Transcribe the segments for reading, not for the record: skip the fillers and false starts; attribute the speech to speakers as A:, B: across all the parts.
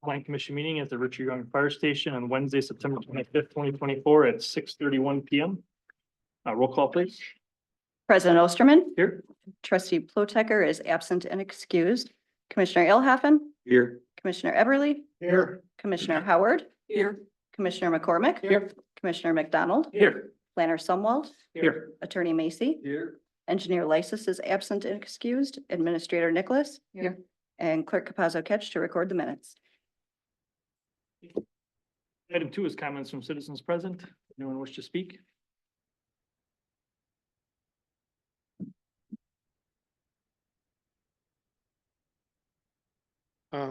A: Plan Commission meeting at the Richard Young Fire Station on Wednesday, September 25th, 2024 at 6:31 PM. Roll call, please.
B: President Osterman,
A: Here.
B: trustee Plotecker is absent and excused. Commissioner Ilhafen,
A: Here.
B: Commissioner Everly,
A: Here.
B: Commissioner Howard,
A: Here.
B: Commissioner McCormick,
A: Here.
B: Commissioner McDonald,
A: Here.
B: Planner Sumwalt,
A: Here.
B: Attorney Macy,
A: Here.
B: Engineer Lysis is absent and excused. Administrator Nicholas.
A: Here.
B: And Clerk Capazzo Ketch to record the minutes.
A: Item 2 is comments from citizens present. Anyone wish to speak?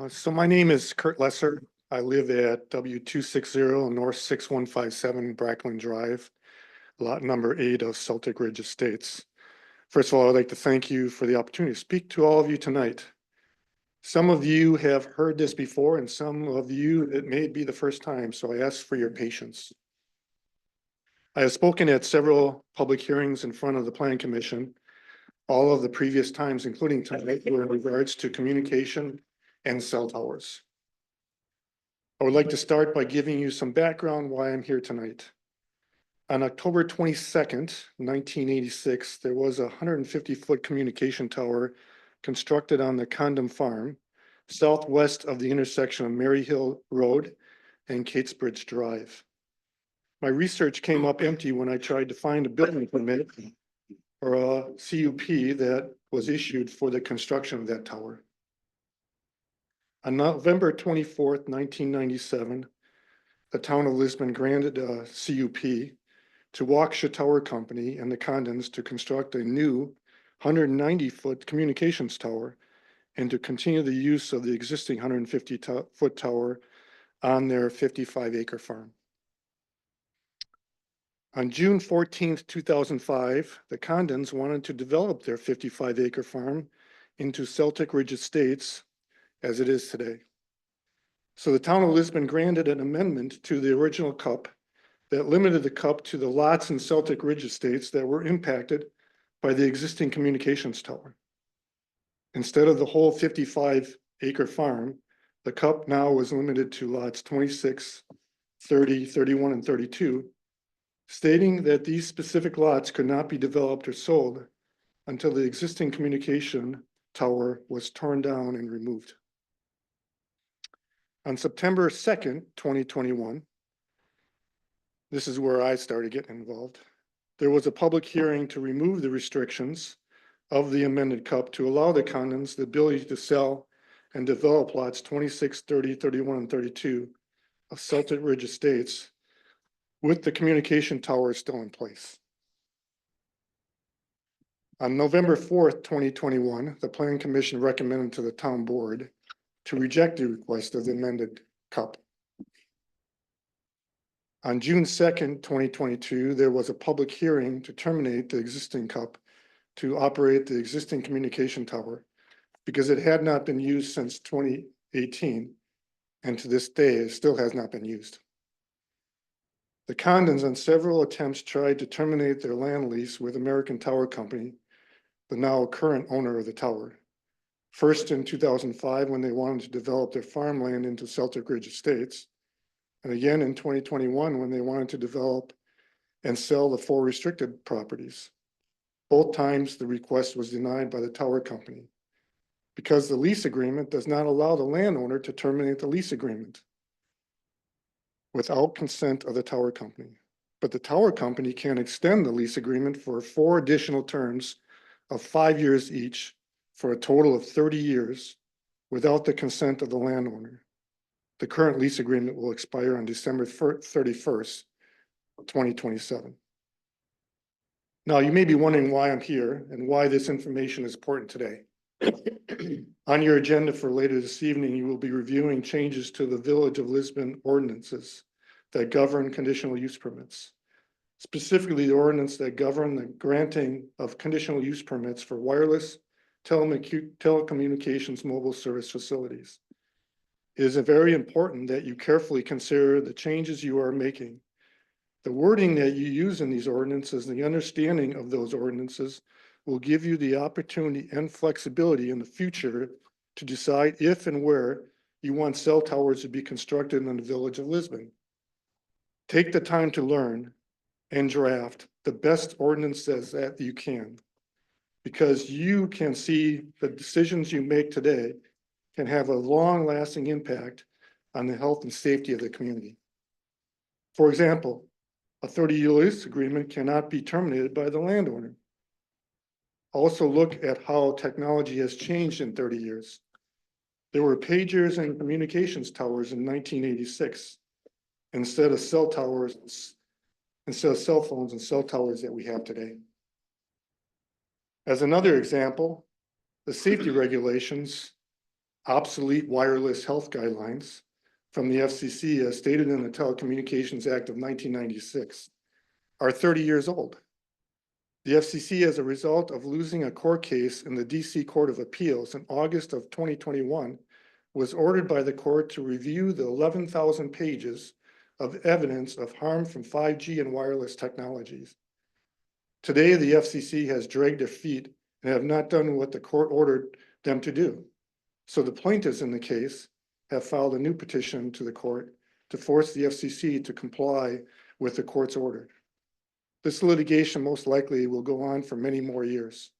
C: So my name is Kurt Lesser. I live at W260 North 6157 Brackland Drive, lot number 8 of Celtic Ridge Estates. First of all, I'd like to thank you for the opportunity to speak to all of you tonight. Some of you have heard this before, and some of you, it may be the first time, so I ask for your patience. I have spoken at several public hearings in front of the Planning Commission. All of the previous times, including tonight, were in regards to communication and cell towers. I would like to start by giving you some background why I'm here tonight. On October 22nd, 1986, there was a 150-foot communication tower constructed on the Condom Farm, southwest of the intersection of Maryhill Road and Catesbridge Drive. My research came up empty when I tried to find a building permit or a CUP that was issued for the construction of that tower. On November 24th, 1997, the town of Lisbon granted a CUP to Waukesha Tower Company and the Condons to construct a new 190-foot communications tower and to continue the use of the existing 150-foot tower on their 55-acre farm. On June 14th, 2005, the Condons wanted to develop their 55-acre farm into Celtic Ridge Estates as it is today. So the town of Lisbon granted an amendment to the original CUP that limited the CUP to the lots in Celtic Ridge Estates that were impacted by the existing communications tower. Instead of the whole 55-acre farm, the CUP now was limited to lots 26, 30, 31, and 32, stating that these specific lots could not be developed or sold until the existing communication tower was torn down and removed. On September 2nd, 2021, this is where I started getting involved. There was a public hearing to remove the restrictions of the amended CUP to allow the Condons the ability to sell and develop lots 26, 30, 31, and 32 of Celtic Ridge Estates with the communication tower still in place. On November 4th, 2021, the Planning Commission recommended to the town board to reject the request of the amended CUP. On June 2nd, 2022, there was a public hearing to terminate the existing CUP to operate the existing communication tower because it had not been used since 2018, and to this day, it still has not been used. The Condons on several attempts tried to terminate their land lease with American Tower Company, the now current owner of the tower. First in 2005, when they wanted to develop their farmland into Celtic Ridge Estates, and again in 2021, when they wanted to develop and sell the 4 restricted properties. Both times the request was denied by the tower company because the lease agreement does not allow the landowner to terminate the lease agreement without consent of the tower company. But the tower company can extend the lease agreement for 4 additional terms of 5 years each for a total of 30 years without the consent of the landowner. The current lease agreement will expire on December 31st, 2027. Now, you may be wondering why I'm here and why this information is important today. On your agenda for later this evening, you will be reviewing changes to the Village of Lisbon ordinances that govern conditional use permits. Specifically, the ordinance that govern the granting of conditional use permits for wireless telecommunications mobile service facilities. It is very important that you carefully consider the changes you are making. The wording that you use in these ordinances and the understanding of those ordinances will give you the opportunity and flexibility in the future to decide if and where you want cell towers to be constructed in the village of Lisbon. Take the time to learn and draft the best ordinances that you can, because you can see the decisions you make today can have a long-lasting impact on the health and safety of the community. For example, a 30-year lease agreement cannot be terminated by the landowner. Also look at how technology has changed in 30 years. There were pagers and communications towers in 1986 instead of cell towers, instead of cell phones and cell towers that we have today. As another example, the safety regulations, obsolete wireless health guidelines from the FCC as stated in the Telecommunications Act of 1996 are 30 years old. The FCC, as a result of losing a court case in the DC Court of Appeals in August of 2021, was ordered by the court to review the 11,000 pages of evidence of harm from 5G and wireless technologies. Today, the FCC has dragged their feet and have not done what the court ordered them to do. So the plaintiffs in the case have filed a new petition to the court to force the FCC to comply with the court's order. This litigation most likely will go on for many more years.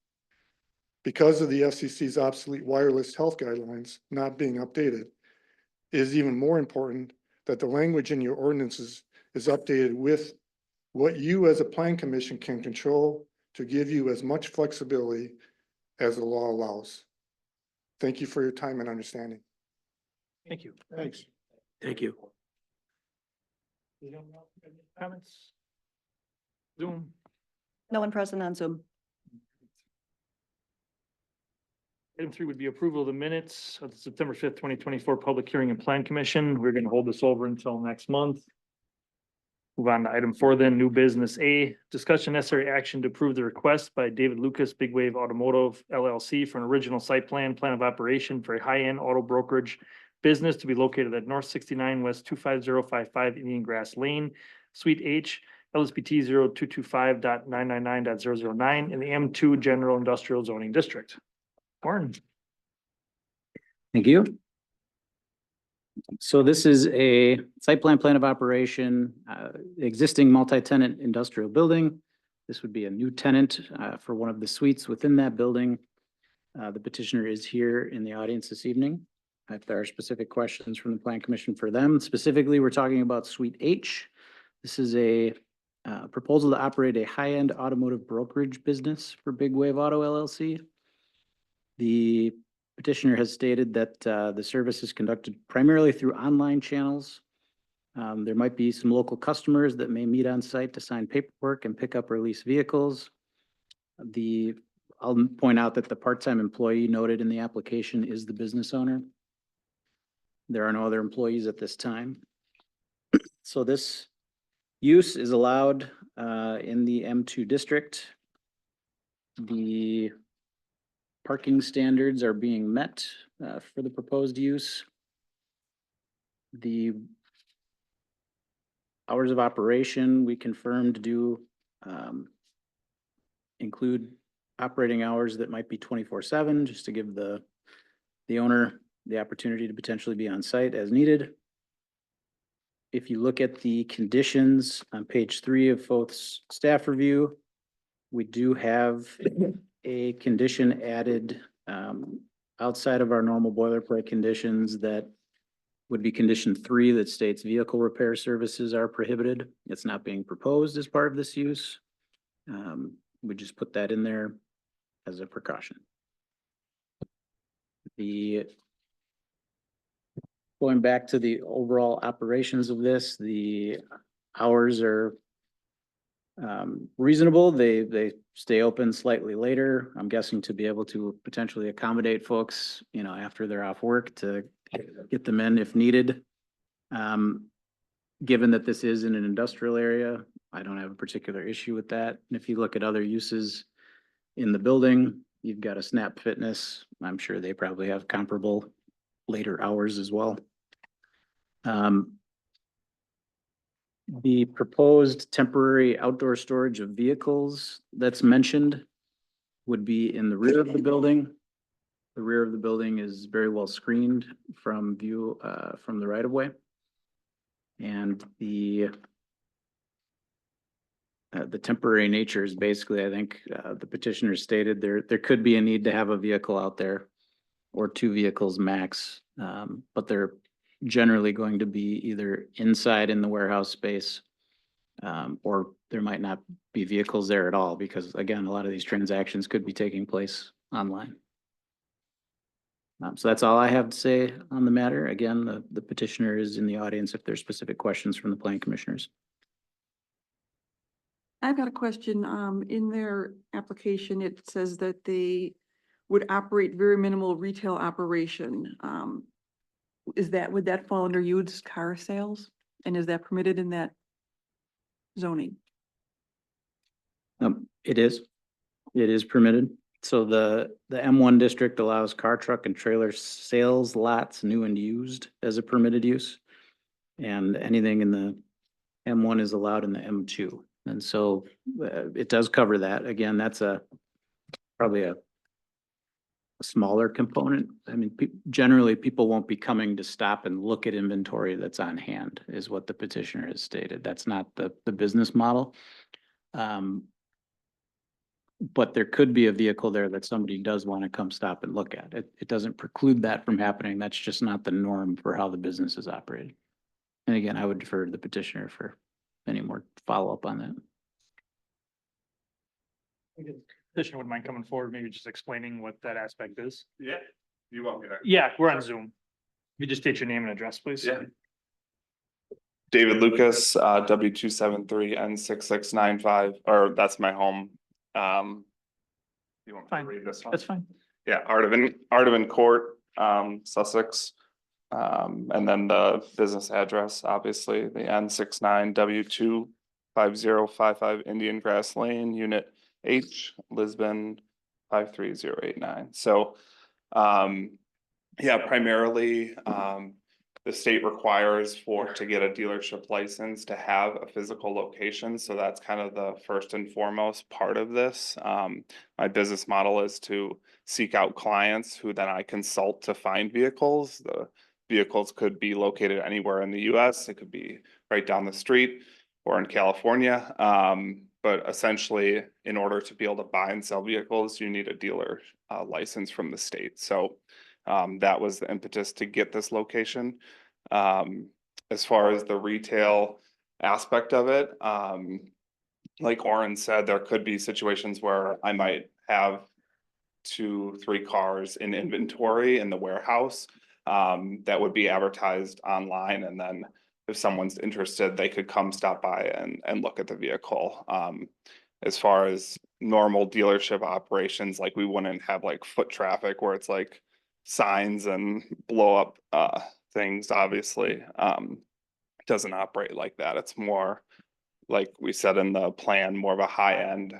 C: Because of the FCC's obsolete wireless health guidelines not being updated, it is even more important that the language in your ordinances is updated with what you as a plan commission can control to give you as much flexibility as the law allows. Thank you for your time and understanding.
A: Thank you.
C: Thanks.
D: Thank you.
A: Comments? Zoom?
B: No one present on Zoom.
A: Item 3 would be approval of the minutes of the September 5th, 2024 Public Hearing and Plan Commission. We're going to hold this over until next month. Move on to item 4 then, new business A, discussion necessary action to approve the request by David Lucas, Big Wave Automotive LLC for an original site plan of operation for a high-end auto brokerage business to be located at North 69 West 25055 Indian Grass Lane, Suite H, LSBT 0225.999.009 in the M2 General Industrial Zoning District. Warren.
D: Thank you. So this is a site plan of operation, existing multi-tenant industrial building. This would be a new tenant for one of the suites within that building. The petitioner is here in the audience this evening. If there are specific questions from the Plan Commission for them, specifically, we're talking about Suite H. This is a proposal to operate a high-end automotive brokerage business for Big Wave Auto LLC. The petitioner has stated that the service is conducted primarily through online channels. There might be some local customers that may meet on site to sign paperwork and pick up or lease vehicles. I'll point out that the part-time employee noted in the application is the business owner. There are no other employees at this time. So this use is allowed in the M2 district. The parking standards are being met for the proposed use. The hours of operation we confirmed do include operating hours that might be 24/7, just to give the owner the opportunity to potentially be on site as needed. If you look at the conditions on page 3 of Foth's staff review, we do have a condition added outside of our normal boilerplate conditions that would be condition 3 that states vehicle repair services are prohibited. It's not being proposed as part of this use. We just put that in there as a precaution. Going back to the overall operations of this, the hours are reasonable. They stay open slightly later. I'm guessing to be able to potentially accommodate folks, after they're off work to get them in if needed. Given that this is in an industrial area, I don't have a particular issue with that. And if you look at other uses in the building, you've got a Snap Fitness. I'm sure they probably have comparable later hours as well. The proposed temporary outdoor storage of vehicles that's mentioned would be in the rear of the building. The rear of the building is very well screened from view, from the right of way. And the temporary nature is basically, I think, the petitioner stated there could be a need to have a vehicle out there or two vehicles max, but they're generally going to be either inside in the warehouse space, or there might not be vehicles there at all, because again, a lot of these transactions could be taking place online. So that's all I have to say on the matter. Again, the petitioner is in the audience if there's specific questions from the planning commissioners.
E: I've got a question. In their application, it says that they would operate very minimal retail operation. Would that fall under used car sales? And is that permitted in that zoning?
D: It is permitted. So the M1 district allows car, truck and trailer sales lots, new and used, as a permitted use. And anything in the M1 is allowed in the M2. And so it does cover that. Again, that's probably a smaller component. I mean, generally people won't be coming to stop and look at inventory that's on hand, is what the petitioner has stated. That's not the business model. But there could be a vehicle there that somebody does want to come stop and look at. It doesn't preclude that from happening. That's just not the norm for how the business is operated. And again, I would defer to the petitioner for any more follow-up on that.
A: Petitioner wouldn't mind coming forward, maybe just explaining what that aspect is.
F: Yeah, you want me to?
A: Yeah, we're on Zoom. You just state your name and address, please.
F: Yeah. David Lucas, W273N6695, or that's my home. You want me
A: Fine.
F: to read this one?
A: That's fine.
F: Yeah, Ardavan Court, Sussex. And then the business address, obviously, the N69 W25055 Indian Grass Lane, Unit H, Lisbon 53089. So, yeah, primarily, the state requires to get a dealership license to have a physical location. So that's kind of the first and foremost part of this. My business model is to seek out clients who then I consult to find vehicles. The vehicles could be located anywhere in the US. It could be right down the street or in California. But essentially, in order to be able to buy and sell vehicles, you need a dealer license from the state. So that was the impetus to get this location. As far as the retail aspect of it, like Oren said, there could be situations where I might have 2-3 cars in inventory in the warehouse that would be advertised online, and then if someone's interested, they could come stop by and look at the vehicle. As far as normal dealership operations, like we wouldn't have like foot traffic where it's like signs and blow up things, obviously. It doesn't operate like that. It's more, like we said in the plan, more of a high end,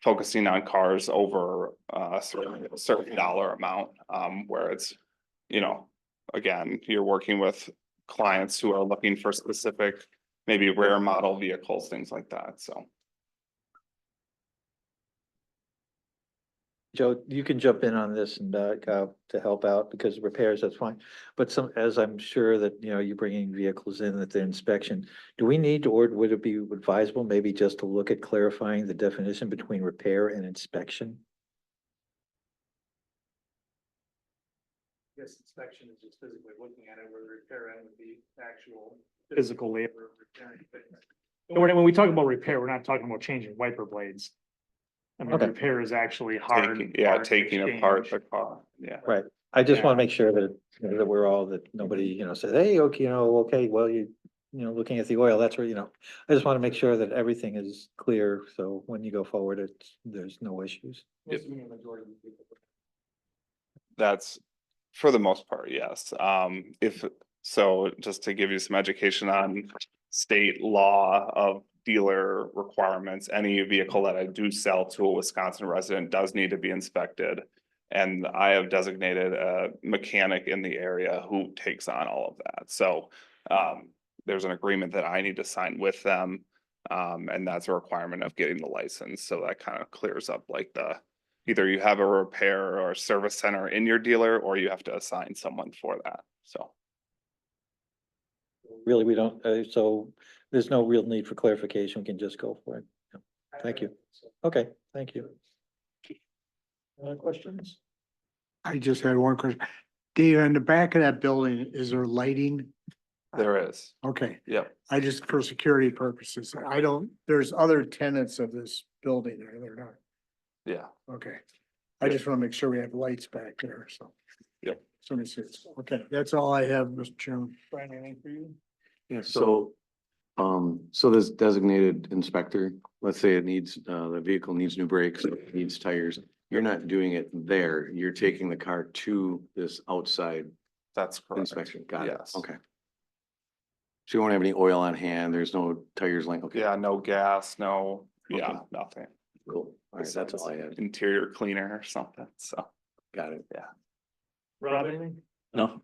F: focusing on cars over a certain dollar amount, where it's, you know, again, you're working with clients who are looking for specific, maybe rare model vehicles, things like that, so.
G: Joe, you can jump in on this and to help out, because repairs, that's fine. But as I'm sure that, you know, you're bringing vehicles in at the inspection, do we need to, or would it be advisable maybe just to look at clarifying the definition between repair and inspection?
A: Yes, inspection is just physically looking at it, where the repair end would be actual physical labor of repairing. And when we talk about repair, we're not talking about changing wiper blades. I mean,
G: Okay.
A: repair is actually hard.
F: Taking apart the car, yeah.
G: Right. I just
A: Yeah.
G: want to make sure that, you know, that we're all, that nobody, you know, says, hey, okay, well, you know, looking at the oil, that's where, you know, I just want to make sure that everything is clear. So when you go forward, there's no issues.
F: That's for the most part, yes. So just to give you some education on state law of dealer requirements, any vehicle that I do sell to a Wisconsin resident does need to be inspected. And I have designated a mechanic in the area who takes on all of that. So there's an agreement that I need to sign with them. And that's a requirement of getting the license. So that kind of clears up like the either you have a repair or service center in your dealer, or you have to assign someone for that, so.
G: Really, we don't, so there's no real need for clarification. We can just go for it. Yeah. Thank you. Okay, thank you.
A: Questions?
H: I just had one question. Dave, in the back of that building, is there lighting?
F: There is,
H: Okay,
F: yep,
H: I just, for security purposes, I don't, there's other tenants of this building, are there not?
F: yeah.
H: Okay. I just want to make sure we have lights back there, so.
F: Yep.
H: So let me see. Okay, that's all I have, Mr. Chairman.
A: Brian, anything for you?
I: Yeah, so this designated inspector, let's say it needs, the vehicle needs new brakes, it needs tires. You're not doing it there. You're taking the car to this outside
F: That's correct.
I: inspection. Got it.
F: Yes.
I: Okay. So you won't have any oil on hand. There's no tires like, okay.
F: Yeah, no gas, no, yeah,
I: Okay.
F: nothing.
I: Cool. All right, that's all I had.
F: Interior cleaner or something, so.
I: Got it.
A: Rob, anything?
J: No,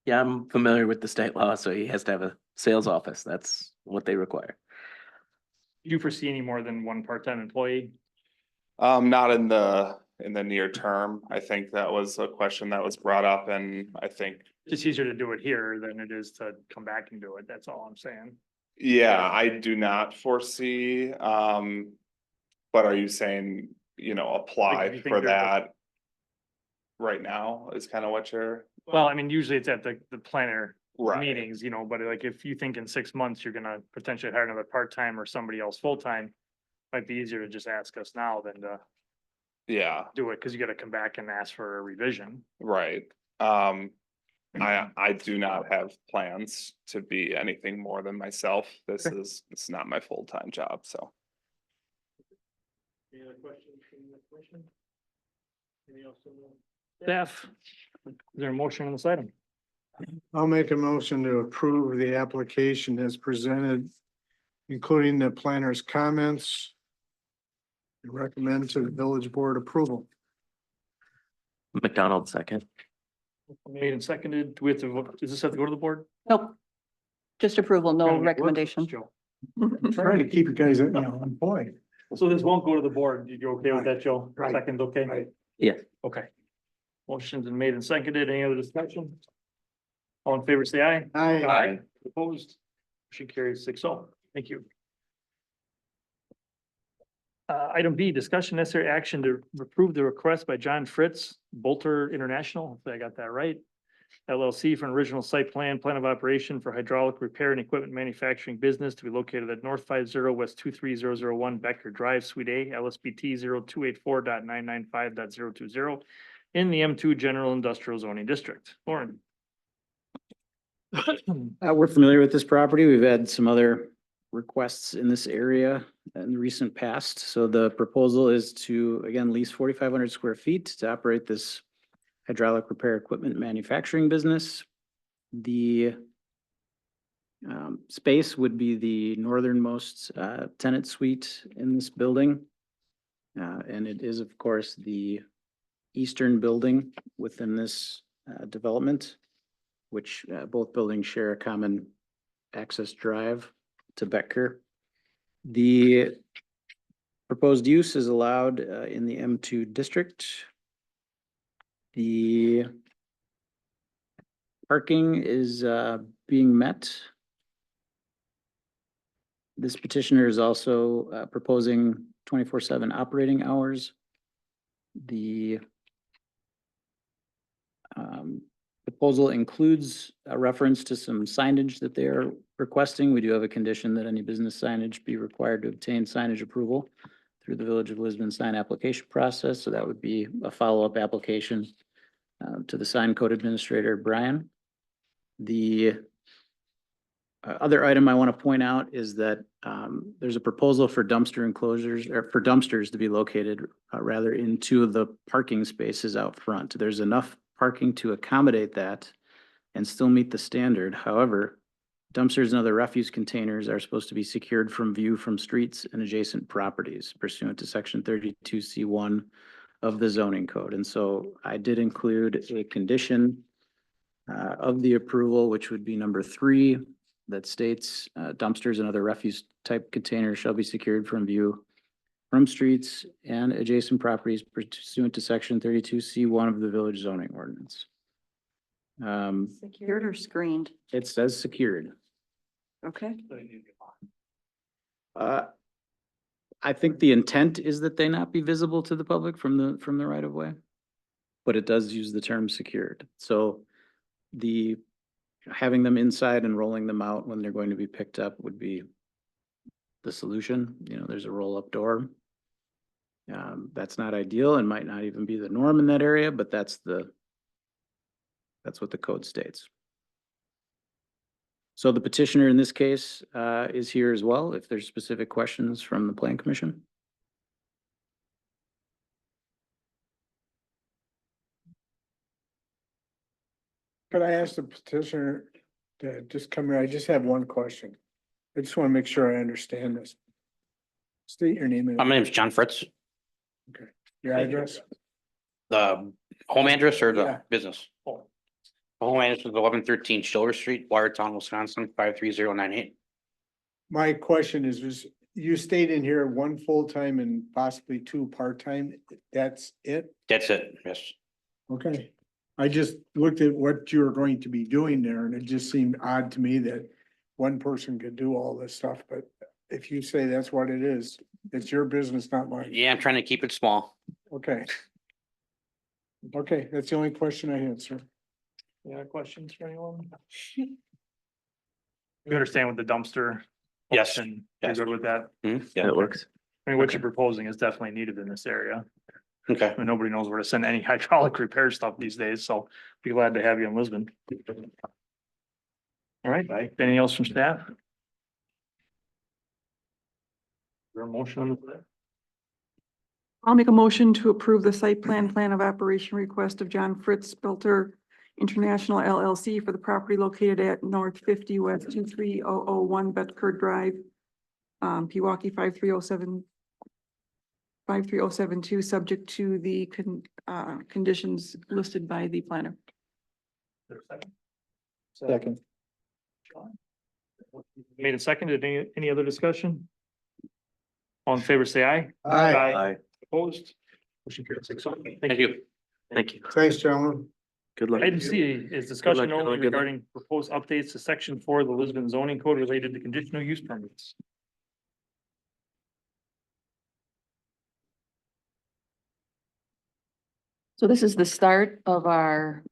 J: yeah, I'm familiar with the state law, so he has to have a sales office. That's what they require.
A: Do you foresee any more than one part-time employee?
F: Not in the near term. I think that was a question that was brought up, and I think,
A: It's easier to do it here than it is to come back and do it. That's all I'm saying.
F: yeah, I do not foresee, but are you saying, you know,
A: Like,
F: apply
A: if you think
F: for
A: there's a-
F: that? Right now is kind of what you're,
A: Well, I mean, usually it's at the planner
F: right,
A: meetings, you know, but like if you think in 6 months, you're gonna potentially hire another part-time or somebody else full-time. Might be easier to just ask us now than to
F: yeah,
A: do it, cause you gotta come back and ask for a revision.
F: right. I do not have plans to be anything more than myself. It's not my full-time job, so.
A: Any other questions from the commission? Anything else from the staff? Is there a motion on this item?
H: I'll make a motion to approve the application as presented, including the planner's comments. And recommend to the village board approval.
J: McDonald second.
A: Made and seconded. Do we have to vote? Does this have to go to the board?
B: Nope. Just approval,
A: Trying to
B: no
A: make it work for us,
B: recommendation.
A: Joe.
H: I'm trying to keep you guys, employed.
A: So this won't go to the board. You okay with that, Joe?
H: Right.
A: Second, okay?
H: Right.
J: Yeah.
A: Okay. Motion's been made and seconded. Any other discussion? All in favor, say aye.
H: Aye.
A: Opposed? Motion carries 6-0. Thank you. Item B, discussion necessary action to approve the request by John Fritz, Bolter International, hopefully I got that right. LLC for an original site plan of operation for hydraulic repair and equipment manufacturing business to be located at North 50 West 23001 Becker Drive, Suite A, LSBT 0284.995.020 in the M2 General Industrial Zoning District. Lauren.
D: We're familiar with this property. We've had some other requests in this area in the recent past. So the proposal is to, again, lease 4,500 square feet to operate this hydraulic repair equipment manufacturing business. The space would be the northernmost tenant suite in this building. And it is, of course, the eastern building within this development, which both buildings share a common access drive to Becker. The proposed use is allowed in the M2 district. The parking is being met. This petitioner is also proposing 24/7 operating hours. The proposal includes a reference to some signage that they are requesting. We do have a condition that any business signage be required to obtain signage approval through the Village of Lisbon sign application process. So that would be a follow-up application to the sign code administrator, Brian. The other item I want to point out is that there's a proposal for dumpster enclosures or for dumpsters to be located rather in two of the parking spaces out front. There's enough parking to accommodate that and still meet the standard. However, dumpsters and other refuse containers are supposed to be secured from view from streets and adjacent properties pursuant to section 32C1 of the zoning code. And so I did include a condition of the approval, which would be number 3, that states dumpsters and other refuse type containers shall be secured from view from streets and adjacent properties pursuant to section 32C1 of the village zoning ordinance.
B: Secured or screened?
D: It says secured.
E: Okay,
D: I think the intent is that they not be visible to the public from the right of way. But it does use the term secured. So having them inside and rolling them out when they're going to be picked up would be the solution. You know, there's a roll-up door. That's not ideal and might not even be the norm in that area, but that's what the code states. So the petitioner in this case is here as well, if there's specific questions from the Plan Commission.
H: Could I ask the petitioner to just come here? I just have one question. I just want to make sure I understand this. State your name
K: My
H: and
K: name is John Fritz.
H: your address.
K: The home address or
H: Yeah.
K: the business? The home address is 1113 Silver Street, Watertown, Wisconsin, 53098.
H: My question is you stayed in here one full-time and possibly two part-time. That's it?
K: That's it, yes.
H: Okay. I just looked at what you were going to be doing there and it just seemed odd to me that one person could do all this stuff, but if you say that's what it is, it's your business, not mine.
K: Yeah, I'm trying to keep it small.
H: Okay. Okay, that's the only question I had, sir.
A: Any other questions for anyone? You understand with the dumpster?
K: Yes,
A: option, You're
K: yes.
A: good with that?
K: Yeah,
J: That works.
A: I mean, what you're proposing is definitely needed in this area.
K: okay.
A: I mean, nobody knows where to send any hydraulic repair stuff these days, so be glad to have you in Lisbon. All right, anything else from staff? Is there a motion on the?
E: I'll make a motion to approve the site plan of operation request of John Fritz Belter International LLC for the property located at North 50 West 23001 Betford Drive, Pewaukee 53072, subject to the conditions listed by the planner.
H: Second.
A: Made and seconded. Any other discussion? All in favor, say aye.
H: Aye.
A: Opposed? Motion carries 6-0.
K: Thank you.
J: Thank you.
H: Thanks, gentlemen.
J: Good luck.
A: Item C is discussion
J: luck,
A: only
J: good luck.
A: regarding proposed updates to section 4 of the Lisbon zoning code related to conditional use permits.
L: So this is the start of our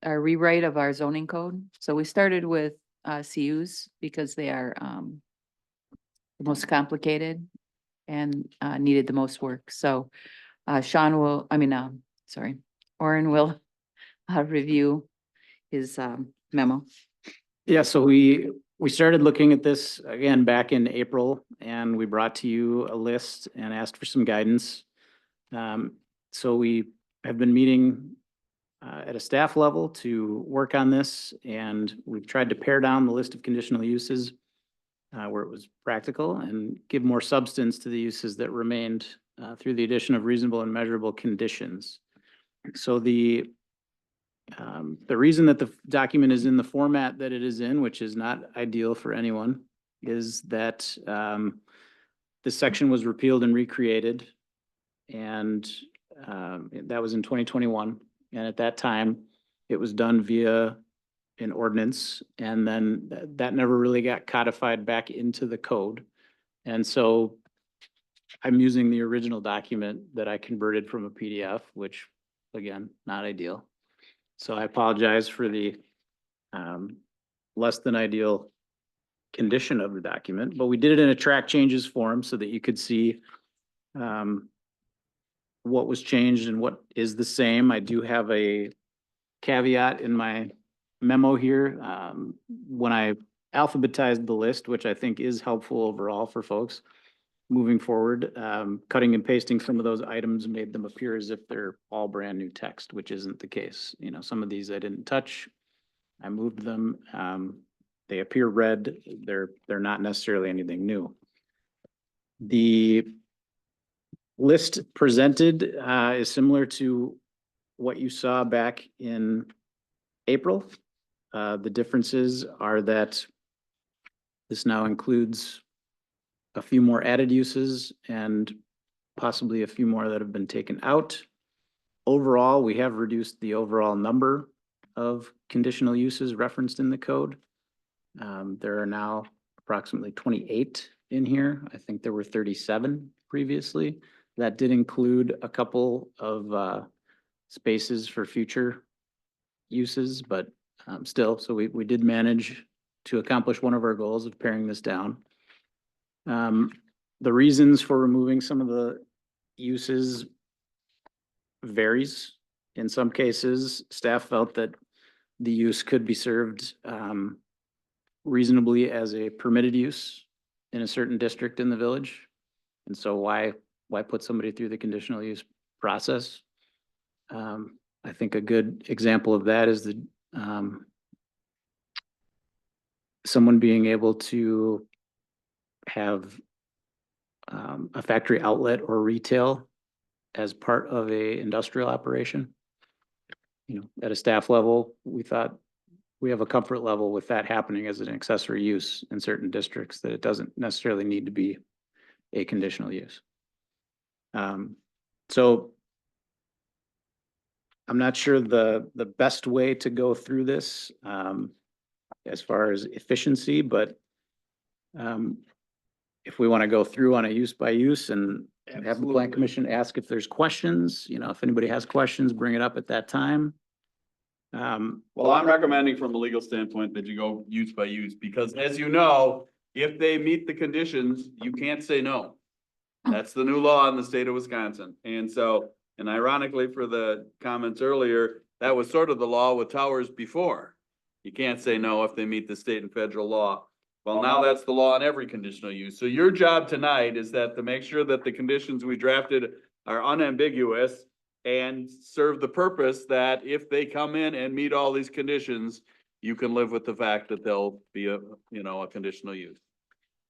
L: rewrite of our zoning code. So we started with CUs because they are the most complicated and needed the most work. So Orin will review his memo.
D: Yeah, so we started looking at this again back in April and we brought to you a list and asked for some guidance. So we have been meeting at a staff level to work on this and we've tried to pare down the list of conditional uses where it was practical and give more substance to the uses that remained through the addition of reasonable and measurable conditions. So the reason that the document is in the format that it is in, which is not ideal for anyone, is that this section was repealed and recreated. And that was in 2021. And at that time, it was done via an ordinance. And then that never really got codified back into the code. And so I'm using the original document that I converted from a PDF, which again, not ideal. So I apologize for the less than ideal condition of the document, but we did it in a track changes form so that you could see what was changed and what is the same. I do have a caveat in my memo here. When I alphabetized the list, which I think is helpful overall for folks moving forward, cutting and pasting some of those items made them appear as if they're all brand new text, which isn't the case. You know, some of these I didn't touch. I moved them. They appear red. They're not necessarily anything new. The list presented is similar to what you saw back in April. The differences are that this now includes a few more added uses and possibly a few more that have been taken out. Overall, we have reduced the overall number of conditional uses referenced in the code. There are now approximately 28 in here. I think there were 37 previously. That did include a couple of spaces for future uses, but still, so we did manage to accomplish one of our goals of paring this down. The reasons for removing some of the uses varies. In some cases, staff felt that the use could be served reasonably as a permitted use in a certain district in the village. And so why put somebody through the conditional use process? I think a good example of that is the someone being able to have a factory outlet or retail as part of a industrial operation. You know, at a staff level, we thought we have a comfort level with that happening as an accessory use in certain districts, that it doesn't necessarily need to be a conditional use. So I'm not sure the best way to go through this as far as efficiency, but if we want to go through on a use by use and have the plan commission ask if there's questions, you know, if anybody has questions, bring it up at that time.
M: Well, I'm recommending from a legal standpoint that you go use by use, because as you know, if they meet the conditions, you can't say no. That's the new law in the state of Wisconsin. And so, and ironically for the comments earlier, that was sort of the law with towers before. You can't say no if they meet the state and federal law. Well, now that's the law on every conditional use. So your job tonight is that to make sure that the conditions we drafted are unambiguous and serve the purpose that if they come in and meet all these conditions, you can live with the fact that they'll be a, you know, a conditional use.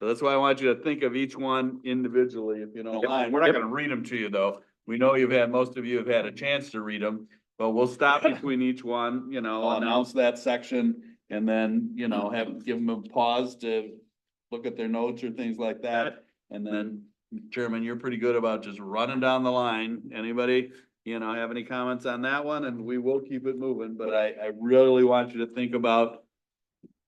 M: So that's why I want you to think of each one individually, if you don't mind. We're not gonna read them to you, though. We know most of you have had a chance to read them, but we'll stop between each one, you know, announce that section, and then, you know, give them a pause to look at their notes or things like that. And then, Chairman, you're pretty good about just running down the line. Anybody, you know, have any comments on that one? And we will keep it moving, but I really want you to think about,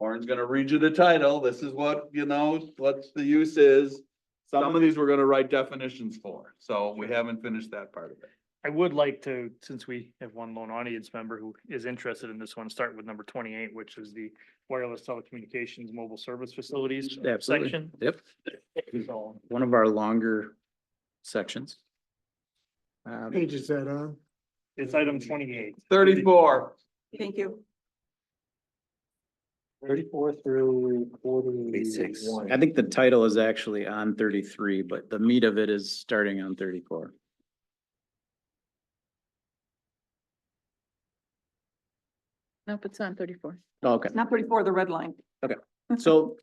M: Warren's gonna read you the title. This is what, you know, what the use is. Some of these we're gonna write definitions for, so we haven't finished that part of it.
A: I would like to, since we have one lone audience member who is interested in this one, start with number 28, which is the wireless telecommunications mobile service facilities
D: Absolutely.
A: section.
D: Yep.
A: So,
D: One of our longer sections.
H: Page is that on?
A: it's item 28.
M: 34.
E: Thank you.
G: 34 through 41.
D: I think the title is actually on 33, but the meat of it is starting on 34.
L: Nope, it's on 34.
D: Okay.
E: Not 34, the red line.
D: So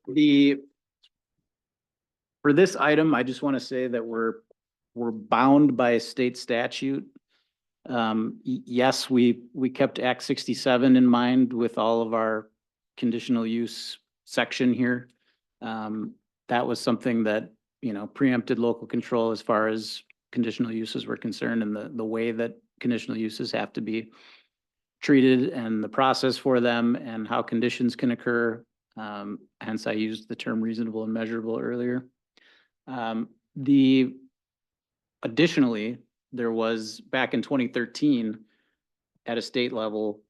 D: for this item, I just want to say that we're bound by state statute. Yes, we kept Act 67 in mind with all of our conditional use section here. That was something that, you know, preempted local control as far as conditional uses were concerned, and the way that conditional uses have to be treated and the process for them and how conditions can occur. Hence I used the term reasonable and measurable earlier. Additionally, there was back in 2013 at a state level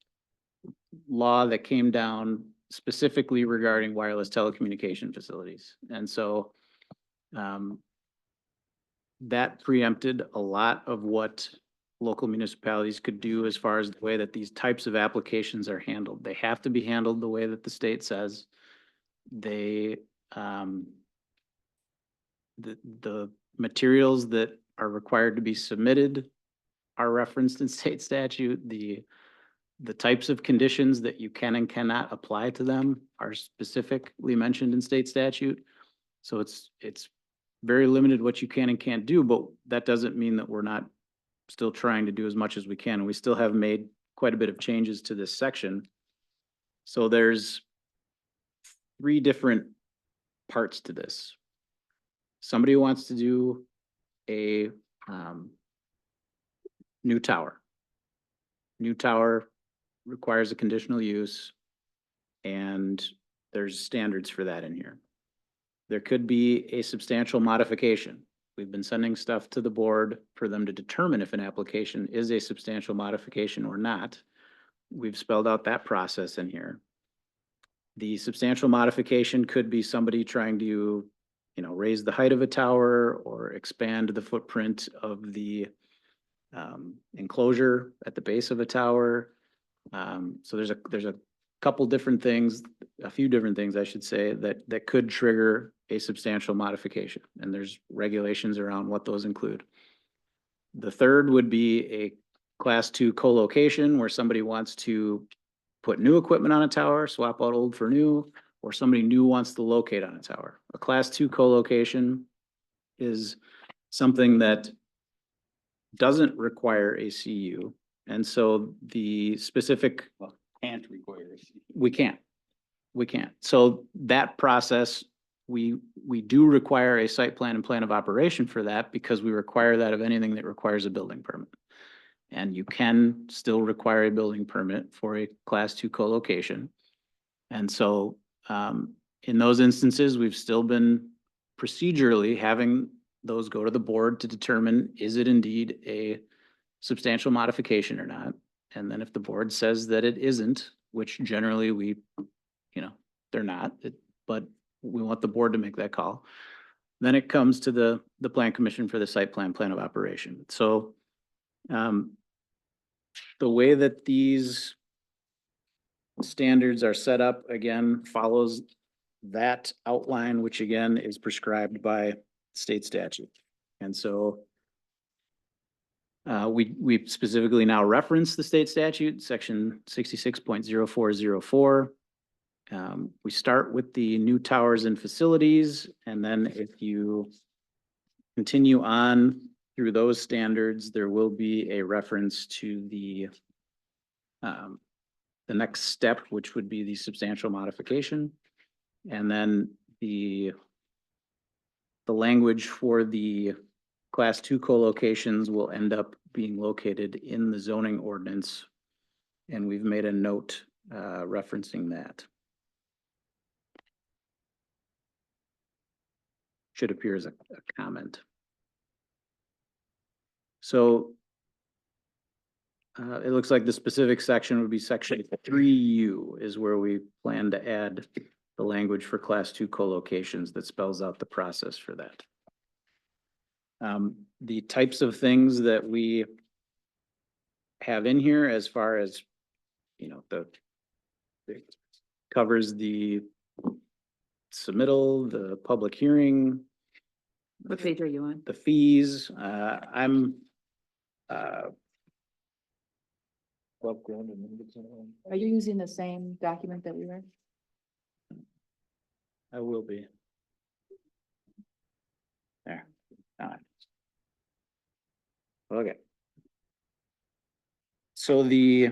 D: law that came down specifically regarding wireless telecommunication facilities. And so that preempted a lot of what local municipalities could do as far as the way that these types of applications are handled. They have to be handled the way that the state says. They, the materials that are required to be submitted are referenced in state statute. The types of conditions that you can and cannot apply to them are specifically mentioned in state statute. So it's very limited what you can and can't do, but that doesn't mean that we're not still trying to do as much as we can. We still have made quite a bit of changes to this section. So there's 3 different parts to this. somebody wants to do a, new tower. New tower requires a conditional use, and there's standards for that in here. There could be a substantial modification. We've been sending stuff to the board for them to determine if an application is a substantial modification or not. We've spelled out that process in here. The substantial modification could be somebody trying to, raise the height of a tower or expand the footprint of the enclosure at the base of a tower. So there's a couple different things, a few different things, I should say, that could trigger a substantial modification, and there's regulations around what those include. The third would be a class 2 co-location where somebody wants to put new equipment on a tower, swap out old for new, or somebody new wants to locate on a tower. A class 2 co-location is something that doesn't require a CU. And so the specific,
M: Can't require.
D: we can't. So that process, we do require a site plan and plan of operation for that because we require that of anything that requires a building permit. And you can still require a building permit for a class 2 co-location. And so in those instances, we've still been procedurally having those go to the board to determine, is it indeed a substantial modification or not? And then if the board says that it isn't, which generally they're not, but we want the board to make that call. Then it comes to the plan commission for the site plan of operation. So the way that these standards are set up, again, follows that outline, which again is prescribed by state statute. And so we specifically now reference the state statute, section 66.0404. We start with the new towers and facilities, and then if you continue on through those standards, there will be a reference to the next step, which would be the substantial modification. And then the language for the class 2 co-locations will end up being located in the zoning ordinance. And we've made a note referencing that. Should appear as a comment. So it looks like the specific section would be section 3U is where we plan to add the language for class 2 co-locations that spells out the process for that. The types of things that we have in here as far as, it covers the submittal, the public hearing,
L: What page are you on?
D: the fees.
L: Are you using the same document that we read?
D: I will be. There. All right. Okay. So we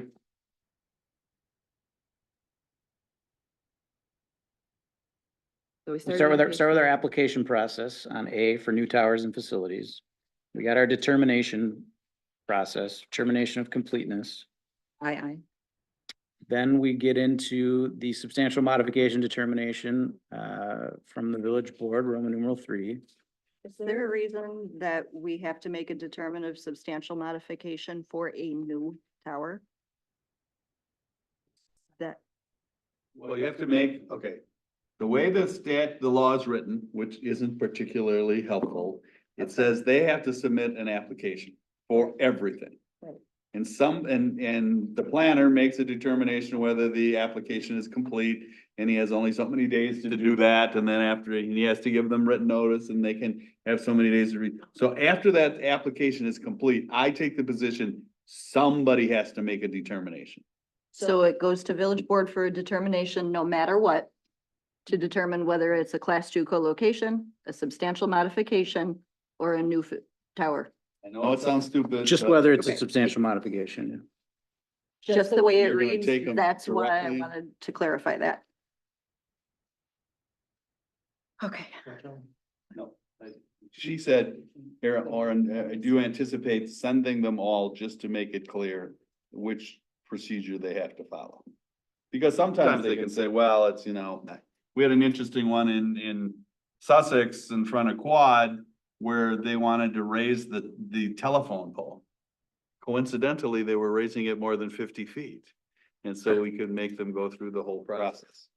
D: start with our application process on A for new towers and facilities. We got our determination process, determination of completeness.
B: Aye.
D: Then we get into the substantial modification determination from the village board, Roman numeral 3.
B: Is there a reason that we have to make a determinant of substantial modification for a new tower?
M: Well, you have to make, okay, the way the law is written, which isn't particularly helpful, it says they have to submit an application for everything.
B: Right.
M: And the planner makes a determination whether the application is complete, and he has only so many days to do that, and then after, he has to give them written notice, and they can have so many days to read. So after that application is complete, I take the position, somebody has to make a determination.
B: So it goes to village board for a determination, no matter what, to determine whether it's a class 2 co-location, a substantial modification, or a new tower.
M: I know it sounds stupid.
D: Just
M: but-
D: whether it's a substantial modification.
B: Just the way it
M: You're gonna
B: reads,
M: take 'em
B: that's why I
M: directly?
B: wanted to clarify that. Okay.
M: No, She said, Lauren, do you anticipate sending them all just to make it clear which procedure they have to follow? Because sometimes they can say, well, it's, you know, we had an interesting one in Sussex in front of Quad where they wanted to raise the telephone pole. Coincidentally, they were raising it more than 50 feet. And so we could make them go through the whole process.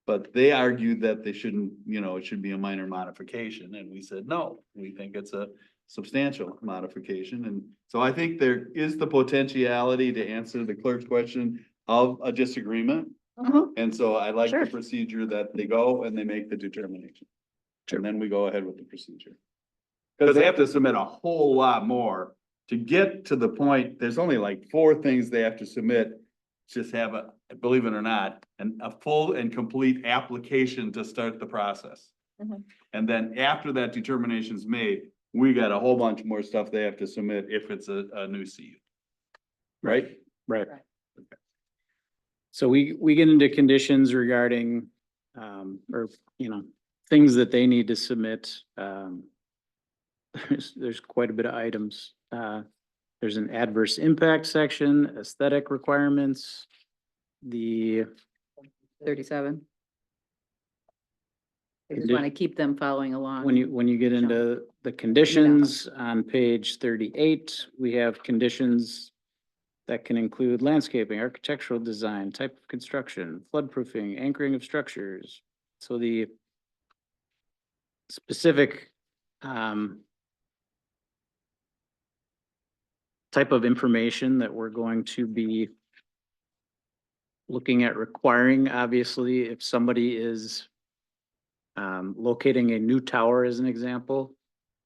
M: But they argued that they shouldn't, you know, it should be a minor modification, and we said, no, we think it's a substantial modification, and so I think there is the potentiality to answer the clerk's question of a disagreement. And so I like the
B: Sure.
M: procedure that they go and they make the determination. And then we go ahead with the procedure. Cause they have to submit a whole lot more to get to the point, there's only like 4 things they have to submit. Just have a, believe it or not, a full and complete application to start the process.
B: Mhm.
M: And then after that determination is made, we got a whole bunch more stuff they have to submit if it's a new CU. Right?
D: Right. So we get into conditions regarding, or, you know, things that they need to submit. There's quite a bit of items. There's an adverse impact section, aesthetic requirements, the
L: 37. I just want to keep them following along.
D: when you get into the conditions on page 38, we have conditions that can include landscaping, architectural design, type of construction, floodproofing, anchoring of structures. So the specific type of information that we're going to be looking at requiring, obviously, if somebody is locating a new tower as an example,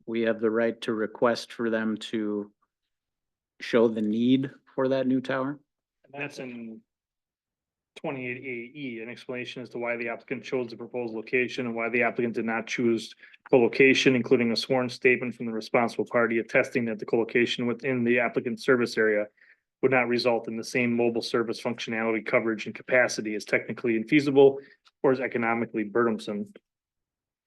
D: we have the right to request for them to show the need for that new tower.
A: And that's in 28AE, an explanation as to why the applicant chose the proposed location and why the applicant did not choose co-location, including a sworn statement from the responsible party attesting that the co-location within the applicant service area would not result in the same mobile service functionality, coverage, and capacity as technically infeasible or is economically burdensome.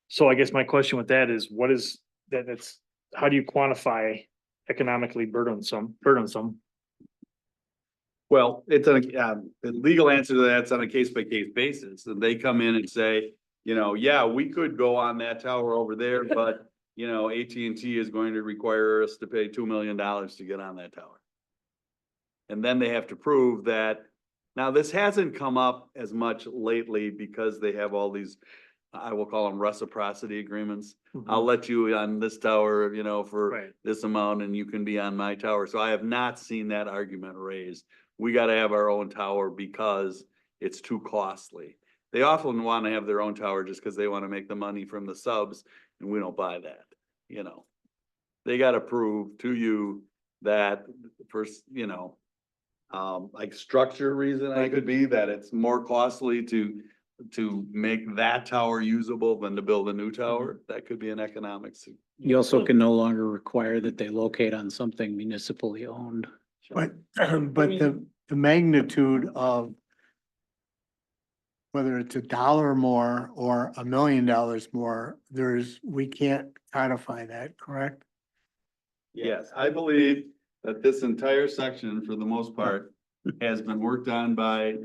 A: So I guess my question with that is, what is that, that's, how do you quantify economically burdensome?
M: Well, it's the legal answer to that's on a case by case basis. And they come in and say, you know, yeah, we could go on that tower over there, but you know, AT&T is going to require us to pay $2 million to get on that tower. And then they have to prove that. Now, this hasn't come up as much lately because they have all these, I will call them reciprocity agreements. I'll let you on this tower, you know, for
A: Right.
M: this amount and you can be on my tower. So I have not seen that argument raised. We gotta have our own tower because it's too costly. They often wanna have their own tower just because they wanna make the money from the subs, and we don't buy that, you know. They gotta prove to you that first, you know, like structure reason I could be that it's more costly to make that tower usable than to build a new tower. That could be an economics.
D: You also can no longer require that they locate on something municipally owned.
H: But, but the magnitude of whether it's $1 more or $1 million more, we can't codify that, correct?
M: Yes, I believe that this entire section, for the most part, has been worked on by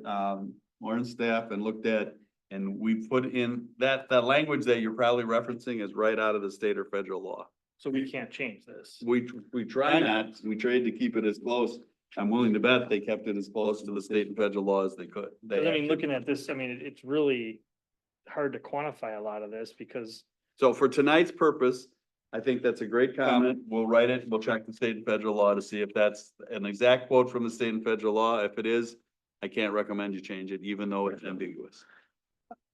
M: Lauren's staff and looked at. And we put in that language that you're probably referencing is right out of the state or federal law.
A: So we can't change this.
M: We try not, we tried to keep it as close. I'm willing to bet they kept it as close to the state and federal law as they could.
A: Cause I mean, looking at this, I mean, it's really hard to quantify a lot of this because
M: So for tonight's purpose, I think that's a great comment. We'll write it. We'll check the state and federal law to see if that's an exact quote from the state and federal law. If it is, I can't recommend you change it, even though it's ambiguous.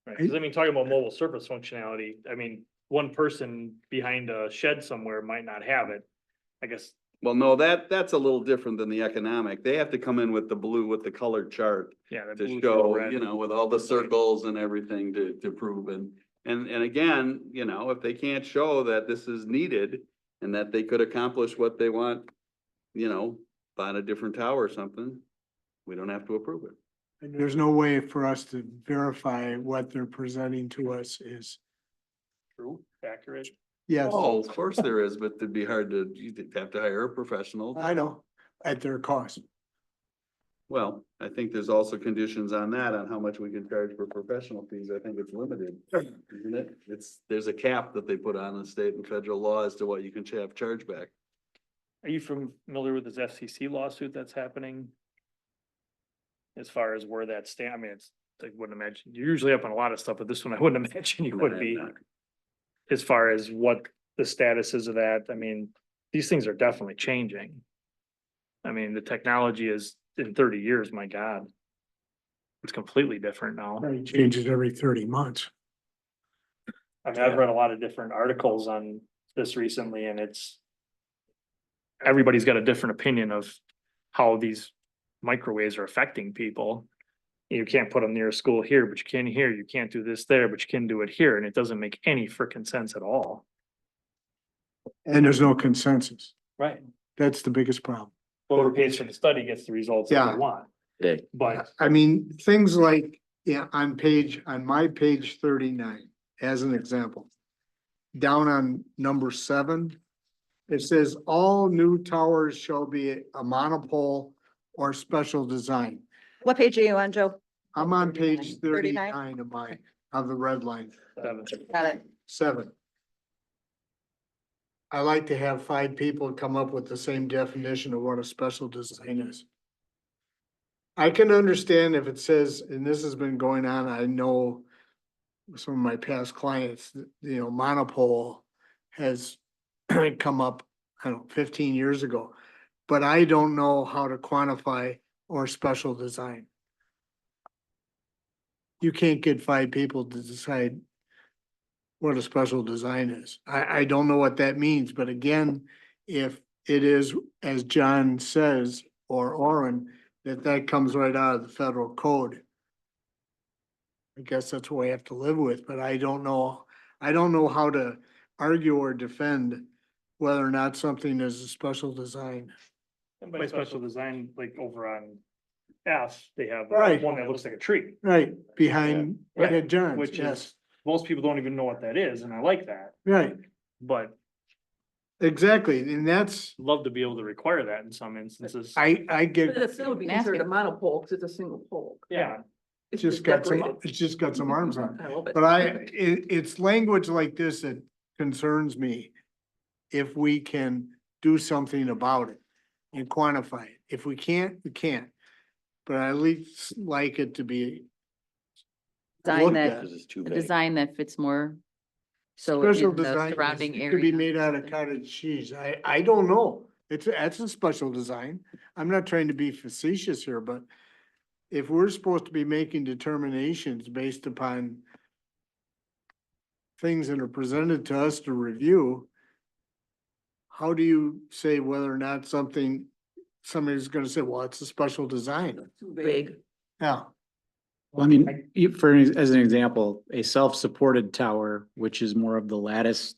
A: right, cause I mean, talking about mobile surface functionality, I mean, one person behind a shed somewhere might not have it. I guess,
M: Well, no, that's a little different than the economic. They have to come in with the blue, with the colored chart
A: yeah. that
M: to
A: blue,
M: show,
A: red.
M: you know, with all the circles and everything to prove. And again, you know, if they can't show that this is needed and that they could accomplish what they want, you know, on a different tower or something, we don't have to approve it.
H: And there's no way for us to verify what they're presenting to us is.
A: True, accurate.
H: Yes,
M: Oh, of course there is, but it'd be hard to, you'd have to hire a professional.
H: I know, at their cost.
M: Well, I think there's also conditions on that, on how much we can charge for professional fees. I think it's limited, isn't it? There's a cap that they put on the state and federal law as to what you can have chargeback.
A: Are you familiar with this FCC lawsuit that's happening? As far as where that stand, I mean, I wouldn't imagine, you're usually up on a lot of stuff, but this one I wouldn't imagine you would be. As far as what the status is of that, I mean, these things are definitely changing. I mean, the technology is in 30 years, my God. It's completely different now.
H: It changes every 30 months.
A: I mean, I've read a lot of different articles on this recently and everybody's got a different opinion of how these microwaves are affecting people. You can't put them near a school here, but you can here. You can't do this there, but you can do it here. And it doesn't make any frickin' sense at all.
H: And there's no consensus.
A: Right.
H: That's the biggest problem.
A: Whoever pays for the study gets the results that
H: Yeah.
A: they want.
J: Yeah.
A: But
H: I mean, things like, yeah, on my page 39, as an example. Down on number 7, it says all new towers shall be a monopole or special design.
B: What page are you on, Joe?
H: I'm on page
B: 39?
H: 39 of mine, of the red line,
B: Got it.
H: 7. I like to have 5 people come up with the same definition of what a special design is. I can understand if it says, and this has been going on, I know some of my past clients, you know, monopole has come up, I don't know, 15 years ago. But I don't know how to quantify or special design. You can't get 5 people to decide what a special design is. I don't know what that means, but again, if it is, as John says, or Oren, that comes right out of the federal code. I guess that's what we have to live with, but I don't know how to argue or defend whether or not something is a special design.
A: And by special design, like over on F, they have
H: Right.
A: one that looks like a tree.
H: Right, behind
A: Yeah.
H: Ed John's,
A: Which
H: yes,
A: is, most people don't even know what that is, and I like that,
H: right,
A: but
H: exactly, and that's,
A: love to be able to require that in some instances.
H: I get,
E: But it still would be considered a monopole because it's a single pole.
A: Yeah,
E: It's
H: just got some,
E: decorated.
H: it's just got some arms on it.
E: I love it.
H: But it's language like this that concerns me. If we can do something about it and quantify it. If we can't, we can't. But I at least like it to be
L: Design
H: looked
L: that,
H: at.
I: Because it's too
L: a
I: big.
L: design that fits more. So
H: Special
L: in the
H: design,
L: surrounding
H: it
L: area.
H: could be made out of cottage cheese. I don't know. That's a special design. I'm not trying to be facetious here, but if we're supposed to be making determinations based upon things that are presented to us to review, how do you say whether or not somebody's gonna say, well, it's a special design?
E: Too big.
H: Yeah,
D: Well, I mean, as an example, a self-supported tower, which is more of the lattice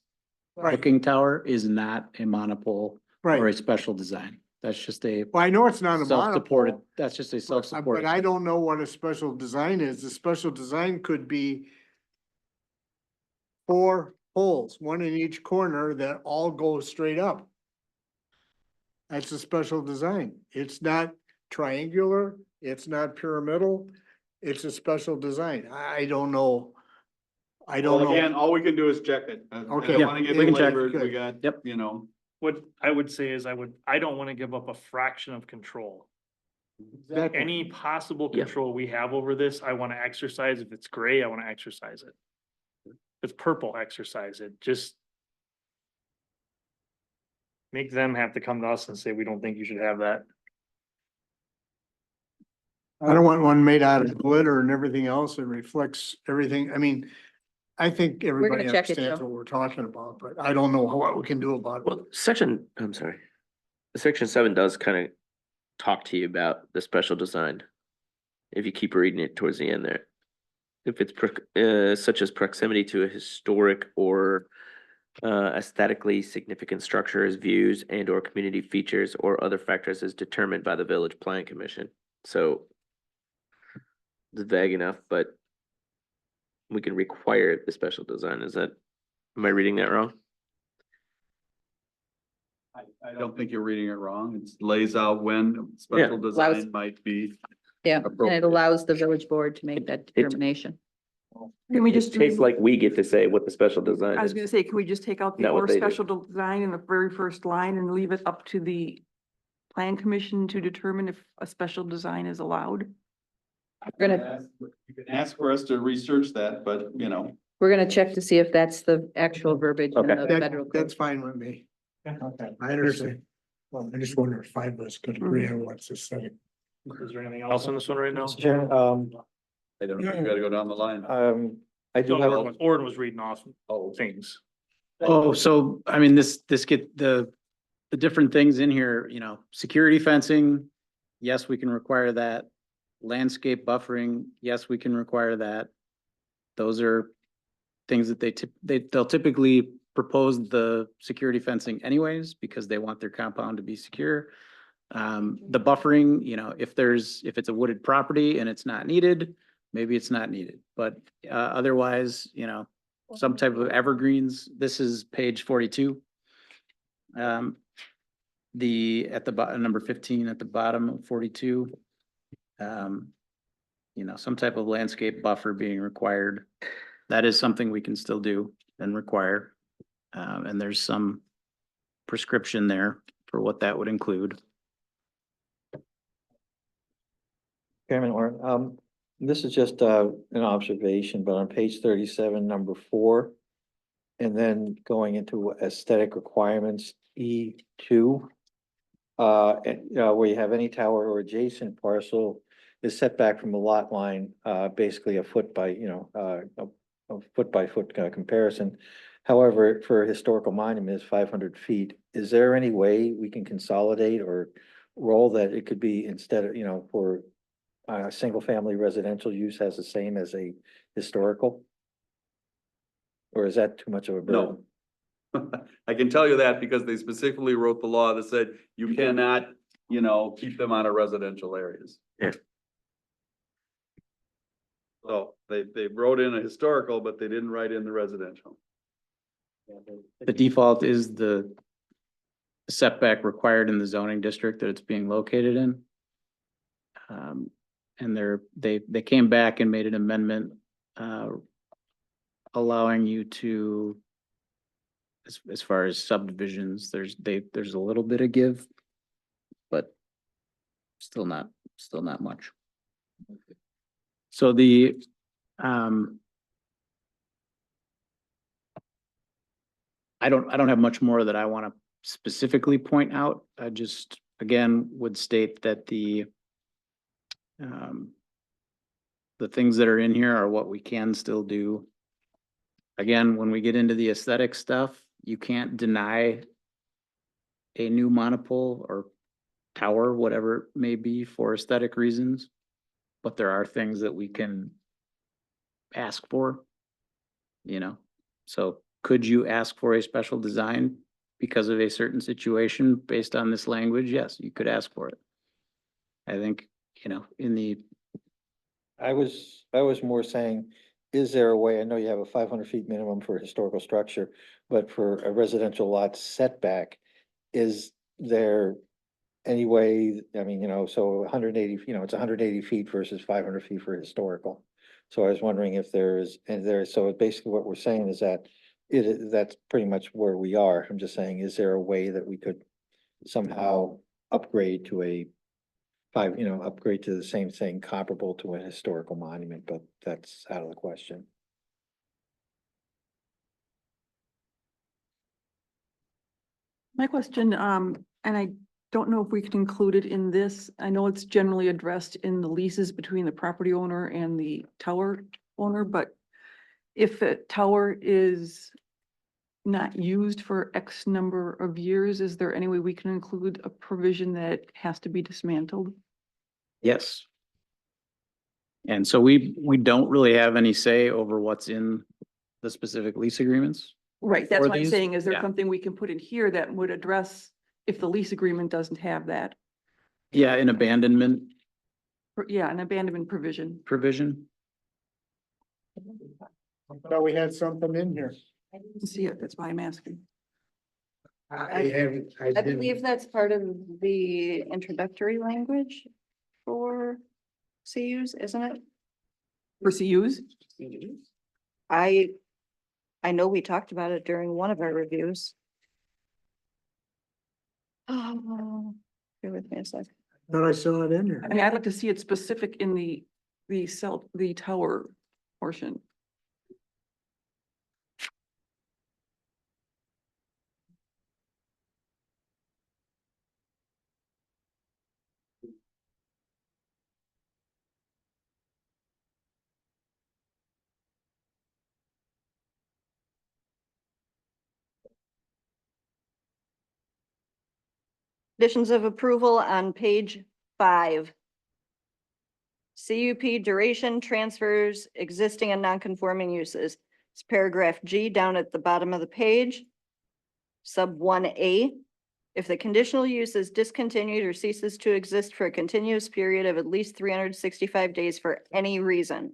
H: right,
D: looking tower, is not a monopole or a
H: right.
D: special design. That's just a
H: Well, I know it's not a
D: self-supported,
H: monopole.
D: that's just a
H: But
D: self-supported.
H: I don't know what a special design is. The special design could be 4 poles, 1 in each corner that all go straight up. That's a special design. It's not triangular, it's not pyramidal, it's a special design. I don't know. I don't
M: Well, again,
H: know.
M: all we can do is check it. I
H: Okay.
M: don't
D: Yeah,
M: wanna get
D: we can check.
M: labored. We
H: Good.
M: got,
D: Yep.
M: you know,
A: what I would say is I don't wanna give up a fraction of control.
H: Exactly.
A: Any possible
J: Yeah.
A: control we have over this, I wanna exercise. If it's gray, I wanna exercise it. If it's purple, exercise it. Just make them have to come to us and say, we don't think you should have that.
H: I don't want one made out of glitter and everything else that reflects everything. I mean, I think everybody
B: check it,
H: understands
B: Joe.
H: what we're talking about, but I don't know what we can do about it.
J: Well, I'm sorry. Section 7 does kind of talk to you about the special design. If you keep reading it towards the end there. If it's such as proximity to a historic or aesthetically significant structures, views and or community features or other factors as determined by the Village Plan Commission. So it's vague enough, but we can require the special design. Am I reading that wrong?
M: I don't think you're reading it wrong. It lays out when special
L: Allows-
M: design might be.
L: Yeah, and
M: Appropriate.
L: it allows the village board to make that determination.
E: Can we
J: It
E: just?
J: tastes like we get to say what the special design
E: I was
J: is.
E: gonna say, can we just take out the
J: Not what
E: or
J: they do.
E: special design in the very first line and leave it up to the plan commission to determine if a special design is allowed?
L: We're gonna,
M: You can ask for us to research that, but you know.
L: we're gonna check to see if that's the actual verbiage in
J: Okay.
L: the federal
H: That's
L: code.
H: fine with me. Okay, I understand. Well, I just wonder if five of us could agree on what's the same.
A: Is there anything else on this one right now?
G: Mr. Chairman,
M: I don't know, you gotta go down the line.
G: I do have,
A: Orin was reading off
M: Oh,
A: things.
D: Oh, so, I mean, this get the different things in here, you know, security fencing, yes, we can require that. Landscape buffering, yes, we can require that. Those are things that they'll typically propose the security fencing anyways, because they want their compound to be secure. The buffering, you know, if it's a wooded property and it's not needed, maybe it's not needed, but otherwise, you know, some type of evergreens, this is page 42. At the bottom, number 15 at the bottom of 42. You know, some type of landscape buffer being required. That is something we can still do and require. And there's some prescription there for what that would include.
G: Chairman Warren, this is just an observation, but on page 37, number 4, and then going into aesthetic requirements, E2, where you have any tower or adjacent parcel is set back from the lot line, basically a foot by, a foot by foot comparison. However, for a historical monument is 500 feet. Is there any way we can consolidate or roll that it could be instead of, for single family residential use has the same as a historical? Or is that too much of a burden?
M: no. I can tell you that because they specifically wrote the law that said you cannot, keep them out of residential areas.
J: Yeah.
M: So they wrote in a historical, but they didn't write in the residential.
D: The default is the setback required in the zoning district that it's being located in. And they came back and made an amendment, allowing you to, as far as subdivisions, there's a little bit of give, but still not much. So I don't have much more that I want to specifically point out. I just, again, would state that the things that are in here are what we can still do. Again, when we get into the aesthetic stuff, you can't deny a new monopole or tower, whatever it may be, for aesthetic reasons. But there are things that we can ask for, so could you ask for a special design because of a certain situation based on this language? Yes, you could ask for it. I think,
G: I was more saying, is there a way, I know you have a 500 feet minimum for a historical structure, but for a residential lot setback, is there any way, so 180, it's 180 feet versus 500 feet for historical. So I was wondering if so basically what we're saying is that that's pretty much where we are. I'm just saying, is there a way that we could somehow upgrade to upgrade to the same thing comparable to a historical monument, but that's out of the question.
E: My question, and I don't know if we can include it in this. I know it's generally addressed in the leases between the property owner and the tower owner, but if a tower is not used for X number of years, is there any way we can include a provision that it has to be dismantled?
D: yes. And so we don't really have any say over what's in the specific lease agreements.
E: Right, that's
D: For
E: what I'm
D: these?
E: saying. Is there
D: Yeah.
E: something we can put in here that would address if the lease agreement doesn't have that?
D: Yeah, an abandonment
E: Yeah, an abandonment provision.
D: provision.
H: I thought we had something in here.
E: I didn't see it, that's why I'm asking.
B: I believe that's part of the introductory language for CUs, isn't it?
E: For CUs?
B: I know we talked about it during one of our reviews. Oh, bear with me a sec.
H: Thought I saw it in there.
E: I mean, I'd like to see it specific in the tower portion.
B: Conditions of approval on page 5. CUP duration transfers existing and non-conforming uses. It's paragraph G down at the bottom of the page. Sub 1A. If the conditional use is discontinued or ceases to exist for a continuous period of at least 365 days for any reason.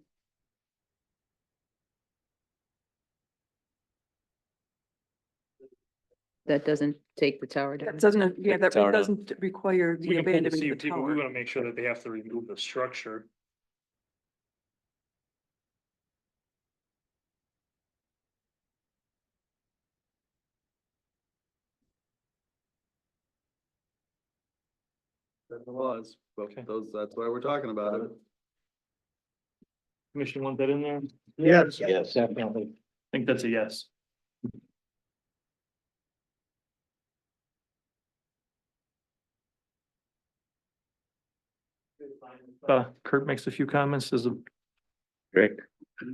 L: That doesn't take the tower down.
E: That doesn't, yeah, that
K: Tower down.
E: doesn't require
A: We
E: the
A: can pull the
E: abandonment of the
A: CUP, but we
E: tower.
A: want to make sure that they have to remove the structure.
M: That was, but
A: Okay.
M: that's why we're talking about it.
A: Commission want that in there?
H: Yes.
G: Yes, definitely.
A: I think that's a yes. Kurt makes a few comments. Does
J: Great.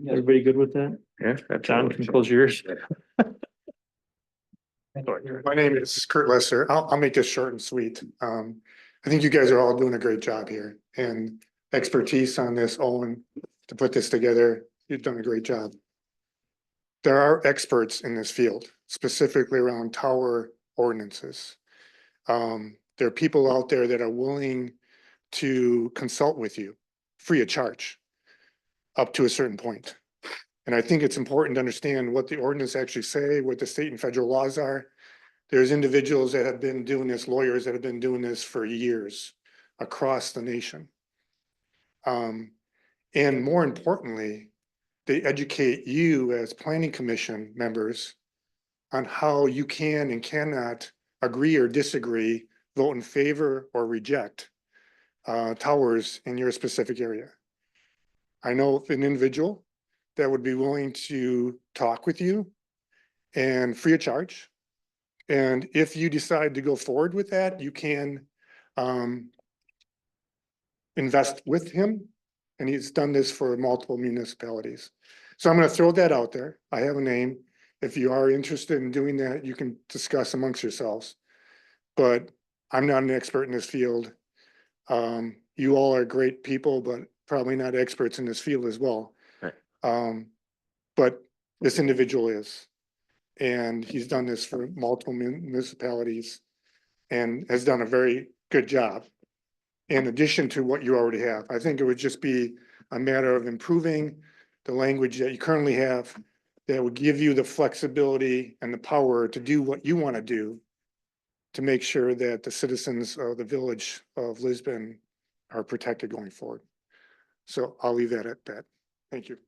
A: everybody good with that?
J: Yeah.
A: John, can you close your ears?
C: My name is Kurt Lesser. I'll make this short and sweet. I think you guys are all doing a great job here and expertise on this, Owen, to put this together. You've done a great job. There are experts in this field, specifically around tower ordinances. There are people out there that are willing to consult with you free of charge up to a certain point. And I think it's important to understand what the ordinance actually say, what the state and federal laws are. There's individuals that have been doing this, lawyers that have been doing this for years across the nation. And more importantly, they educate you as planning commission members on how you can and cannot agree or disagree, vote in favor or reject towers in your specific area. I know an individual that would be willing to talk with you and free of charge. And if you decide to go forward with that, you can invest with him. And he's done this for multiple municipalities. So I'm going to throw that out there. I have a name. If you are interested in doing that, you can discuss amongst yourselves. But I'm not an expert in this field. You all are great people, but probably not experts in this field as well.
J: Right.
C: But this individual is, and he's done this for multiple municipalities and has done a very good job. In addition to what you already have, I think it would just be a matter of improving the language that you currently have that would give you the flexibility and the power to do what you want to do to make sure that the citizens of the village of Lisbon are protected going forward. So I'll leave that at that. Thank you.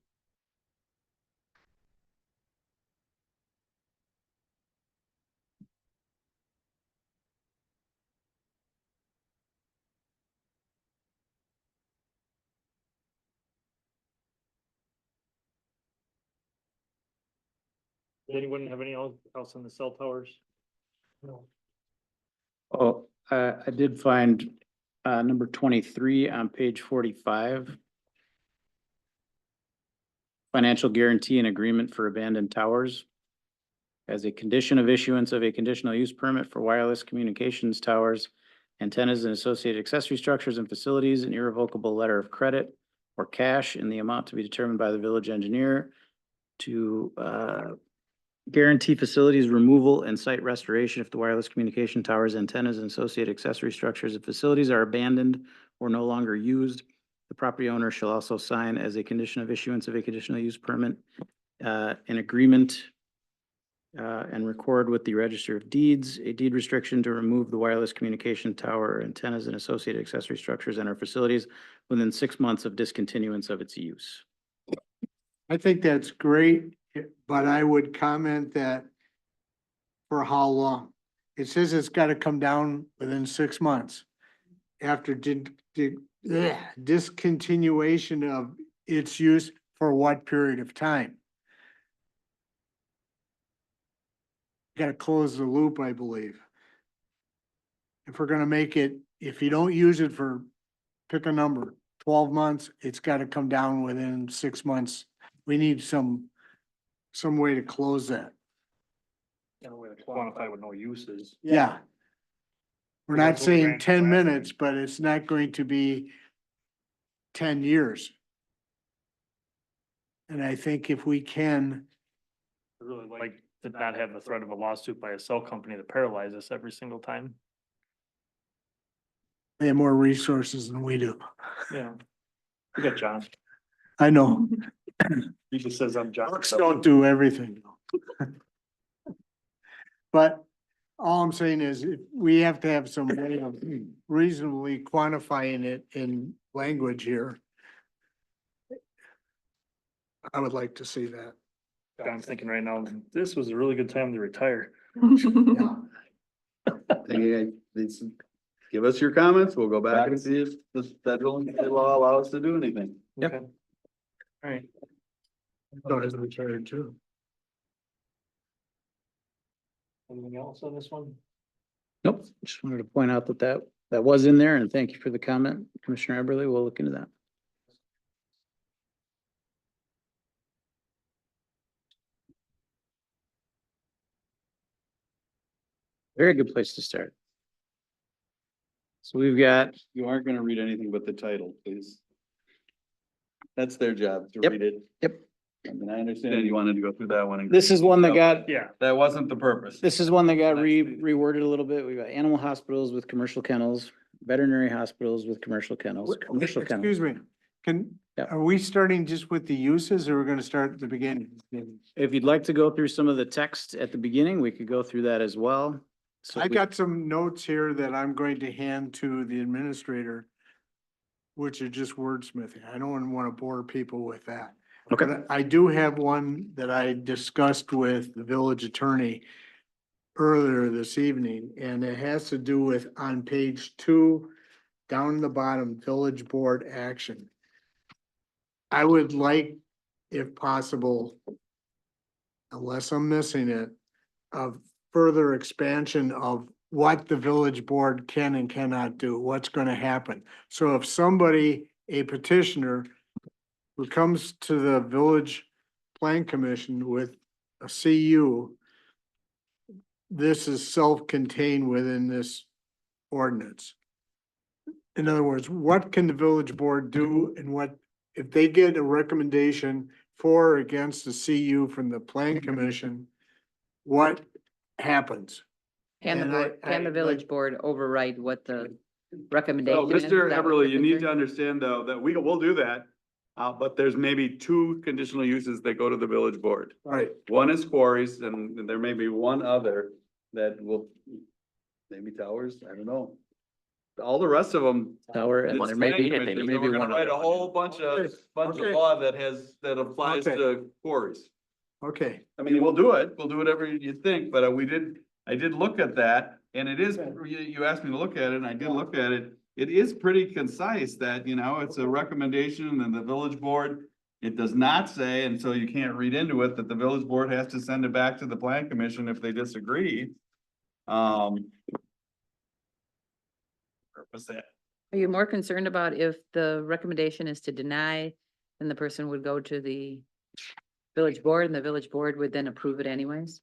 A: Does anyone have any else on the cell towers? No.
D: Oh, I did find number 23 on page 45. Financial guarantee and agreement for abandoned towers. As a condition of issuance of a conditional use permit for wireless communications towers, antennas and associated accessory structures and facilities, an irrevocable letter of credit or cash in the amount to be determined by the village engineer to guarantee facilities removal and site restoration if the wireless communication towers, antennas, and associated accessory structures and facilities are abandoned or no longer used. The property owner shall also sign as a condition of issuance of a conditional use permit, an agreement and record with the Register of Deeds a deed restriction to remove the wireless communication tower, antennas, and associated accessory structures in our facilities within 6 months of discontinuance of its use.
H: I think that's great, but I would comment that for how long? It says it's gotta come down within 6 months. After discontinuation of its use for what period of time? Gotta close the loop, I believe. If we're gonna make it, if you don't use it for, pick a number, 12 months, it's gotta come down within 6 months. We need some way to close that.
A: You know, way to quantify with no uses.
H: Yeah. We're
A: Well,
H: not
A: that's what we
H: saying
A: ran
H: 10
A: last
H: minutes, but it's not going to be 10 years. And I think if we can,
A: I really like to not have the threat of a lawsuit by a cell company to paralyze us every single time.
H: they have more resources than we do.
A: Yeah. We got John.
H: I know.
A: He just says I'm John.
H: Bucks don't do everything. But all I'm saying is we have to have some way of reasonably quantifying it in language here. I would like to see that.
A: John's thinking right now, this was a really good time to retire.
M: Give us your comments, we'll go back and see if the federal and state law allow us to do anything.
D: Yep.
A: Okay. All right.
H: Thought it was retired too.
A: Anything else on this one?
D: Nope, just wanted to point out that was in there, and thank you for the comment, Commissioner Eberly. We'll look into that. Very good place to start. So we've got,
M: You aren't gonna read anything but the title, please. That's their job to
D: Yep.
M: read it.
D: Yep.
M: I mean, I understand you wanted to go through that one.
D: this is one that got,
A: Yeah.
M: That wasn't the purpose.
D: this is one that got
M: Nice.
D: reworded a little bit. We've got animal hospitals with commercial kennels, veterinary hospitals with commercial kennels, commercial kennels.
H: Excuse me,
D: Yeah.
H: are we starting just with the uses or we're gonna start at the beginning?
D: If you'd like to go through some of the text at the beginning, we could go through that as well. So
H: I
D: we-
H: got some notes here that I'm going to hand to the administrator, which are just wordsmithing. I don't want to bore people with that.
D: Okay.
H: But I do have one that I discussed with the village attorney earlier this evening, and it has to do with on page 2, down the bottom, village board action. I would like, if possible, unless I'm missing it, of further expansion of what the village board can and cannot do, what's gonna happen. So if somebody, a petitioner, who comes to the village plan commission with a CU, this is self-contained within this ordinance. In other words, what can the village board do and what, if they get a recommendation for or against the CU from the plan commission, what happens?
L: Can the,
H: And
L: can the
H: I
L: village
H: like-
L: board override what the
M: So,
L: recommendation is?
M: Mr.
L: Is that what
M: Eberly,
L: you're
M: you need to
L: concerned?
M: understand though, that we'll do that. But there's maybe 2 conditional uses that go to the village board.
H: Right,
M: One is quarries and there may be one other that will, maybe towers, I don't know. All the rest of them.
D: Tower, and
J: Well,
D: there
J: there
D: may
J: may
D: be,
J: be-
D: there
J: there
D: may be
M: We're gonna
D: one
M: write a
D: other.
M: whole bunch of
H: Okay.
M: law that applies
H: Okay.
M: to quarries.
H: okay.
M: I mean, we'll do whatever you think, but I did look at that, and it is, you asked me to look at it, and I did look at it. It is pretty concise that, it's a recommendation and the village board, it does not say, and so you can't read into it, that the village board has to send it back to the plan commission if they disagree. Where was that?
L: Are you more concerned about if the recommendation is to deny, then the person would go to the village board and the village board would then approve it anyways?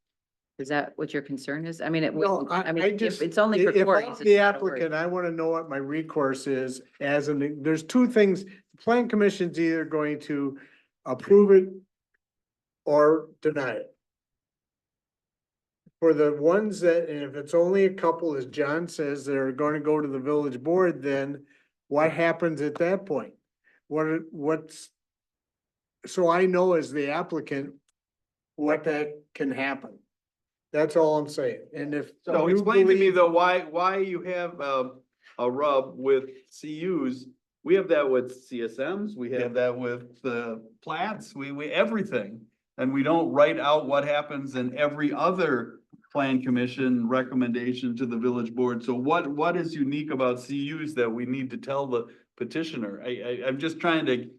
L: Is that what your concern is? I mean, it
H: No,
L: would,
H: I
L: mean,
H: I
L: if
H: just.
L: it's only for
H: if I'm
L: quarries.
H: the
L: it's not a worry.
H: applicant, I wanna know what my recourse is as an, there's 2 things. The plan commission's either going to approve it or deny it. For the ones that, and if it's only a couple, as John says, that are gonna go to the village board, then what happens at that point? What's, so I know as the applicant, what that can happen. That's all I'm saying. And if.
M: So
H: you
M: explain to me
H: believe-
M: though, why you have, a rub with CUs? We have that with CSMs, we have that with the plats, we, everything. And we don't write out what happens in every other plan commission recommendation to the village board. So what is unique about CUs that we need to tell the petitioner? I'm just trying to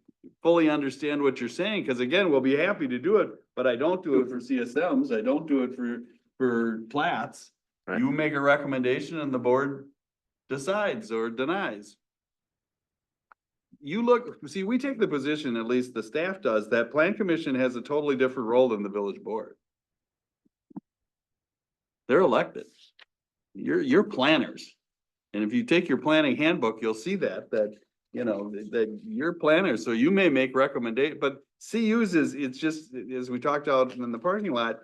M: fully understand what you're saying, because again, we'll be happy to do it, but I don't do it for CSMs, I don't do it for plats.
J: Right.
M: You make a recommendation and the board decides or denies. You look, see, we take the position, at least the staff does, that plan commission has a totally different role than the village board. They're elected. You're planners. And if you take your planning handbook, you'll see that, you know, that you're planners, so you may make recommendation, but CUs it's just, as we talked about in the parking lot,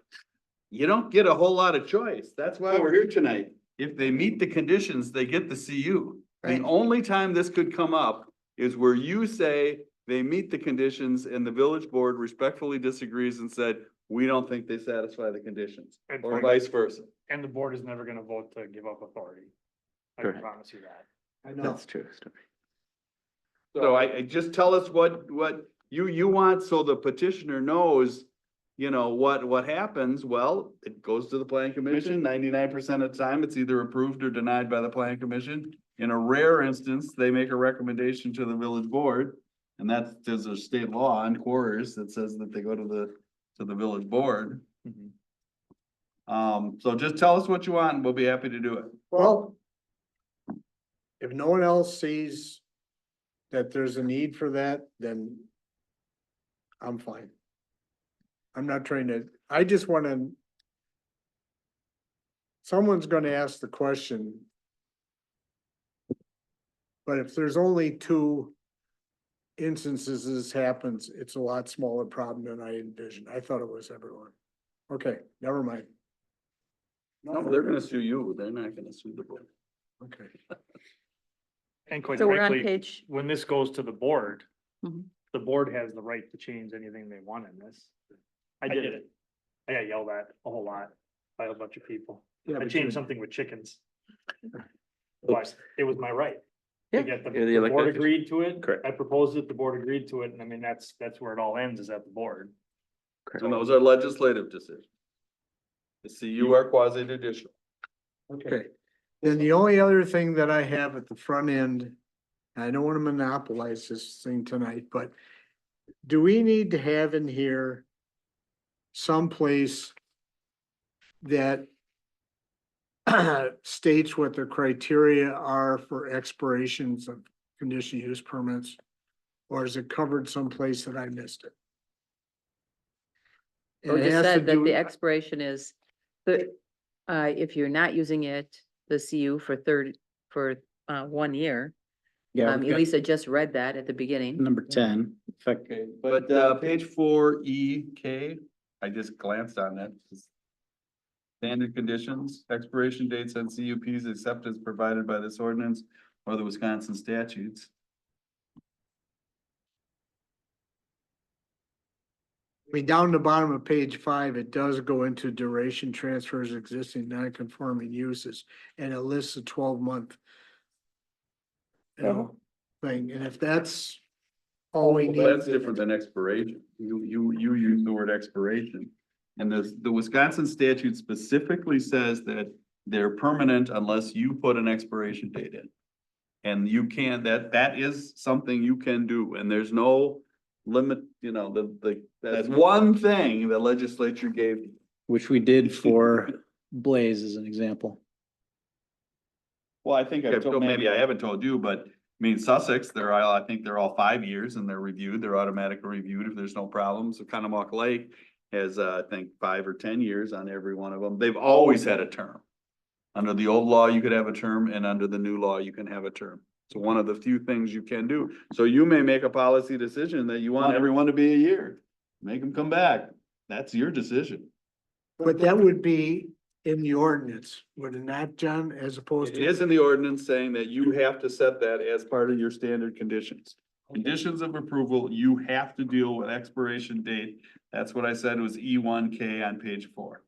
M: you don't get a whole lot of choice. That's why we're here tonight. If they meet the conditions, they get the CU. The
B: Right.
M: only time this could come up is where you say they meet the conditions and the village board respectfully disagrees and said, we don't think they satisfy the conditions,
A: And
M: or vice versa.
A: And the board is never gonna vote to give up authority. I can
J: Correct.
A: promise you that.
H: I know.
J: That's true.
M: So I just tell us what you want, so the petitioner knows, you know, what happens. Well, it goes to the plan commission. 99% of the time, it's either approved or denied by the plan commission. In a rare instance, they make a recommendation to the village board. And there's a state law on quarters that says that they go to the village board. So just tell us what you want and we'll be happy to do it.
H: Well, if no one else sees that there's a need for that, then I'm fine. I'm not trying to, I just wanna, someone's gonna ask the question. But if there's only 2 instances this happens, it's a lot smaller problem than I envisioned. I thought it was everyone. Okay, never mind.
M: No, they're gonna sue you. They're not gonna sue the board.
H: Okay.
A: And quite
B: So we're on
A: frankly,
B: page,
A: when this goes to the board,
B: Mhm.
A: the board has the right to change anything they want in this. I did it. I got yelled at a whole lot by a bunch of people.
H: Yeah,
A: I
H: but
A: changed
H: you-
A: something with chickens. But it was my right.
J: Yeah,
A: To get the
J: you're the
A: the
J: elected
A: board
J: official.
A: agreed to it.
J: Correct.
A: I proposed it, the board agreed to it, and I mean, that's where it all ends, is at the board.
M: And those are legislative decisions. The CU are quasi judicial.
H: Okay, then the only other thing that I have at the front end, I don't wanna monopolize this thing tonight, but do we need to have in here someplace that states what the criteria are for expirations of conditional use permits? Or is it covered someplace that I missed it?
L: Or
H: And it
L: just
H: has to
L: said that
H: do-
L: the expiration is, if you're not using it, the CU for 1 year.
D: Yeah, we've got
L: Elisa just read that at the beginning.
D: number 10. Effect-
M: Okay, but page 4E, I just glanced on that. Standard conditions, expiration dates on CUPs except as provided by this ordinance or the Wisconsin statutes.
H: I mean, down the bottom of page 5, it does go into duration transfers existing non-conforming uses, and it lists a 12-month. You know, thing, and if that's all we need.
M: Well, that's different than expiration. You use the word expiration. And the Wisconsin statute specifically says that they're permanent unless you put an expiration date in. And you can't, that is something you can do, and there's no limit, you know, that's one thing the legislature gave you.
D: Which we did for Blaze as an example.
M: Well, I think I've told, maybe I haven't told you, but I mean Sussex, I think they're all 5 years and they're reviewed, they're automatically reviewed if there's no problems. So Conomowoc Lake has, I think 5 or 10 years on every one of them. They've always had a term. Under the old law, you could have a term, and under the new law, you can have a term. So one of the few things you can do. So you may make a policy decision that you want everyone to be a year. Make them come back. That's your decision.
H: But that would be in the ordinance, would it not, John, as opposed
M: It
H: to?
M: is in the ordinance saying that you have to set that as part of your standard conditions. Conditions of approval, you have to deal with expiration date. That's what I said was E1K on page 4.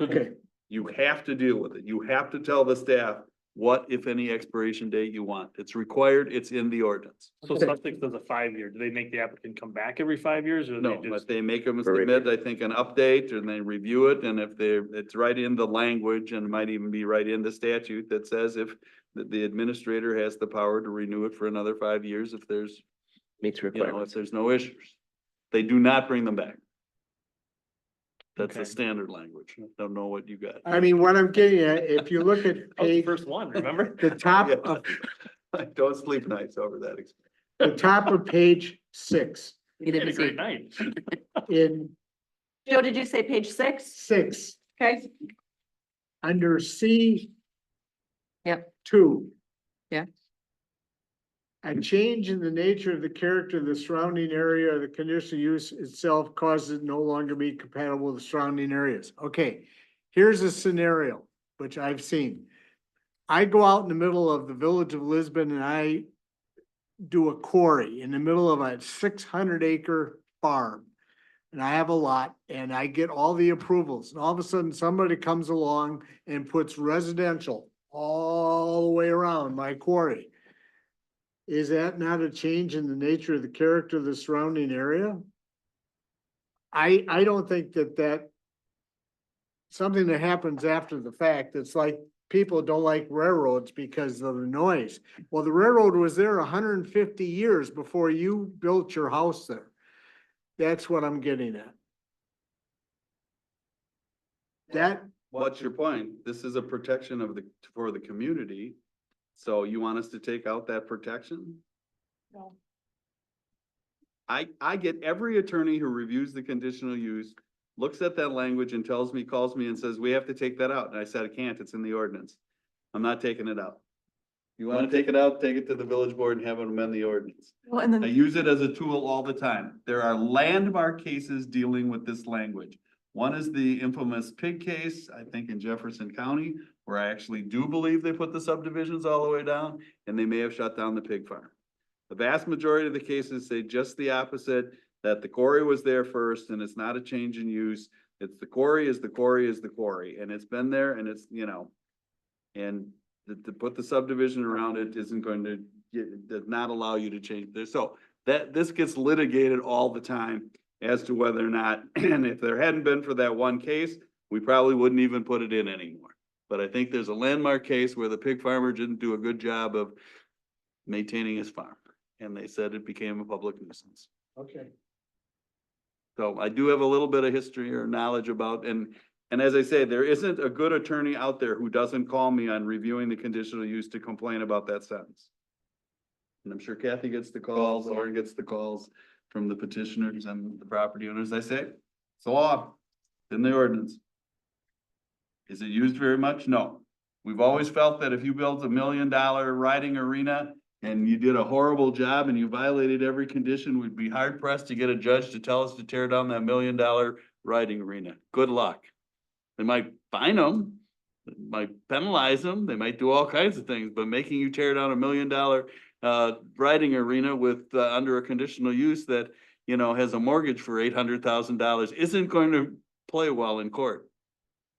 H: Okay,
M: You have to deal with it. You have to tell the staff what, if any, expiration date you want. It's required, it's in the ordinance.
A: So Sussex does a 5 year. Do they make the applicant come back every 5 years or do
M: No,
A: they
M: but
A: just?
M: they make them
J: For review.
M: submit, I think, an update and they review it, and if it's right in the language and might even be right in the statute that says if the administrator has the power to renew it for another 5 years if there's,
J: Meets
M: if
J: requirements.
M: there's no issues. They do not bring them back. That's the
A: Okay.
M: standard language. I don't know what you got.
H: I mean, what I'm getting at, if you look at
A: I was the
H: page,
A: first one, remember?
H: the top
M: Yeah.
H: of,
M: Don't sleep nights over that.
H: the top of page 6,
L: You
A: Had a
L: didn't
A: great
L: see.
A: night.
H: in
B: Joe, did you say page 6?
H: 6,
B: Okay.
H: under C.
L: Yep.
H: 2.
L: Yeah.
H: A change in the nature of the character of the surrounding area or the conditional use itself causes it no longer be compatible with the surrounding areas. Okay, here's a scenario which I've seen. I go out in the middle of the village of Lisbon and I do a quarry in the middle of a 600-acre farm. And I have a lot and I get all the approvals and all of a sudden somebody comes along and puts residential all the way around my quarry. Is that not a change in the nature of the character of the surrounding area? I don't think that something that happens after the fact, it's like people don't like railroads because of the noise. Well, the railroad was there 150 years before you built your house there. That's what I'm getting at. That,
M: What's your point? This is a protection of for the community. So you want us to take out that protection?
B: No.
M: I get every attorney who reviews the conditional use, looks at that language and calls me and says, we have to take that out. And I said, I can't, it's in the ordinance. I'm not taking it out. You wanna take it out, take it to the village board and have them amend the ordinance.
E: Well, and
M: I
E: then,
M: use it as a tool all the time. There are landmark cases dealing with this language. One is the infamous pig case, I think in Jefferson County, where I actually do believe they put the subdivisions all the way down and they may have shut down the pig farm. The vast majority of the cases say just the opposite, that the quarry was there first and it's not a change in use. It's the quarry is the quarry is the quarry, and it's been there and it's, and to put the subdivision around it isn't going to does not allow you to change this. So this gets litigated all the time as to whether or not, and if there hadn't been for that one case, we probably wouldn't even put it in anymore. But I think there's a landmark case where the pig farmer didn't do a good job of maintaining his farm, and they said it became a public nuisance.
H: okay.
M: So I do have a little bit of history or knowledge about, and as I say, there isn't a good attorney out there who doesn't call me on reviewing the conditional use to complain about that sentence. And I'm sure Kathy gets the calls, Lauren gets the calls from the petitioners and the property owners. I say, it's a law, it's in the ordinance. Is it used very much? No. We've always felt that if you built $1 million riding arena and you did a horrible job and you violated every condition, we'd be hard pressed to get a judge to tell us to tear down that $1 million riding arena. Good luck. They might fine them, they might penalize them, they might do all kinds of things, but making you tear down $1 million riding arena with under a conditional use that, has a mortgage for $800,000 isn't going to play well in court.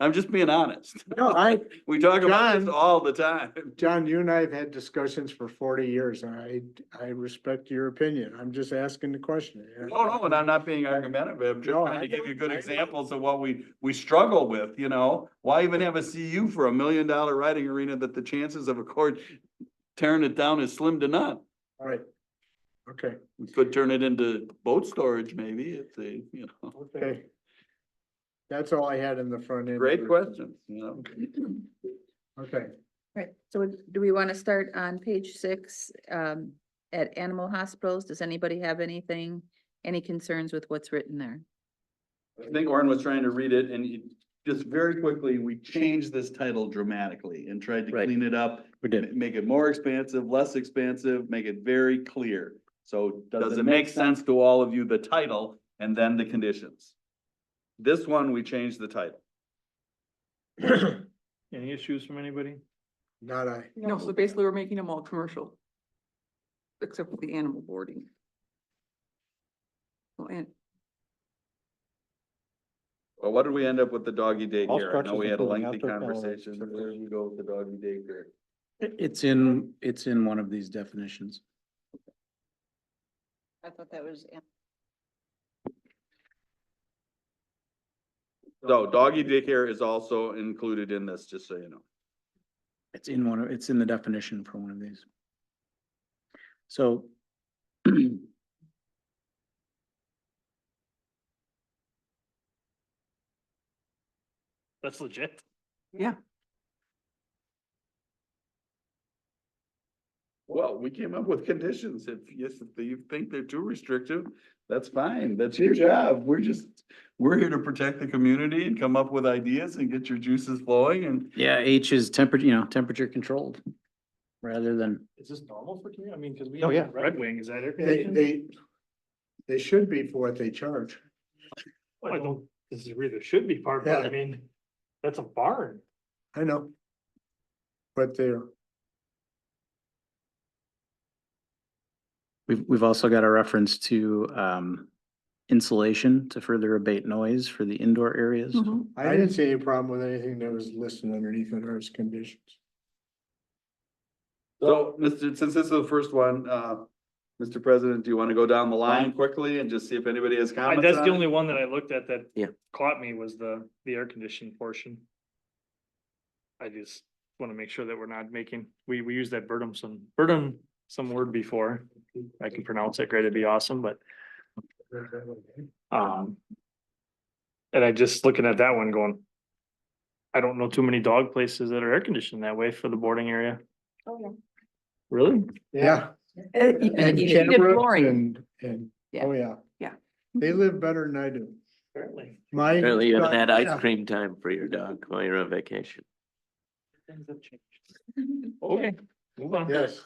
M: I'm just being honest.
H: No,
M: We talk about
H: John-
M: this all the time.
H: John, you and I have had discussions for 40 years and I respect your opinion. I'm just asking the question.
M: No, and I'm not being argumentative. I'm just
H: No,
M: trying
H: I
M: to give you
H: know,
M: good
H: I know.
M: examples of what we struggle with, Why even have a CU for $1 million riding arena that the chances of a court tearing it down is slim to none?
H: All right. Okay,
M: We could turn it into boat storage maybe if they,
H: okay. That's all I had in the front end.
M: Great questions,
H: Okay.
L: Right, so do we want to start on page 6, at animal hospitals? Does anybody have any concerns with what's written there?
M: I think Orin was trying to read it and just very quickly, we changed this title dramatically and tried to
J: Right.
M: clean it up.
D: We did.
M: Make it more expansive, less expansive, make it very clear. So does it make sense to all of you, the title and then the conditions? This one, we changed the title.
A: Any issues from anybody?
H: Not I.
E: no, so basically we're making them all commercial. Except for the animal boarding. Well, and
M: Well, what did we end up with the doggy
G: All
M: daycare? I know
G: structures
M: we had a
G: including
M: lengthy
G: outdoor kennels,
M: conversation. Where do we go with the doggy daycare?
D: It's in one of these definitions.
B: I thought that was.
M: So doggy daycare is also included in this, just so you know.
D: It's in the definition for one of these. So
A: That's legit.
E: Yeah.
M: Well, we came up with conditions. If you think they're too restrictive, that's fine. That's your job. We're here to protect the community and come up with ideas and get your juices flowing and.
D: yeah, H is temperature controlled rather than,
A: Is this normal for community? I mean, cause we.
D: Oh, yeah.
A: have Red Wing, is that air
H: They,
A: conditioned?
H: they should be for what they charge.
A: I don't, this is really should be part, but I
H: Yeah.
A: mean, that's a barn.
H: I know. But they're,
D: we've also got a reference to insulation to further abate noise for the indoor areas.
E: Mhm.
H: I didn't see any problem with anything that was listed underneath it as conditions.
M: So, since this is the first one, Mr. President, do you want to go down the line quickly and just see if anybody has comments
A: That's
M: on
A: the
M: it?
A: only one that I looked at that.
J: Yeah.
A: Caught me was the air conditioning portion. I just wanna make sure that we're not making, we use that some word before. I can pronounce it great, it'd be awesome, but. And I just looking at that one going. I don't know too many dog places that are air conditioned that way for the boarding area.
B: Oh, yeah.
A: Really?
H: Yeah.
E: And
H: And
E: heated
H: cameras
E: flooring.
H: and,
E: Yeah.
H: oh, yeah.
E: Yeah.
H: They live better than I do.
A: Apparently.
H: My.
J: Apparently you haven't had
H: Yeah.
J: ice cream time for your dog while you're on vacation.
A: Things have changed. Okay, move on.
H: Yes.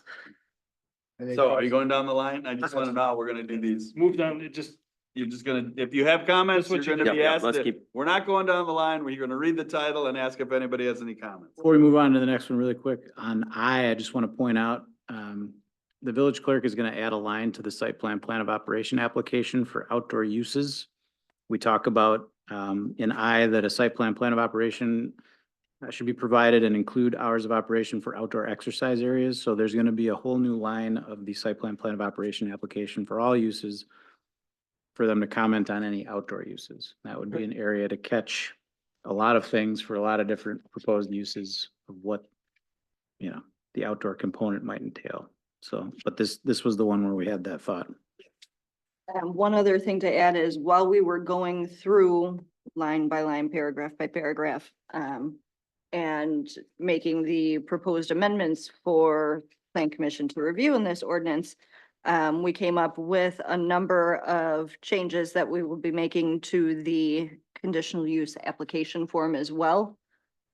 H: And they
M: So are
H: cost-
M: you going down the line? I just want to know how we're gonna do these.
A: Moved on, it just,
M: You're just gonna, if you have comments,
A: That's
M: you're
A: what you
M: gonna
J: did.
M: be
J: Yep,
M: asked
J: let's
M: it.
J: keep-
M: We're not going down the line. We're gonna read the title and ask if anybody has any comments.
D: Before we move on to the next one really quick, on I just want to point out, the village clerk is going to add a line to the site plan of operation application for outdoor uses. We talk about, in I, that a site plan of operation should be provided and include hours of operation for outdoor exercise areas. So there's going to be a whole new line of the site plan of operation application for all uses for them to comment on any outdoor uses. That would be an area to catch a lot of things for a lot of different proposed uses of what, the outdoor component might entail. So, but this was the one where we had that thought.
B: One other thing to add is while we were going through line by line, paragraph by paragraph, and making the proposed amendments for Plan Commission to review in this ordinance, we came up with a number of changes that we will be making to the conditional use application form as well,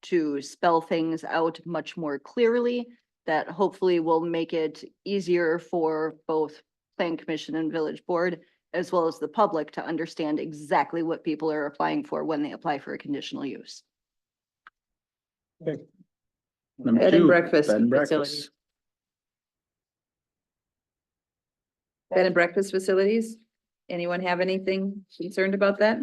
B: to spell things out much more clearly, that hopefully will make it easier for both Plan Commission and Village Board, as well as the public, to understand exactly what people are applying for when they apply for a conditional use.
D: Number
L: Bed and
D: two,
L: breakfast
D: bed and
L: facilities.
D: breakfast.
L: Bed and breakfast facilities? Anyone have anything concerned about that?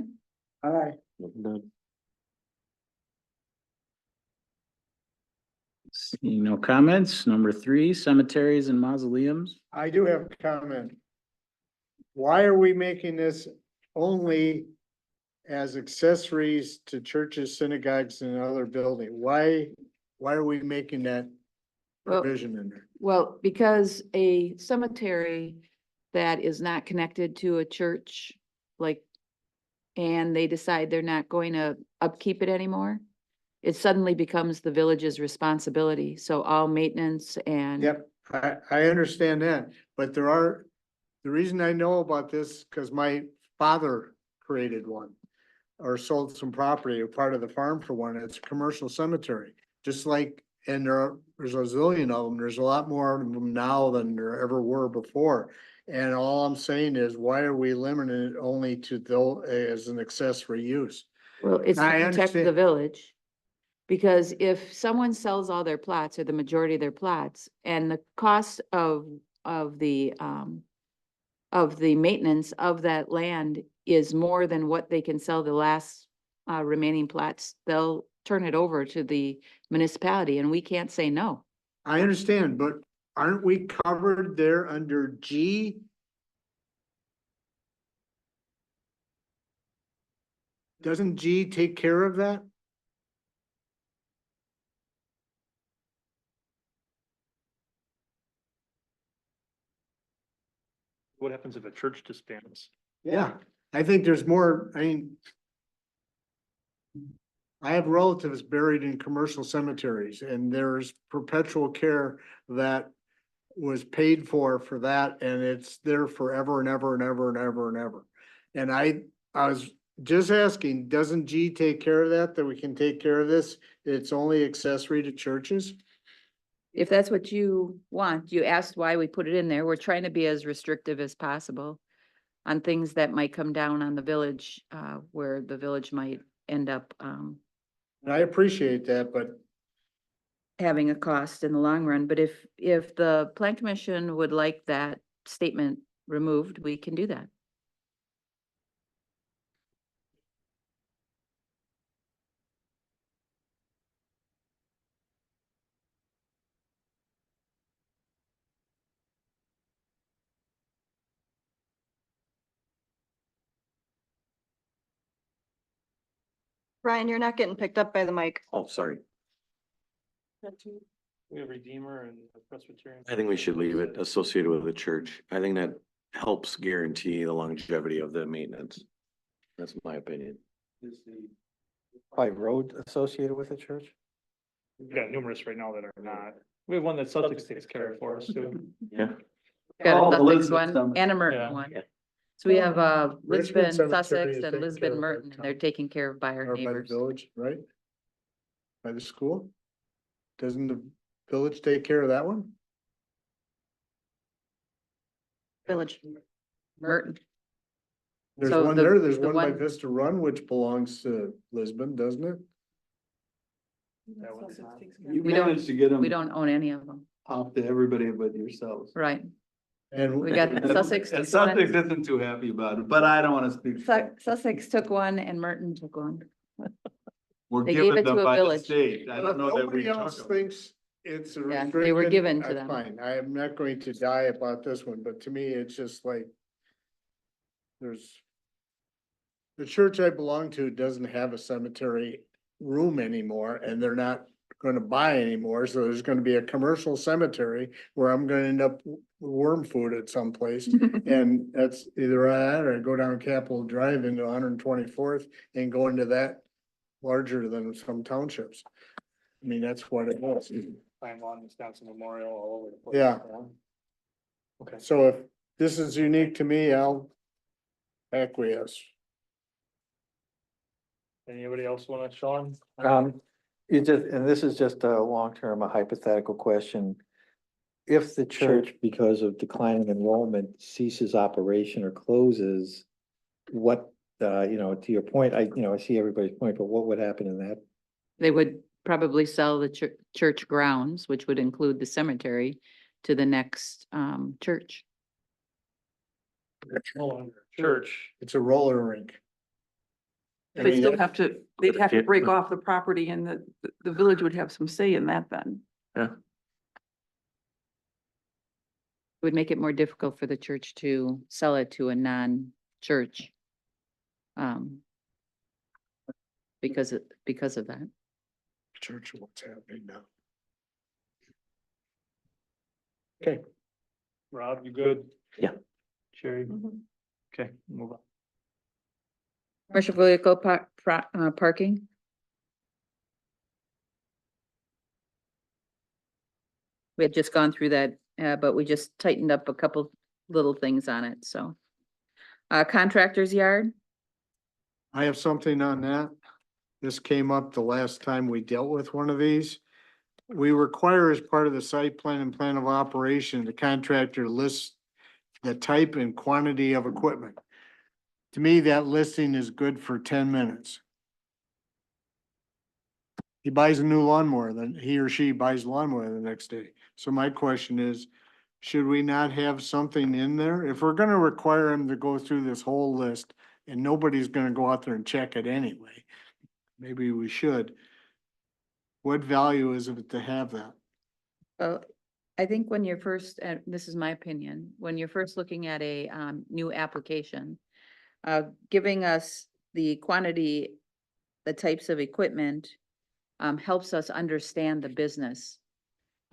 D: Seeing no comments. Number three, cemeteries and mausoleums.
H: I do have a comment. Why are we making this only as accessories to churches, synagogues and other buildings? Why are we making that
L: Well,
H: provision in there?
L: Well, because a cemetery that is not connected to a church, and they decide they're not going to upkeep it anymore, it suddenly becomes the village's responsibility. So all maintenance and.
H: Yep, I understand that, but the reason I know about this, because my father created one. Or sold some property, or part of the farm for one, it's a commercial cemetery, just like, and there's a zillion of them, there's a lot more of them now than there ever were before. And all I'm saying is, why are we limiting it only to those as an accessory use?
L: Well, it's to
H: I
L: protect the
H: understand.
L: village. Because if someone sells all their plots or the majority of their plots and the cost of the maintenance of that land is more than what they can sell the last remaining plots, they'll turn it over to the municipality and we can't say no.
H: I understand, but aren't we covered there under G? Doesn't G take care of that?
A: What happens if a church disbands?
H: Yeah, I think there's more, I mean. I have relatives buried in commercial cemeteries and there's perpetual care that was paid for that and it's there forever and ever and ever and ever and ever. And I was just asking, doesn't G take care of that we can take care of this? It's only accessory to churches?
L: If that's what you want, you asked why we put it in there. We're trying to be as restrictive as possible on things that might come down on the village, where the village might end up,
H: And I appreciate that, but
L: having a cost in the long run. But if the plan commission would like that statement removed, we can do that.
B: Brian, you're not getting picked up by the mic.
I: Oh, sorry.
A: We have Redeemer and Presbyterian.
I: I think we should leave it associated with the church. I think that helps guarantee the longevity of the maintenance. That's my opinion.
G: By road associated with the church?
A: We've got numerous right now that are not. We have one that Sussex takes care of for us too.
I: Yeah.
L: Got
M: Oh,
L: a
M: the
L: Sussex
M: Lisbon
L: one
M: Cemetery.
L: and a
A: Yeah.
L: Merton one. So we have,
H: Richmond
L: Lisbon,
H: Cemetery
L: Sussex
H: is
L: and
H: taken care
L: Lisbon
H: of by
L: Merton, and they're
H: town.
L: taken care of by our
H: or by the
L: neighbors.
H: village, right? By the school? Doesn't the village take care of that one?
B: Village.
L: Merton.
H: There's
L: So
H: one
L: the-
H: there, there's
L: the
H: one by
L: one-
H: Vista Run, which belongs to Lisbon, doesn't it?
M: You
L: We don't-
M: managed to get them
L: We don't own any of them,
M: off to everybody but yourselves.
L: right?
H: And
L: We got Sussex.
M: And
L: took one.
M: Sussex isn't too happy about it, but I don't wanna speak. for them.
L: Sussex took one and Merton took one.
M: We're
L: they gave
M: giving
L: it to
M: them
L: a
M: by the
L: village.
M: state. I don't know that we
H: Nobody
M: took
H: else
M: them.
H: thinks it's a
L: Yeah,
H: restriction.
L: they were given to
H: that's
L: them.
H: Fine, I am not going to die about this one, but to me, it's just like. There's. The church I belong to doesn't have a cemetery room anymore, and they're not gonna buy anymore, so there's gonna be a commercial cemetery where I'm gonna end up with worm food at some place. And that's either that or I go down Capitol Drive into 124th and go into that larger than some townships. I mean, that's what it was.
A: Pine Lawn, Wisconsin Memorial, all over the place.
H: Yeah.
A: Okay.
H: So if this is unique to me, I'll acquiesce.
A: Anybody else want to, Sean?
G: You just, and this is just a long-term, a hypothetical question. If the church, because of declining enrollment, ceases operation or closes, what, to your point, I see everybody's point, but what would happen in that?
L: They would probably sell the church grounds, which would include the cemetery, to the next, church.
A: Church.
H: It's a roller rink. I
E: They
H: mean,
E: still have to, they'd have to
I: Yeah.
E: break off the property and the village would have some say in that then.
L: It would make it more difficult for the church to sell it to a non-church. Because of that.
H: Church, what's happening now? Okay.
A: Rob, you good?
J: Yeah.
A: Sherry? Okay, move on.
L: Commercial vehicle parking. We had just gone through that, but we just tightened up a couple little things on it, so. Contractor's yard,
H: I have something on that. This came up the last time we dealt with one of these. We require as part of the site plan and plan of operation, the contractor lists the type and quantity of equipment. To me, that listing is good for 10 minutes. He buys a new lawnmower, then he or she buys a lawnmower the next day. So my question is, should we not have something in there? If we're gonna require him to go through this whole list and nobody's gonna go out there and check it anyway, maybe we should. What value is it to have that?
L: Well, I think when you're first, and this is my opinion, when you're first looking at a new application, giving us the quantity, the types of equipment, helps us understand the business.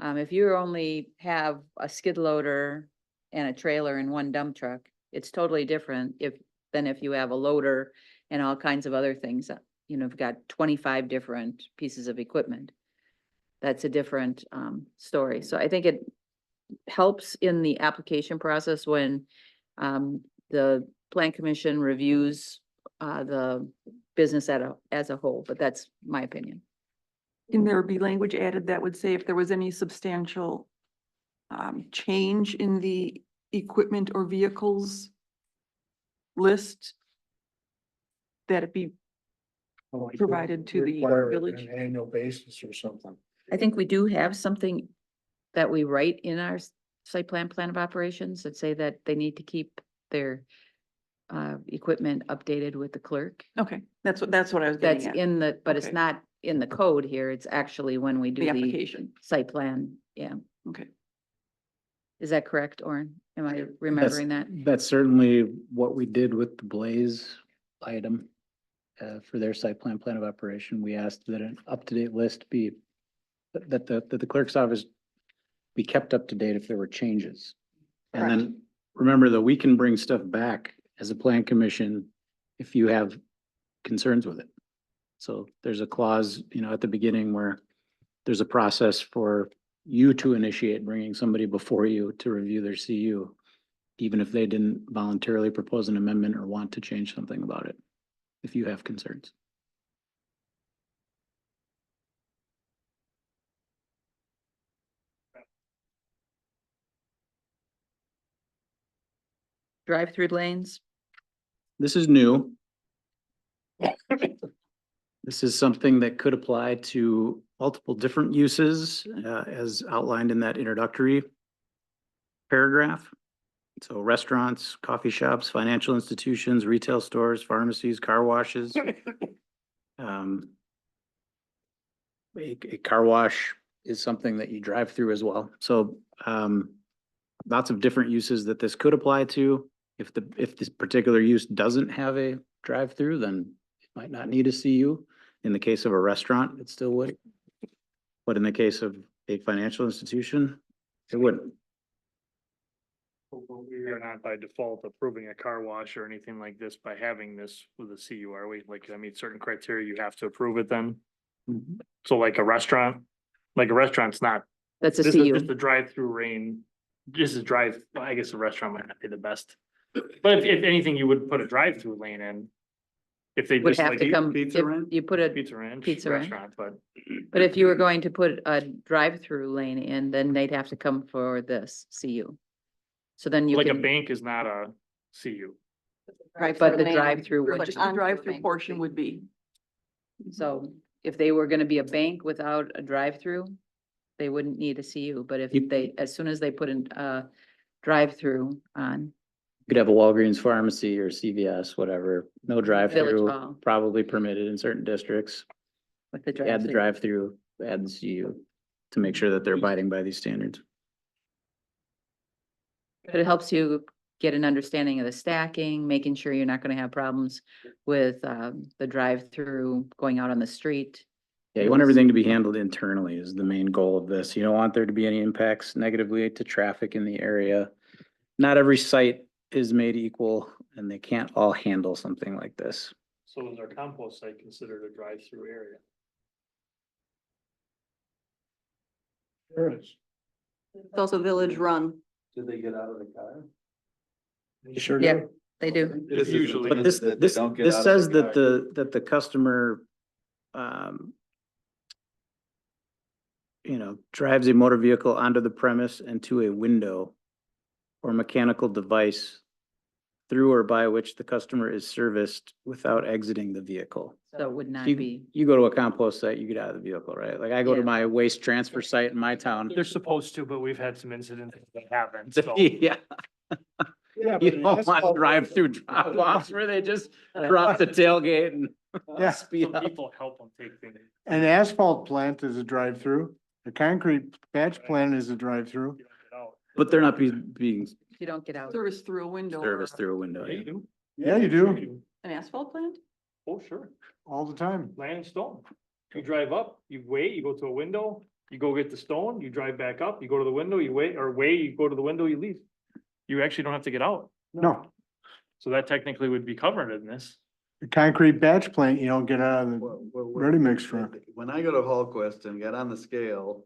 L: If you only have a skid loader and a trailer and one dump truck, it's totally different than if you have a loader and all kinds of other things. You know, you've got 25 different pieces of equipment. That's a different story. So I think it helps in the application process when the plan commission reviews the business as a whole, but that's my opinion.
E: Can there be language added that would say if there was any substantial change in the equipment or vehicles list, that it be provided to the
H: Require it
E: village?
H: on an annual basis or something.
L: I think we do have something that we write in our site plan of operations that say that they need to keep their equipment updated with the clerk.
E: Okay, that's what I was
L: That's
E: getting at,
L: in the, but it's
E: Okay.
L: not in the code here. It's actually when we do
E: the
L: the
E: application.
L: site plan. Yeah.
E: Okay.
L: Is that correct, Orin? Am I remembering that?
D: That's certainly what we did with the Blaze item. For their site plan of operation, we asked that an up-to-date list be, that the clerk's office be kept up to date if there were changes. And then remember that we can bring stuff back as a plan commission if you have concerns with it. So there's a clause, you know, at the beginning where there's a process for you to initiate bringing somebody before you to review their CU, even if they didn't voluntarily propose an amendment or want to change something about it, if you have concerns.
L: Drive-through lanes?
D: This is new. This is something that could apply to multiple different uses, as outlined in that introductory paragraph. So restaurants, coffee shops, financial institutions, retail stores, pharmacies, car washes. A car wash is something that you drive through as well. So, lots of different uses that this could apply to. If this particular use doesn't have a drive-through, then it might not need a CU. In the case of a restaurant, it still would. But in the case of a financial institution, it wouldn't.
A: We are not by default approving a car wash or anything like this by having this with a CU, are we? Like, I mean, certain criteria, you have to approve it then? So like a restaurant's not,
L: That's a
A: this is
L: CU.
A: just a drive-through lane. Just a drive, well, I guess a restaurant might not be the best. But if anything, you would put a drive-through lane in. If they
L: Would
A: just
L: have
A: like
L: to come,
M: pizza
L: if
M: ranch?
L: you put a,
A: pizza ranch,
L: Pizza ranch.
A: restaurant,
L: but if you were going to put a drive-through lane in, then they'd have to come for this CU. So then you
A: like a
L: can,
A: bank is not a CU.
L: but the drive-through would.
E: But the drive-through portion would be.
L: So if they were gonna be a bank without a drive-through, they wouldn't need a CU, but if
D: You-
L: they, as soon as they put in a drive-through on,
D: You could have a Walgreens pharmacy or CVS, whatever, no
L: Hall.
D: drive-through, probably permitted in certain districts.
L: with the
D: Add the
L: drive-through.
D: drive-through, add the CU to make sure that they're abiding by these standards.
L: But it helps you get an understanding of the stacking, making sure you're not gonna have problems with the drive-through going out on the street.
D: Yeah, you want everything to be handled internally is the main goal of this. You don't want there to be any impacts negatively to traffic in the area. Not every site is made equal and they can't all handle something like this.
A: So is our compost site considered a drive-through area?
H: There is.
B: It's also village run.
M: Did they get out of the car?
H: You sure
L: Yeah.
H: do?
L: They do.
A: It's usually.
D: But this says that the customer, you know, drives a motor vehicle onto the premise and to a window or mechanical device through or by which the customer is serviced without exiting the vehicle.
L: So it would not
D: You,
L: be,
D: you go to a compost site, you get out of the vehicle, right? Like I go to
L: Yeah.
D: my waste transfer site in my town.
A: They're supposed to, but we've had some incidents that haven't, so.
D: Yeah,
H: Yeah,
D: You
H: but an
D: don't want
H: asphalt-
D: drive-through drop-offs where they just drop the tailgate and
H: Yeah.
D: speed
A: Some
D: up.
A: people help them take things.
H: An asphalt plant is a drive-through. A concrete patch plant is a drive-through.
A: You don't get out.
D: But they're not being
L: You don't get out.
E: Service through a window. or
D: serviced through a window.
A: Yeah, you do.
H: Yeah, you
A: Sure
H: do,
E: An asphalt plant?
A: Oh, sure.
H: all the time.
A: Land and stone. You drive up, you wait, you go to a window, you go get the stone, you drive back up, you go to the window, you wait, or wait, you go to the window, you leave. You actually don't have to get out.
H: No,
A: So that technically would be covered in this.
H: a concrete batch plant, you don't get out of the ready mix truck.
M: When I go to Hallquist and get on the scale,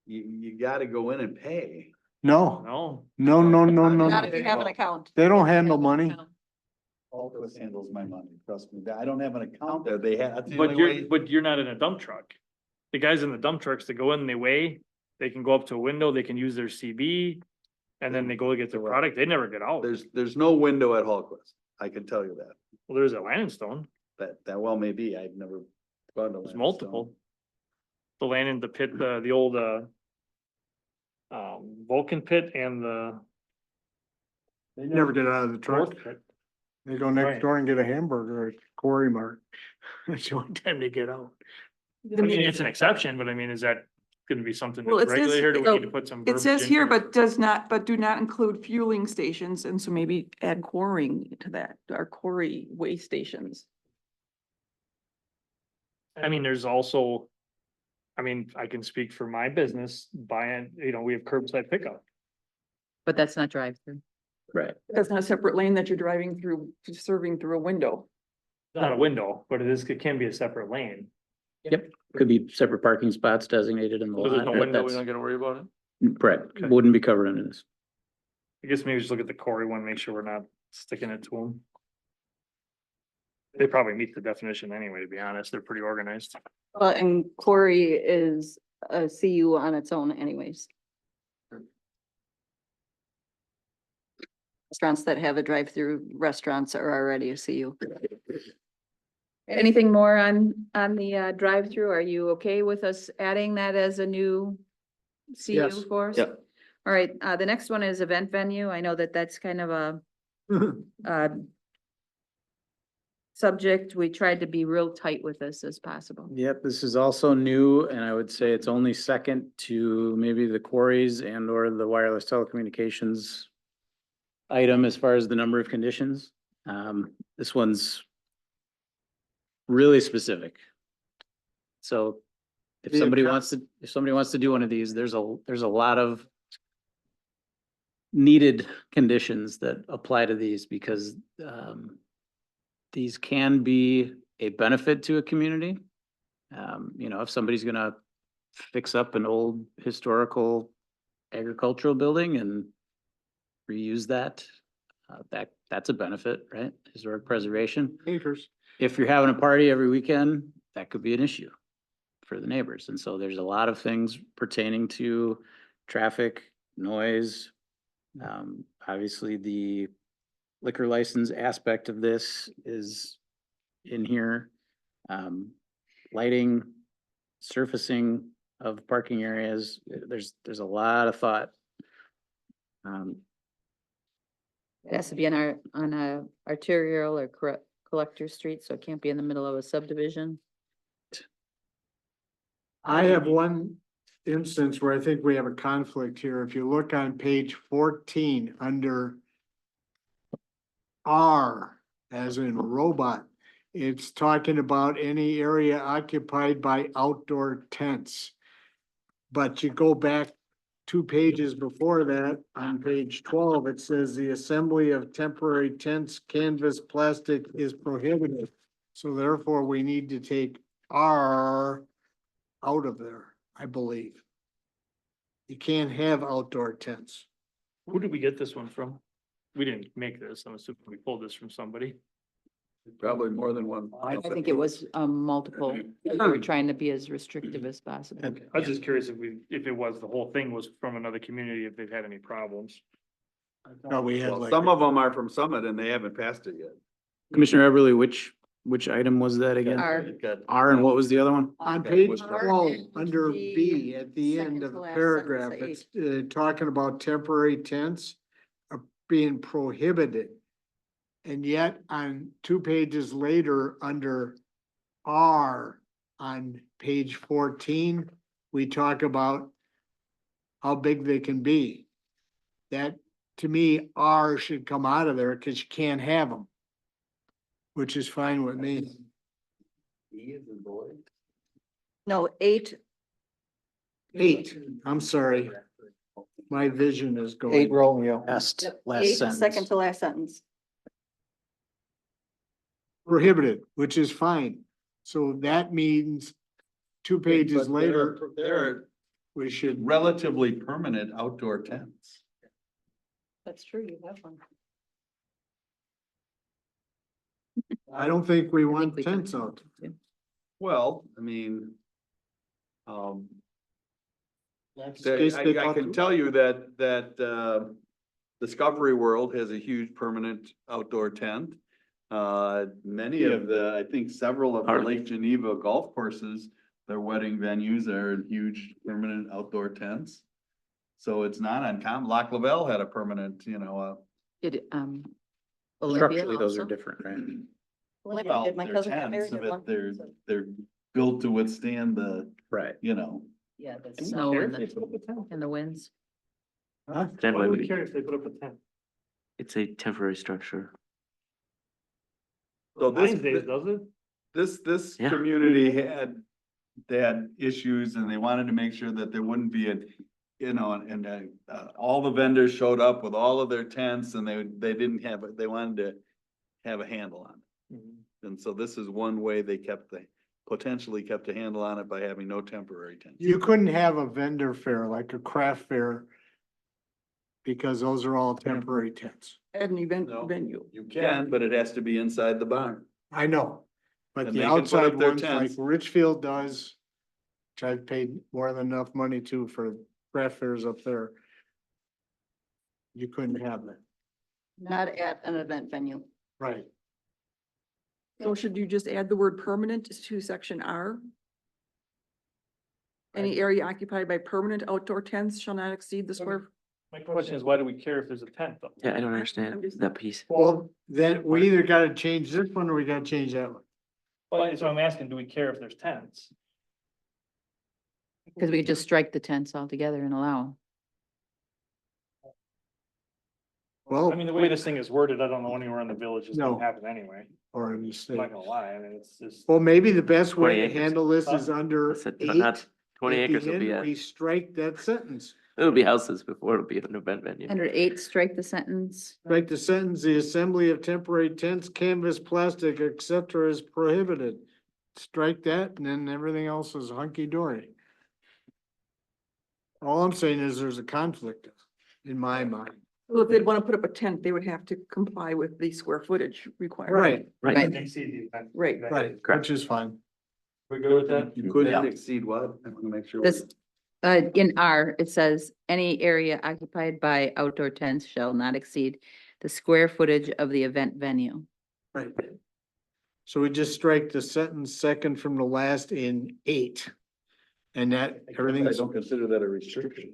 M: you gotta go in and pay.
H: No,
A: No.
H: no.
B: Not if you have an account.
H: They don't handle money.
M: Hallquist handles my money, trust me. I don't have an account there. They have. that's the
A: But
M: only way-
A: but you're not in a dump truck. The guys in the dump trucks, they go in, they weigh, they can go up to a window, they can use their CB. And then they go get their product. They never get out.
M: There's no window at Hallquist. I can tell you that.
A: Well, there's a land and stone.
M: That well may be. I've never gone to.
A: There's
M: Landstone.
A: multiple. The land in the pit, the old, Vulcan pit and the
H: They never get out of the truck.
A: north pit.
H: They go
A: Right.
H: next door and get a hamburger at Quarry Mart. That's the only time they get out.
A: I mean, it's an exception, but I mean, is that gonna be something
E: Well,
A: that's
E: it says-
A: regulated or do we
E: oh,
A: need to put some?
E: It says
A: verbiage
E: here,
A: into it?
E: but do not include fueling stations, and so maybe add quarrying to that, or quarry way stations.
A: I mean, there's also, I mean, I can speak for my business, buying, we have curbside pickup.
L: But that's not drive-through.
D: Right.
E: That's not a separate lane that you're driving through, serving through a window.
A: It's not a window, but it can be a separate lane.
D: Yep, could be separate parking spots designated in the
A: So there's
D: lot.
A: no
D: but
A: window, we
D: that's-
A: don't gotta worry about it.
D: Correct,
A: Okay.
D: wouldn't be covered under this.
A: I guess maybe just look at the Corey one, make sure we're not sticking it to them. They probably meet the definition anyway, to be honest. They're pretty organized.
B: Well, and Quarry is a CU on its own anyways. Restaurants that have a drive-through restaurants are already a CU.
L: Anything more on the drive-through? Are you okay with us adding that as a new CU
G: Yes.
L: for us?
J: Yep.
L: All right, the next one is event venue. I know that that's kind of a subject. We tried to be real tight with this as possible.
D: Yep, this is also new, and I would say it's only second to maybe the quarries and or the wireless telecommunications item as far as the number of conditions. This one's really specific. So if
H: The
D: somebody
H: account-
D: wants to do one of these, there's a lot of needed conditions that apply to these because these can be a benefit to a community. If somebody's gonna fix up an old historical agricultural building and reuse that, that's a benefit, right? Historic preservation.
H: Acres.
D: If you're having a party every weekend, that could be an issue for the neighbors. And so there's a lot of things pertaining to traffic, noise. Obviously, the liquor license aspect of this is in here. Lighting, surfacing of parking areas, there's a lot of thought.
L: It has to be on a arterial or collector street, so it can't be in the middle of a subdivision.
H: I have one instance where I think we have a conflict here. If you look on page 14 under R, as in robot, it's talking about any area occupied by outdoor tents. But you go back 2 pages before that, on page 12, it says the assembly of temporary tents, canvas, plastic is prohibited. So therefore, we need to take R out of there, I believe. You can't have outdoor tents.
A: Who did we get this one from? We didn't make this. I'm assuming we pulled this from somebody.
M: Probably more than one.
L: I think it was multiple. We were trying to be as restrictive as possible.
A: I was just curious if it was, the whole thing was from another community, if they've had any problems.
H: No, we had
M: Well,
H: like.
M: some of them are from Summit and they haven't passed it yet.
D: Commissioner Everly, which item was that again?
L: R.
M: It got-
D: R, and what was the other one?
H: On
M: Okay,
H: page
M: was-
H: 12, under
B: G,
H: B, at the
B: second
H: end of
B: to
H: the
B: last
H: paragraph,
B: sentence,
H: it's talking about temporary tents. being prohibited. And yet on 2 pages later, under R on page 14, we talk about how big they can be. That, to me, R should come out of there because you can't have them. Which is fine with me.
B: No, 8,
H: 8, I'm sorry. My vision is
G: 8
H: going.
G: Romeo.
D: Last,
B: 8,
D: last
B: second
D: sentence.
B: to last sentence.
H: Prohibited, which is fine. So that means 2 pages later,
M: They're
H: we should,
M: relatively permanent outdoor tents.
B: That's true, you have one.
H: I don't think we want
L: we can-
H: tents out.
M: Well, I mean, um,
H: That's the case they
M: I
H: talked
M: can
H: about.
M: tell you that Discovery World has a huge permanent outdoor tent. Many of I think several of the
J: Hardly.
M: Lake Geneva golf courses, their wedding venues are huge permanent outdoor tents. So it's not uncommon. Lac La had a permanent,
L: It, Olympia
D: Structurally, those are
L: also?
D: different, right?
B: Olympia
M: well,
B: did, my
M: they're
B: cousin got
M: tents,
B: married in
M: but
B: one.
M: they're built to withstand the,
D: Right.
L: Yeah, the snow and the winds.
H: Huh?
J: Then
A: Why do
J: when
A: we
J: we-
A: care if they put up a tent?
J: It's a temporary structure.
M: So this-
A: Nine days, does it?
M: this
J: Yeah.
M: community they had issues and they wanted to make sure that there wouldn't be all the vendors showed up with all of their tents and they didn't have, they wanted to have a handle on it.
A: Mm-hmm.
M: And so this is one way they potentially kept a handle on it by having no temporary tents.
H: You couldn't have a vendor fair, like a craft fair. Because those are all temporary tents.
E: At an event
M: No.
E: venue.
M: You can, but it has to be inside the barn.
H: I know. But
M: And
H: the
M: they can put
H: outside
M: up their
H: ones like
M: tents.
H: Richfield does. Which I've paid more than enough money to for craft fairs up there. You couldn't have that.
B: Not at an event venue.
H: Right.
E: So should you just add the word permanent to section R? Any area occupied by permanent outdoor tents shall not exceed the square.
A: My question is, why do we care if there's a tent though?
J: Yeah, I don't
E: I'm
J: understand
E: just-
J: that piece.
H: Well, then we either gotta change this one or we gotta change that one.
A: Well, so I'm asking, do we care if there's tents?
L: Because we could just strike the tents altogether and allow 'em.
H: Well,
A: I mean, the way this thing is worded, I don't know anywhere in the village it's
H: No.
A: gonna happen anyway.
H: or in the
A: I'm
H: state.
A: not gonna lie, I mean, it's just.
H: Well, maybe the best
J: 20
H: way to
J: acres.
H: handle this is
A: Huh?
H: under
J: I said,
H: 8.
J: not 20
H: at the
J: acres will be
H: end, We strike that sentence.
J: it'll be houses before it'll be an event venue.
L: Under 8, strike the sentence.
H: Strike the sentence, the assembly of temporary tents, canvas, plastic, et cetera, is prohibited. Strike that and then everything else is hunky dory. All I'm saying is there's a conflict in my mind.
E: Well, if they'd want to put up a tent, they would have to comply with the square footage requirement.
H: Right,
J: Right.
A: Exceed the event.
E: Right.
H: right,
J: Correct.
H: which is fine.
A: We good with that?
M: You couldn't
H: Yeah.
M: exceed what? I want to make sure.
L: This, in R, it says, any area occupied by outdoor tents shall not exceed the square footage of the event venue.
H: Right. So we just strike the sentence second from the last in 8. And that, everything
M: I
H: is,
M: don't consider that a restriction.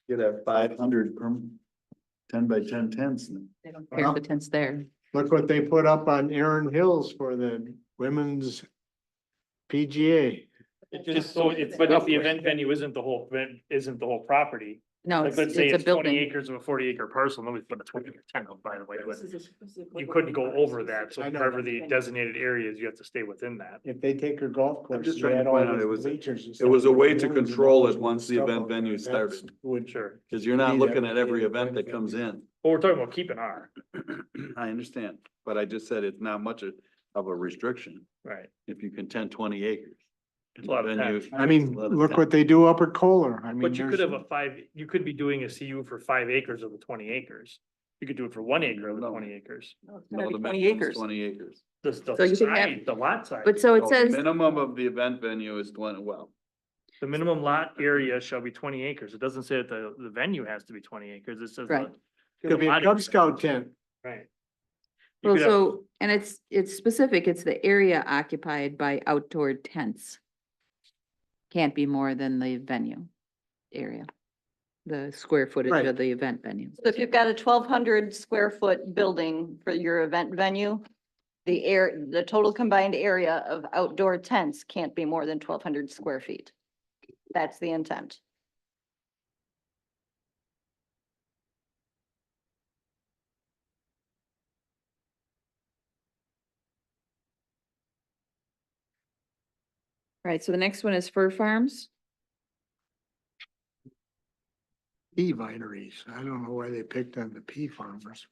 M: You'd have 500 10 by 10 tents.
L: They don't care if the tent's there.
H: look what they put up on Erin Hills for the women's PGA.
A: It just, so it's, but if the event venue isn't the whole, isn't the whole property,
L: No,
A: like,
L: it's
A: let's say
L: it's a
A: it's 20
L: building.
A: acres of a 40-acre parcel, nobody's putting a 20-acre tent up, by the way, but
E: This is a-
A: you couldn't go over that, so
H: I know.
A: wherever the designated areas, you have to stay within that.
H: If they take her golf course.
M: just
H: you
M: trying to
H: add all
M: point out
H: the
M: it was-
H: bleachers and
M: it
H: stuff,
M: was a way to
H: balloons and
M: control
H: all
M: it
H: this
M: once the
H: stuff
M: event
H: out there.
M: venue
H: That's-
M: started.
H: Would,
A: Sure.
M: Cause you're not
H: Need
M: looking at
H: everything
M: every
H: in
M: event that
H: event
M: comes
H: venue.
M: in.
A: Well, we're talking about keeping R,
M: I understand, but I just said it's not much of a restriction
A: right?
M: if you can 10-20 acres.
A: It's a lot of
M: Venue-
A: tents.
H: I mean,
M: It's a lot of
H: look
M: tents.
H: what they do up at Kohler. I mean,
A: But you could
H: there's-
A: have you could be doing a CU for 5 acres of the 20 acres. You could do it for 1 acre of the
M: No.
A: 20 acres.
E: No, it's
M: No,
E: gotta
M: the
E: be 20
M: minimum's
E: acres.
M: 20 acres.
A: The
L: So you could have-
A: size, the lot size.
L: But so it
M: No,
L: says,
M: Minimum of the event venue is 20, well,
A: The minimum lot area shall be 20 acres. It doesn't say that the venue has to be 20 acres. It says.
L: Right.
H: Could be a Cub Scout tent.
A: Right. You
L: well,
A: could have-
L: so, and it's specific, it's the area occupied by outdoor tents. Can't be more than the venue area. the square footage
D: Right.
L: of the event venue.
B: So if you've got a 1,200 square foot building for your event venue, the total combined area of outdoor tents can't be more than 1,200 square feet. That's the intent.
L: Right, so the next one is fur farms.
H: Pea vineries. I don't know why they picked on the pea farmers.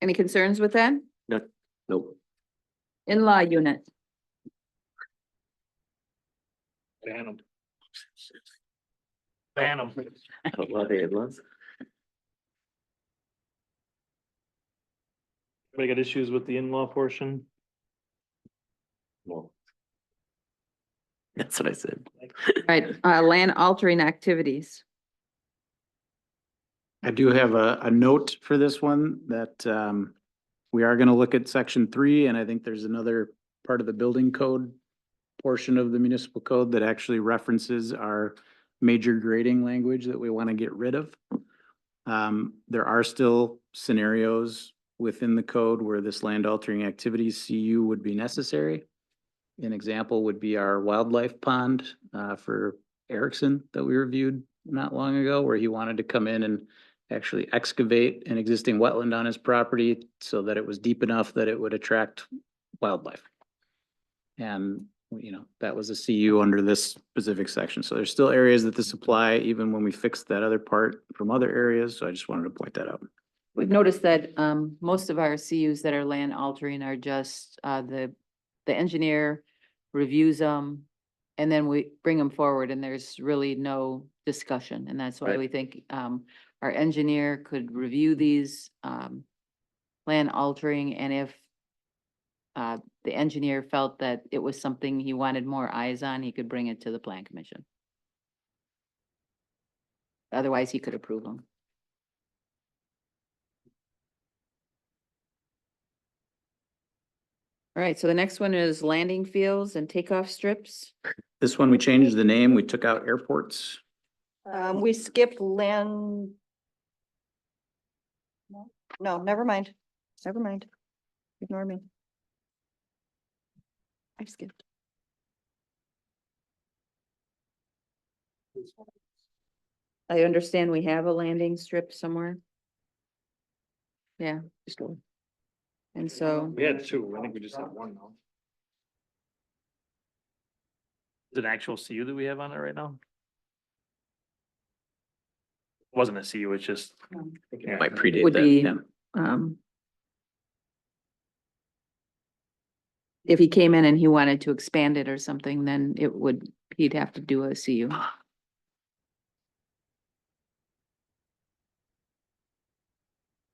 L: Any concerns with that?
J: Nope.
L: In-law unit.
A: Ban them. Ban them.
J: Love it, love.
A: Anybody got issues with the in-law portion?
J: Well. That's what I said.
L: Right, land altering activities.
D: I do have a note for this one that, we are gonna look at section 3, and I think there's another part of the building code portion of the municipal code that actually references our major grading language that we want to get rid of. There are still scenarios within the code where this land altering activities CU would be necessary. An example would be our wildlife pond, for Erickson that we reviewed not long ago, where he wanted to come in and actually excavate an existing wetland on his property so that it was deep enough that it would attract wildlife. And, you know, that was a CU under this specific section. So there's still areas that this apply even when we fixed that other part from other areas. So I just wanted to point that out.
L: We've noticed that most of our CUs that are land altering are just the engineer reviews them and then we bring them forward and there's really no discussion. And that's why
J: Right.
L: we think our engineer could review these land altering, and if the engineer felt that it was something he wanted more eyes on, he could bring it to the plan commission. Otherwise, he could approve them. All right, so the next one is landing fields and takeoff strips.
D: This one, we changed the name. We took out airports.
B: We skipped land. No, never mind. Never mind. Ignore me. I skipped.
L: I understand we have a landing strip somewhere. Yeah. And so,
A: We had two. I think we just have one now. Is it an actual CU that we have on it right now? Wasn't a CU, it's just.
J: Might predate
L: would
J: that.
L: be,
D: yeah.
L: If he came in and he wanted to expand it or something, then he'd have to do a CU.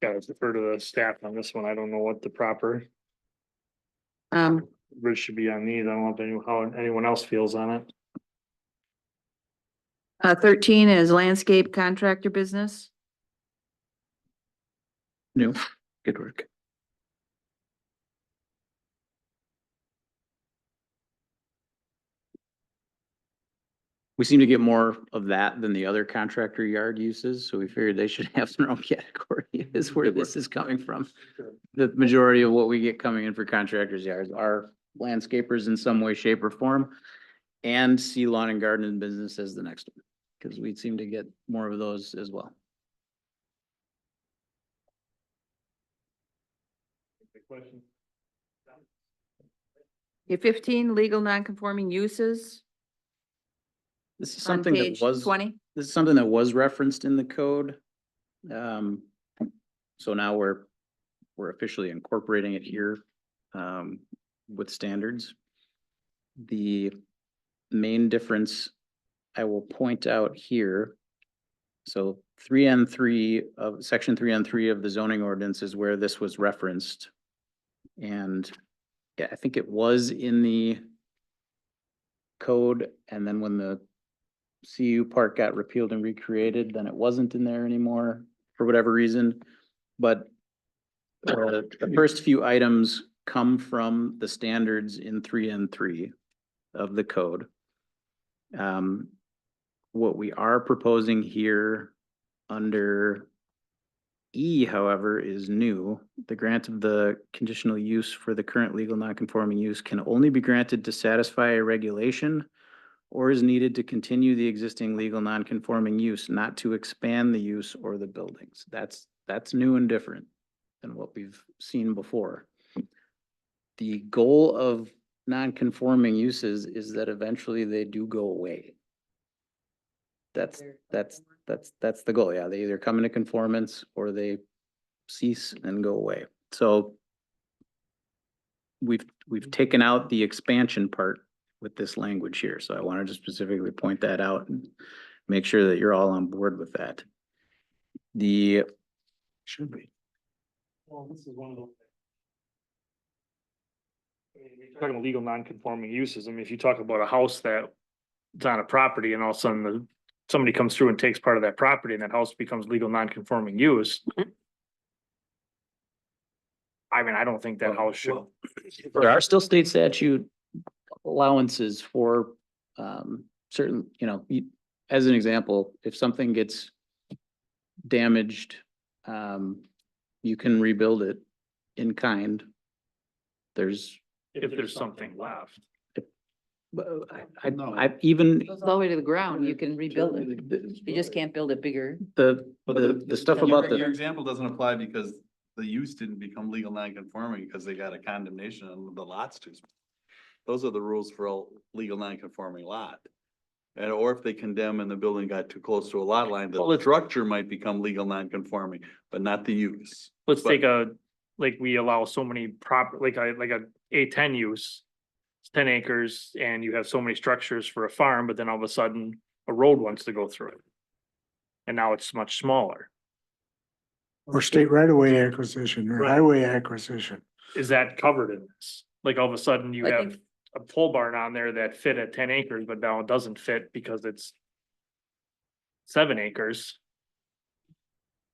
A: Gotta defer to the staff on this one. I don't know what the proper bridge should be on these. I don't know how anyone else feels on it.
L: 13 is landscape contractor business.
D: New.
J: Good work.
D: We seem to get more of that than the other contractor yard uses, so we figured they should have their own category is where this is coming from. The majority of what we get coming in for contractors yards are landscapers in some way, shape or form. And see lawn and garden business as the next one, because we seem to get more of those as well.
L: Okay, 15, legal non-conforming uses
D: This is
L: on
D: something that
L: page
D: was.
L: 20.
D: This is something that was referenced in the code. So now we're officially incorporating it here, with standards. The main difference I will point out here. So 3N3 of section 3N3 of the zoning ordinance is where this was referenced. And yeah, I think it was in the code, and then when the CU part got repealed and recreated, then it wasn't in there anymore for whatever reason. But the first few items come from the standards in 3N3 of the code. What we are proposing here under E, however, is new. The grant of the conditional use for the current legal nonconforming use can only be granted to satisfy a regulation or is needed to continue the existing legal nonconforming use, not to expand the use or the buildings. That's new and different than what we've seen before. The goal of nonconforming uses is that eventually they do go away. That's the goal. Yeah, they either come into conformance or they cease and go away. So we've taken out the expansion part with this language here. So I wanted to specifically point that out and make sure that you're all on board with that.
H: Should be.
A: Well, this is one of those. I mean, you're talking legal non-conforming uses. I mean, if you talk about a house that's on a property and all of a sudden somebody comes through and takes part of that property and that house becomes legal non-conforming use. I mean, I don't think that house should.
D: There are still state statute allowances for certain, as an example, if something gets damaged, you can rebuild it in kind.
A: If there's something left.
D: I even
L: Goes all the way to the ground, you can rebuild it. You just can't build it bigger.
D: the stuff about
M: Your
D: the,
M: example doesn't apply because the use didn't become legal non-conforming because they got a condemnation on the lots too small. Those are the rules for a legal non-conforming lot. And or if they condemn and the building got too close to a lot line,
A: Well,
M: the
A: it's-
M: structure might become legal non-conforming, but not the use.
A: Let's
M: But-
A: take like we allow so many like a A10 use. It's 10 acres and you have so many structures for a farm, but then all of a sudden a road wants to go through it. And now it's much smaller.
H: Or state right of way acquisition or
A: Right.
H: highway acquisition.
A: Is that covered in this? Like all of a sudden you
L: I
A: have
L: think-
A: a pole barn on there that fit at 10 acres, but now it doesn't fit because it's 7 acres.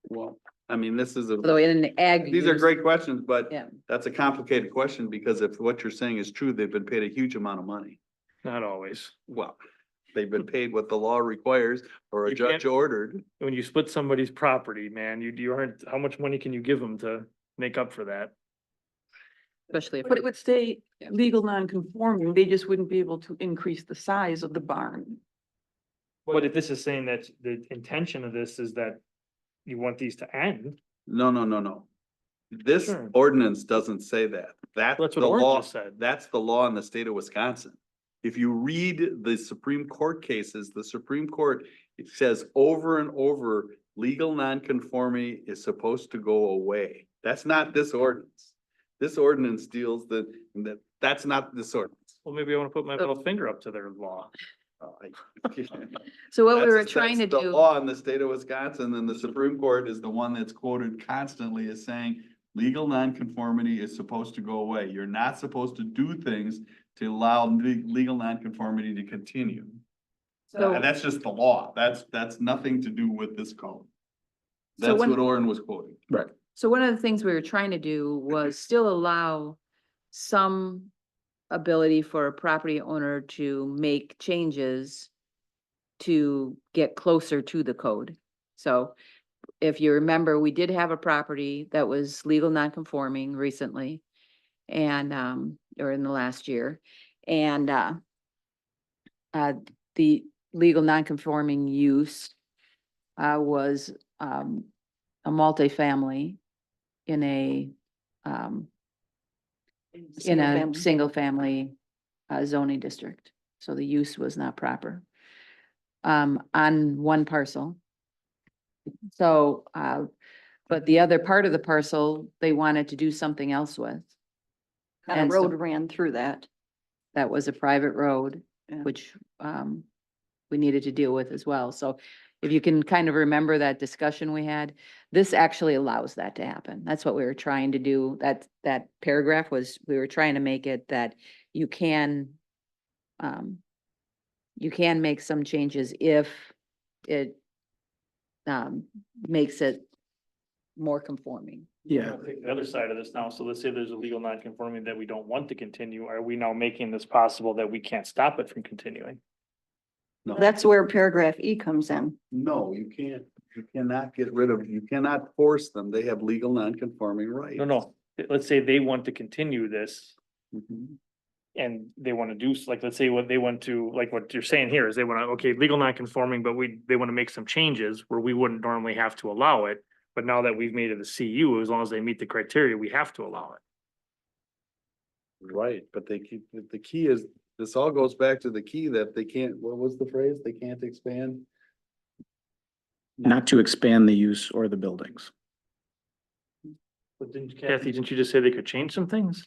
M: Well, I mean, this is
L: Although in an ag.
M: these are
L: use-
M: great questions, but
L: Yeah.
M: that's a complicated question because if what you're saying is true, they've been paid a huge amount of money.
A: Not always.
M: Well, they've been paid what the law requires or a
A: You
M: judge
A: can't-
M: ordered.
A: When you split somebody's property, man, you aren't, how much money can you give them to make up for that?
L: Especially if.
E: But it would stay
L: Yeah.
E: legal non-conforming, they just wouldn't be able to increase the size of the barn.
A: But if this is saying that the intention of this is that you want these to end,
M: No. This
A: Sure.
M: ordinance doesn't say that. That's
A: That's
M: the
A: what Orange
M: law,
A: just said.
M: that's the law in the state of Wisconsin. If you read the Supreme Court cases, the Supreme Court, it says over and over, legal nonconformity is supposed to go away. That's not this ordinance. This ordinance deals that's not this ordinance.
A: well, maybe I wanna put my little finger up to their law.
L: So what we
M: That's-
L: were trying to
M: that's the
L: do,
M: law in the state of Wisconsin, and the Supreme Court is the one that's quoted constantly as saying legal nonconformity is supposed to go away. You're not supposed to do things to allow legal nonconformity to continue.
L: so,
M: And that's just the law. That's nothing to do with this code.
L: So
M: That's
L: when-
M: what Orin was quoting.
L: so one of the things we were trying to do was still allow some ability for a property owner to make changes to get closer to the code. So if you remember, we did have a property that was legal non-conforming recently and, or in the last year. And, the legal non-conforming use, was, a multifamily in a, in a single family zoning district. So the use was not proper. On one parcel. So, but the other part of the parcel, they wanted to do something else with.
B: And
L: And
B: a
L: so-
B: road ran through that.
L: That was a private road,
B: Yeah.
L: which, we needed to deal with as well. So if you can kind of remember that discussion we had, this actually allows that to happen. That's what we were trying to do. That paragraph was, we were trying to make it that you can make some changes if it makes it more conforming.
D: Yeah.
A: Take the other side of this now, so let's say there's a legal non-conforming that we don't want to continue, are we now making this possible that we can't stop it from continuing?
M: No.
B: That's where paragraph E comes in.
M: No, you can't, you cannot get rid of, you cannot force them. They have legal non-conforming rights.
A: No, let's say they want to continue this
M: Mhm.
A: and they want to do, like, let's say what they want to, like what you're saying here is they want to, okay, legal non-conforming, but they want to make some changes where we wouldn't normally have to allow it. But now that we've made it a CU, as long as they meet the criteria, we have to allow it.
M: Right, but they keep, the key is, this all goes back to the key that they can't, what was the phrase? They can't expand.
D: Not to expand the use or the buildings.
A: But Kathy, didn't you just say they could change some things?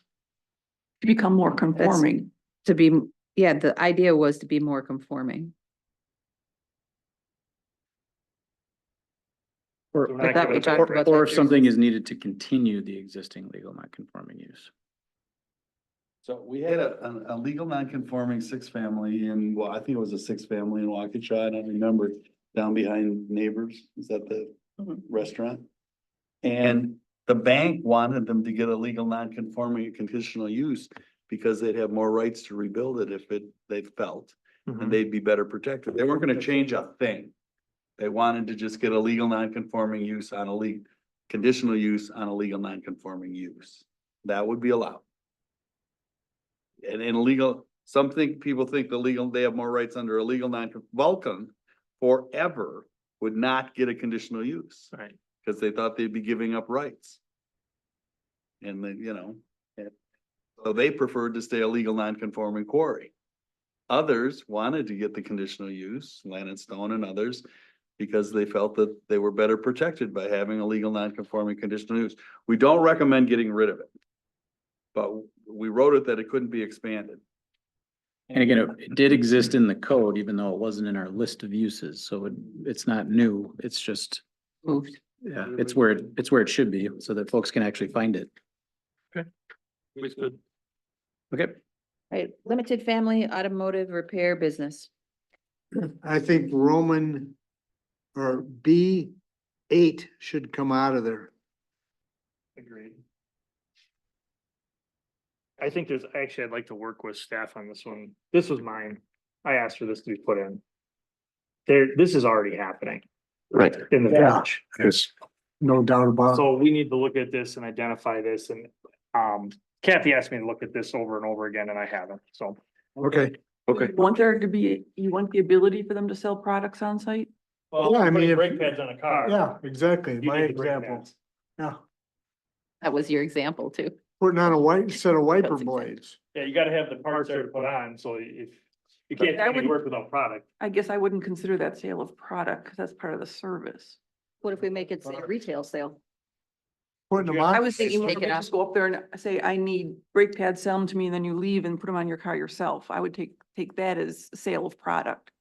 E: To become more conforming.
L: To be, yeah, the idea was to be more conforming.
D: Or,
A: So we're not
L: I thought we
A: gonna-
L: talked about
D: or
L: that
D: if
L: too.
D: something is needed to continue the existing legal non-conforming use.
M: So we had a legal non-conforming six-family in, well, I think it was a six-family in Waukesha, I don't remember, down behind Neighbors, is that the restaurant? And the bank wanted them to get a legal non-conforming conditional use because they'd have more rights to rebuild it if they felt,
A: Mhm.
M: and they'd be better protected. They weren't gonna change a thing. They wanted to just get a legal non-conforming use on a conditional use on a legal non-conforming use. That would be allowed. And in legal, people think they have more rights under a legal Vulcan forever would not get a conditional use.
A: Right.
M: Cause they thought they'd be giving up rights. And then, so they preferred to stay a legal non-conforming quarry. Others wanted to get the conditional use, Land and Stone and others, because they felt that they were better protected by having a legal non-conforming conditional use. We don't recommend getting rid of it. But we wrote it that it couldn't be expanded.
D: And again, it did exist in the code, even though it wasn't in our list of uses, so it's not new, it's just,
L: Moved.
D: yeah, it's where it should be, so that folks can actually find it.
A: Always good.
D: Okay,
L: Right, limited family automotive repair business.
H: I think Roman or B8 should come out of there.
A: Agreed. I think I'd like to work with staff on this one. This was mine. I asked for this to be put in. This is already happening
I: Right.
A: in the
H: Yeah.
A: village.
H: There's no doubt about it.
A: So we need to look at this and identify this and, Kathy asked me to look at this over and over again and I haven't, so.
H: Okay.
I: Okay.
E: You want there to be, you want the ability for them to sell products on site?
A: Well,
H: Yeah, I mean,
A: putting
H: if-
A: brake pads on a car.
H: Yeah, exactly.
A: you
H: My
A: need the brake
H: example.
A: pads.
H: Yeah,
L: That was your example too.
H: putting on a white set of wiper
L: That's exact-
H: blades.
A: Yeah, you gotta have the parts there to put on, so if, you can't
E: that
A: do any
E: would-
A: work without product.
E: I guess I wouldn't consider that sale of product, because that's part of the service.
B: What if we make it say retail sale?
H: Putting them
A: Yeah.
H: on.
E: I was thinking,
L: take
E: you
L: it
E: just go up there and say, I need brake pads, sell them to me, and then you leave and put them on your car yourself. I would take that as sale of product.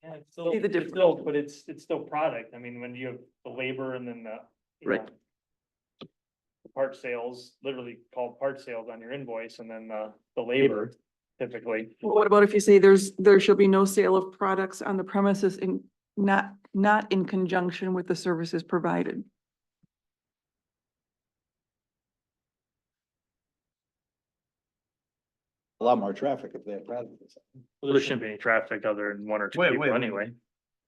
A: Yeah, it's still,
E: See the
A: it's
E: difference.
A: still, but it's still product. I mean, when you have the labor and then the. you
J: Right.
A: know, the part sales, literally called part sales on your invoice and then the labor typically.
E: Well, what about if you say there shall be no sale of products on the premises in, not in conjunction with the services provided?
M: A lot more traffic if they have products.
A: Well, there shouldn't be any traffic other than one or two
M: Wait,
A: people
M: wait.
A: anyway.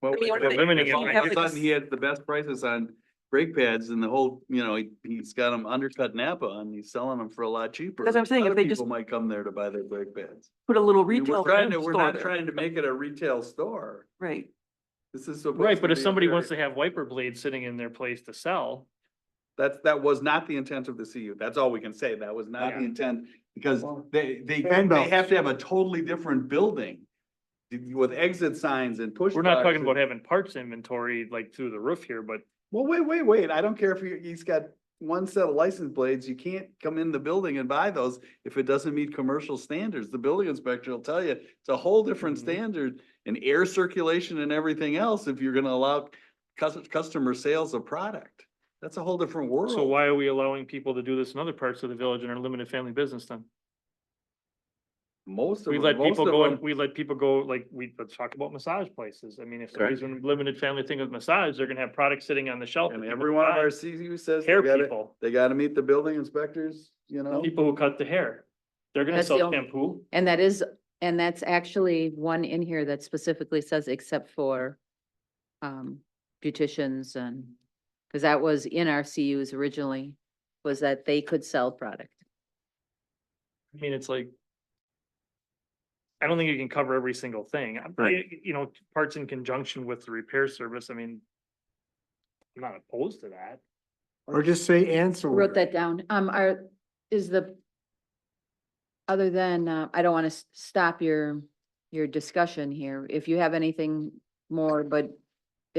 M: Well,
E: I mean, what
A: if they- limiting it,
M: all
A: like,
M: of a
E: have like a
M: sudden he had the best prices on brake pads and the whole, he's got them undercut Napa and he's selling them for a lot cheaper.
E: That's what I'm saying, if
M: Other
E: they just
M: people might come there to buy their brake pads.
E: Put a little
M: I mean,
E: retail
M: we're
E: store
M: not
E: there.
M: trying to make it a retail store.
E: Right.
M: This is supposed
A: Right, but
M: to
A: if
M: be a
A: somebody
M: very-
A: wants to have wiper blades sitting in their place to sell,
M: that was not the intent of the CU. That's all we can say. That was not the
A: Yeah.
M: intent, because they
H: Handbells.
M: have to have a totally different building with exit signs and push.
A: we're not talking
M: boxes.
A: about having parts inventory like through the roof here, but
M: Well, wait. I don't care if he's got one set of license blades. You can't come in the building and buy those if it doesn't meet commercial standards. The building inspector will tell you it's a whole different
A: Mhm.
M: standard in air circulation and everything else if you're gonna allow customer sales of product. That's a whole different world.
A: so why are we allowing people to do this in other parts of the village in our limited family business then?
M: Most of
A: We
M: them,
A: let
M: most
A: people
M: of
A: go
M: them,
A: and we let people go, like, let's talk about massage places. I mean, if somebody's in a limited family thing with massage, they're gonna have products sitting on the shelf.
M: and
A: that
M: every
A: people
M: one of
A: buy.
M: our CU says
A: Hair
M: they gotta,
A: people.
M: they gotta meet the building inspectors, you know?
A: People who cut the hair, they're gonna
L: That's the
A: sell
L: only-
A: shampoo.
L: And that's actually one in here that specifically says except for beauticians and, because that was in our CUs originally, was that they could sell product.
A: I mean, it's like. I don't think you can cover every single thing. You know, parts in conjunction with the repair service, I mean. I'm not opposed to that.
H: Or just say ancillary.
L: Wrote that down. Other than, I don't want to stop your discussion here. If you have anything more, but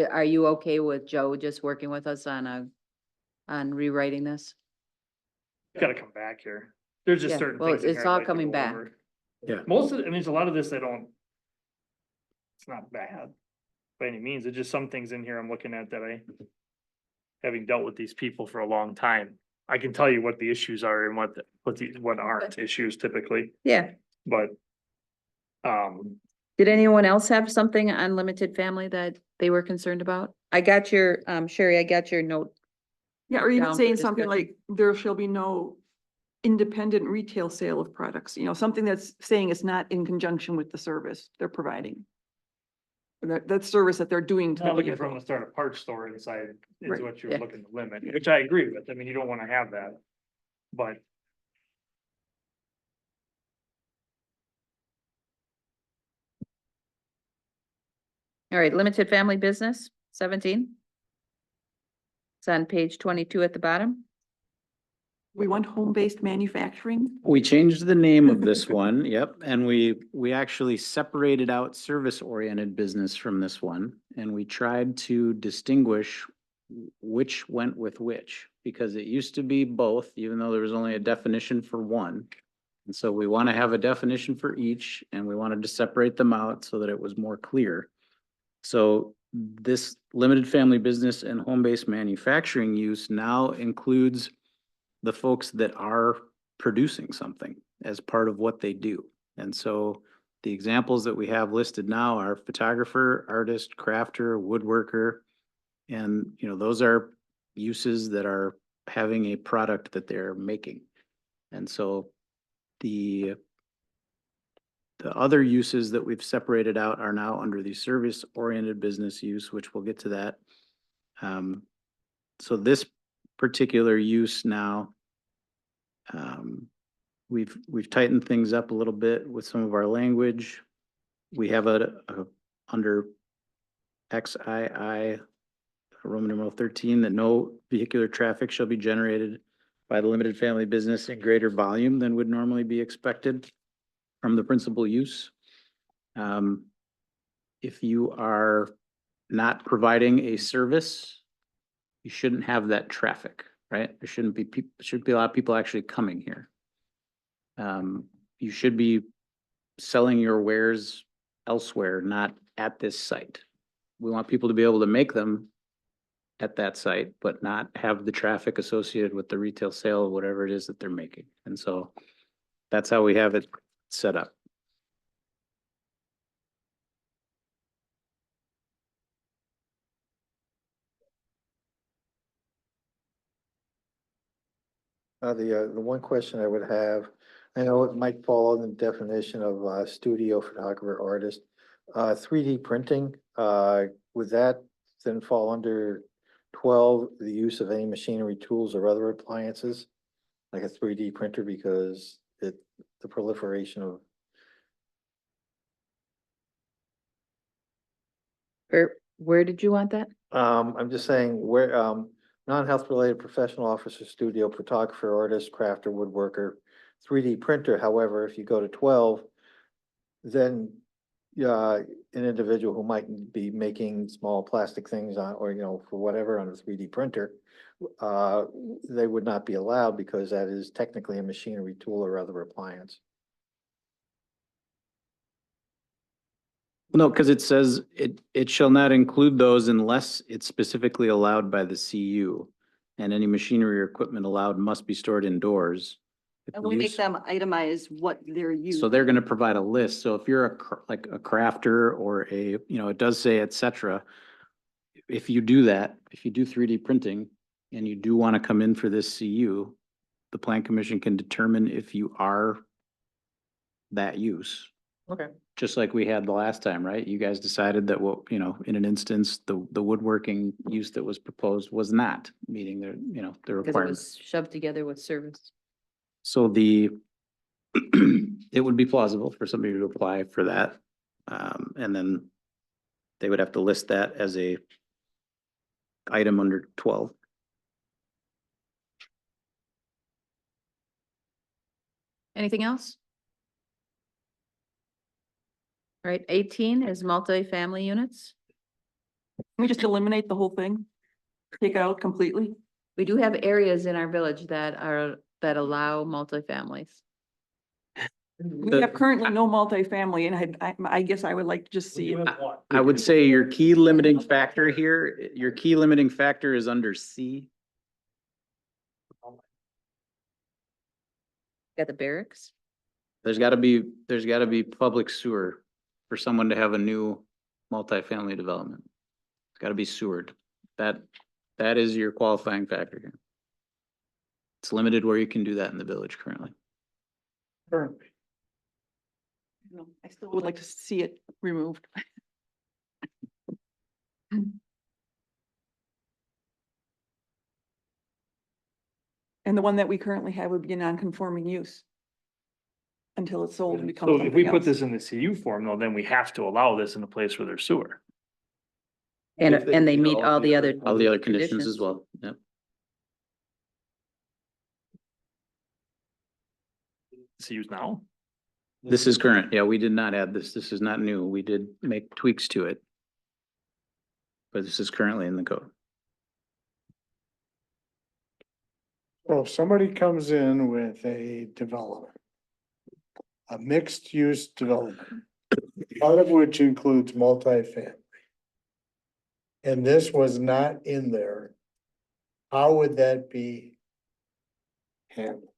L: are you okay with Joe just working with us on rewriting this?
A: Gotta come back here. There's just
L: Yeah,
A: certain
L: well,
A: things. in
L: it's
A: here I'd
L: all
A: like to
L: coming
A: go
L: back.
A: over.
D: Yeah.
A: Most of, I mean, there's a lot of this I don't. It's not bad by any means. It's just some things in here I'm looking at that having dealt with these people for a long time, I can tell you what the issues are and what aren't issues typically,
L: Yeah.
A: but.
L: Did anyone else have something on limited family that they were concerned about? I got your, Sherry, I got your note.
E: Yeah, or even
L: Down for
E: saying something
L: discussion.
E: like, there shall be no independent retail sale of products, something that's saying it's not in conjunction with the service they're providing. That service that they're doing to the
A: Not looking for them
E: vehicle.
A: to start a parts store inside is
E: Right,
A: what you're
L: yeah.
A: looking to limit, which I agree with. I mean, you don't wanna have that. But.
L: All right, limited family business, 17. It's on page 22 at the bottom.
E: We want home-based manufacturing.
D: We changed the name of this one, yep, and we actually separated out service-oriented business from this one. And we tried to distinguish which went with which, because it used to be both, even though there was only a definition for one. And so we want to have a definition for each, and we wanted to separate them out so that it was more clear. So this limited family business and home-based manufacturing use now includes the folks that are producing something as part of what they do. And so the examples that we have listed now are photographer, artist, crafter, woodworker. And, those are uses that are having a product that they're making. And so the other uses that we've separated out are now under the service-oriented business use, which we'll get to that. So this particular use now, we've tightened things up a little bit with some of our language. We have under XII, Roman numeral 13, that no vehicular traffic shall be generated by the limited family business in greater volume than would normally be expected from the principal use. If you are not providing a service, you shouldn't have that traffic, right? There shouldn't be a lot of people actually coming here. You should be selling your wares elsewhere, not at this site. We want people to be able to make them at that site, but not have the traffic associated with the retail sale of whatever it is that they're making. And so that's how we have it set up.
G: The one question I would have, I know it might fall in the definition of studio photographer artist. 3D printing, would that then fall under 12, the use of any machinery, tools or other appliances? Like a 3D printer, because the proliferation of,
L: Where did you want that?
G: I'm just saying where, non-health related professional officer, studio photographer, artist, crafter, woodworker, 3D printer. However, if you go to 12, then an individual who might be making small plastic things on, or, for whatever on a 3D printer, they would not be allowed because that is technically a machinery, tool or other appliance.
D: No, because it says it shall not include those unless it's specifically allowed by the CU. And any machinery or equipment allowed must be stored indoors.
B: And we make them itemize what they're using.
D: So they're gonna provide a list. So if you're like a crafter or it does say et cetera. If you do that, if you do 3D printing and you do want to come in for this CU, the plan commission can determine if you are that use.
G: Okay.
D: Just like we had the last time, right? You guys decided that in an instance, the woodworking use that was proposed was not meeting the
L: Because it
D: requirements.
L: was shoved together with service.
D: So it would be plausible for somebody to apply for that. And then they would have to list that as a item under 12.
L: Anything else? All right, 18 is multifamily units.
E: Can we just eliminate the whole thing? Take it out completely?
L: We do have areas in our village that allow multifamilies.
E: We have currently no multifamily and I guess I would like to just see.
D: I would say your key limiting factor here, is under C.
L: Got the barracks.
D: There's gotta be public sewer for someone to have a new multifamily development. It's gotta be sewered. That is your qualifying factor here. It's limited where you can do that in the village currently.
H: Currently.
E: No, I still would like to see it removed. And the one that we currently have would be a non-conforming use. Until it's sold and becomes
A: So if we
E: something
A: put
E: else.
A: this in the CU form, though, then we have to allow this in a place where there's sewer.
L: And,
M: If they
L: and they
M: meet
L: meet
M: all
L: all
M: the
L: the
M: other-
L: other.
D: All the other conditions as well. Yep.
A: CUs now?
D: This is current. Yeah, we did not add this. This is not new. We did make tweaks to it. But this is currently in the code.
H: Well, if somebody comes in with a development, a mixed use development, part of which includes multifamily. And this was not in there, how would that be handled?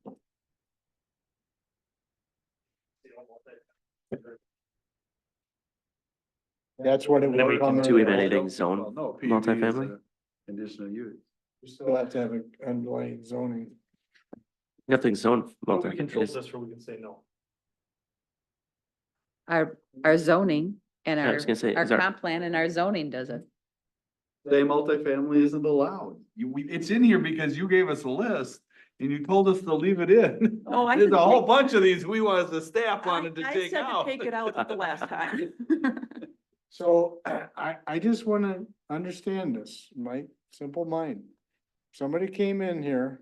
H: That's what it
A: And then we
H: would
A: can
H: come.
J: Do we have
H: in.
J: anything zone
M: No, PUD is
J: multifamily?
M: a Conditional use.
H: You still have to have an underlying zoning.
J: Nothing zone
A: We control
J: multifamily.
A: this where we can say no.
L: Our zoning and
J: I
L: our,
J: was gonna say,
L: our
J: is our-
L: comp plan and our zoning does it.
M: Say multifamily isn't allowed. It's in here because you gave us a list and you told us to leave it in.
E: Oh, I
M: There's
E: said
M: a whole
E: take-
M: bunch of these we wanted, the staff wanted to
E: I
M: take
E: said
M: out.
E: to take it out the last time.
H: So I just wanna understand this, my simple mind. Somebody came in here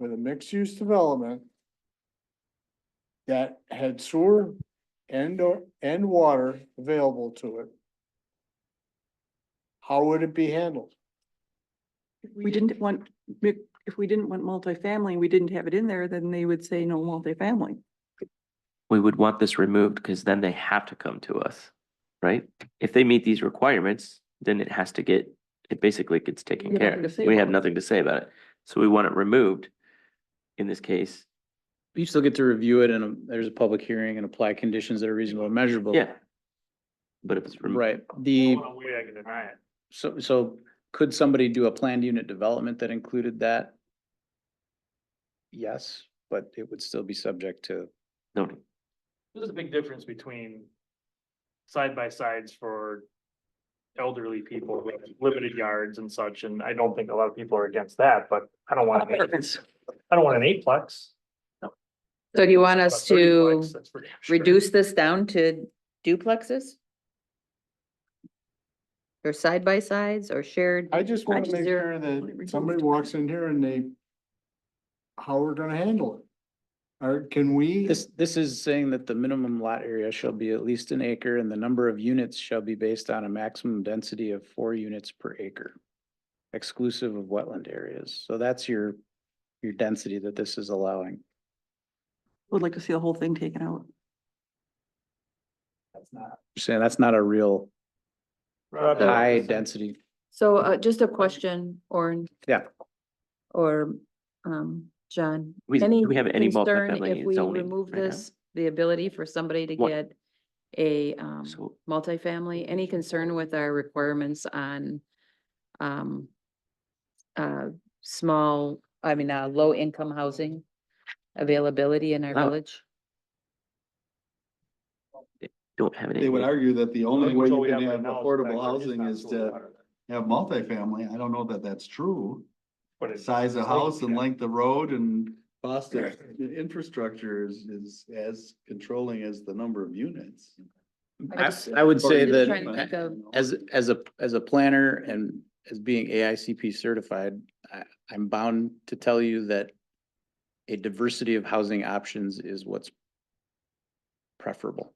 H: with a mixed use development. That had sewer and water available to it. How would it be handled?
E: If we didn't want multifamily, we didn't have it in there, then they would say no multifamily.
J: We would want this removed because then they have to come to us, right? If they meet these requirements, then it basically gets taken
E: We have
J: care
E: nothing to
J: of.
E: say
J: We have
E: about it.
J: nothing to say about it. So we want it removed in this case.
D: You still get to review it and there's a public hearing and apply conditions that are reasonable and measurable.
J: Yeah. But if it's removed.
D: Right. The,
A: No way I can deny it.
D: so could somebody do a planned unit development that included that? Yes, but it would still be subject to.
J: No,
A: There's a big difference between side by sides for elderly people with limited yards and such, and I don't think a lot of people are against that, but I don't want.
E: Apartments.
A: I don't want an 8-plex.
L: So do you want us
A: But 30
L: to
A: plex, that's for damn sure.
L: reduce this down to duplexes? Or side by sides or shared?
H: I just wanna make
L: Zero.
H: sure that somebody walks in here and they. How we're gonna handle it. Or can we?
D: This is saying that the minimum lot area shall be at least an acre and the number of units shall be based on a maximum density of 4 units per acre. Exclusive of wetland areas. So that's your density that this is allowing.
E: Would like to see the whole thing taken out.
D: Saying that's not a real high density.
L: So just a question, or
D: Yeah.
L: or John,
J: Do
L: any
J: we have any
L: concern
J: multifamily
L: if we
J: zoning
L: remove
J: right now?
L: this, the ability for somebody to
J: What-
L: get a
J: So-
L: multifamily, any concern with our requirements on um small, low income housing availability in our
J: No.
L: village?
J: Don't have any.
M: They would argue that the only way
A: So
M: you
A: we
M: can
A: have right
M: have
A: now is the
M: affordable
A: fact that it's
M: housing
A: not
M: is
A: so
M: to
A: hard.
M: have multifamily. I don't know that that's true.
A: But it's-
M: Size of house and
A: Yeah.
M: length of road and cost of infrastructure is as controlling as the number of units.
D: I would say
L: I'm just trying to
D: that
L: think of-
D: as a planner and as being AICP certified, I'm bound to tell you that a diversity of housing options is what's preferable.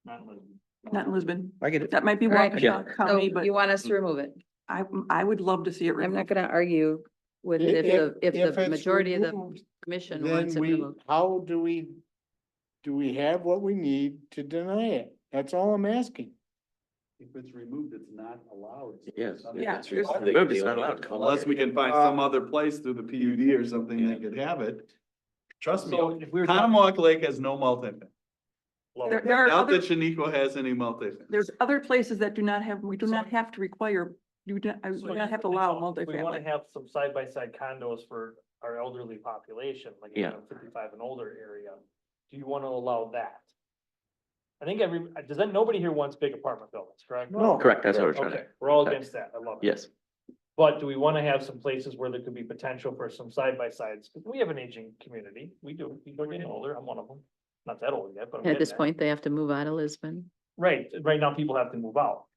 A: Not in Lisbon.
E: Not in Lisbon.
D: I get it.
E: That might be
L: All right.
E: Waukesha
L: So
E: County, but
L: you want us to remove it?
E: I would love to see it
L: I'm
E: removed.
L: not gonna argue with if the majority of the commission wants it removed.
H: How do we have what we need to deny it? That's all I'm asking.
M: If it's removed, it's not allowed.
J: Yes.
E: Yeah,
J: It's
E: there's-
J: removed, it's not allowed.
M: Unless we can find some other place through the PUD or something that could have it. Trust me,
A: So if we were talking-
M: Conomowoc Lake has no multifamily.
E: There are
M: Not
E: other,
M: that Shaniqua has any multifamily.
E: there's other places that do not have, we do not have to require, I
A: So
E: do not have to allow
A: if we wanna
E: multifamily.
A: have some side-by-side condos for our elderly population, like in
J: Yeah.
A: the 55 and older area, do you wanna allow that? I think nobody here wants big apartment buildings, correct?
H: No.
J: Correct, that's what we're trying
A: Okay,
J: to,
A: we're all against that, I love it.
J: yes.
A: But do we wanna have some places where there could be potential for some side-by-sides? 'Cause we have an aging community, we do, people are getting older, I'm one of them, not that old yet, but I'm
L: At
A: getting
L: this
A: there.
L: point, they have to move out of Lisbon.
A: Right now, people have to move out.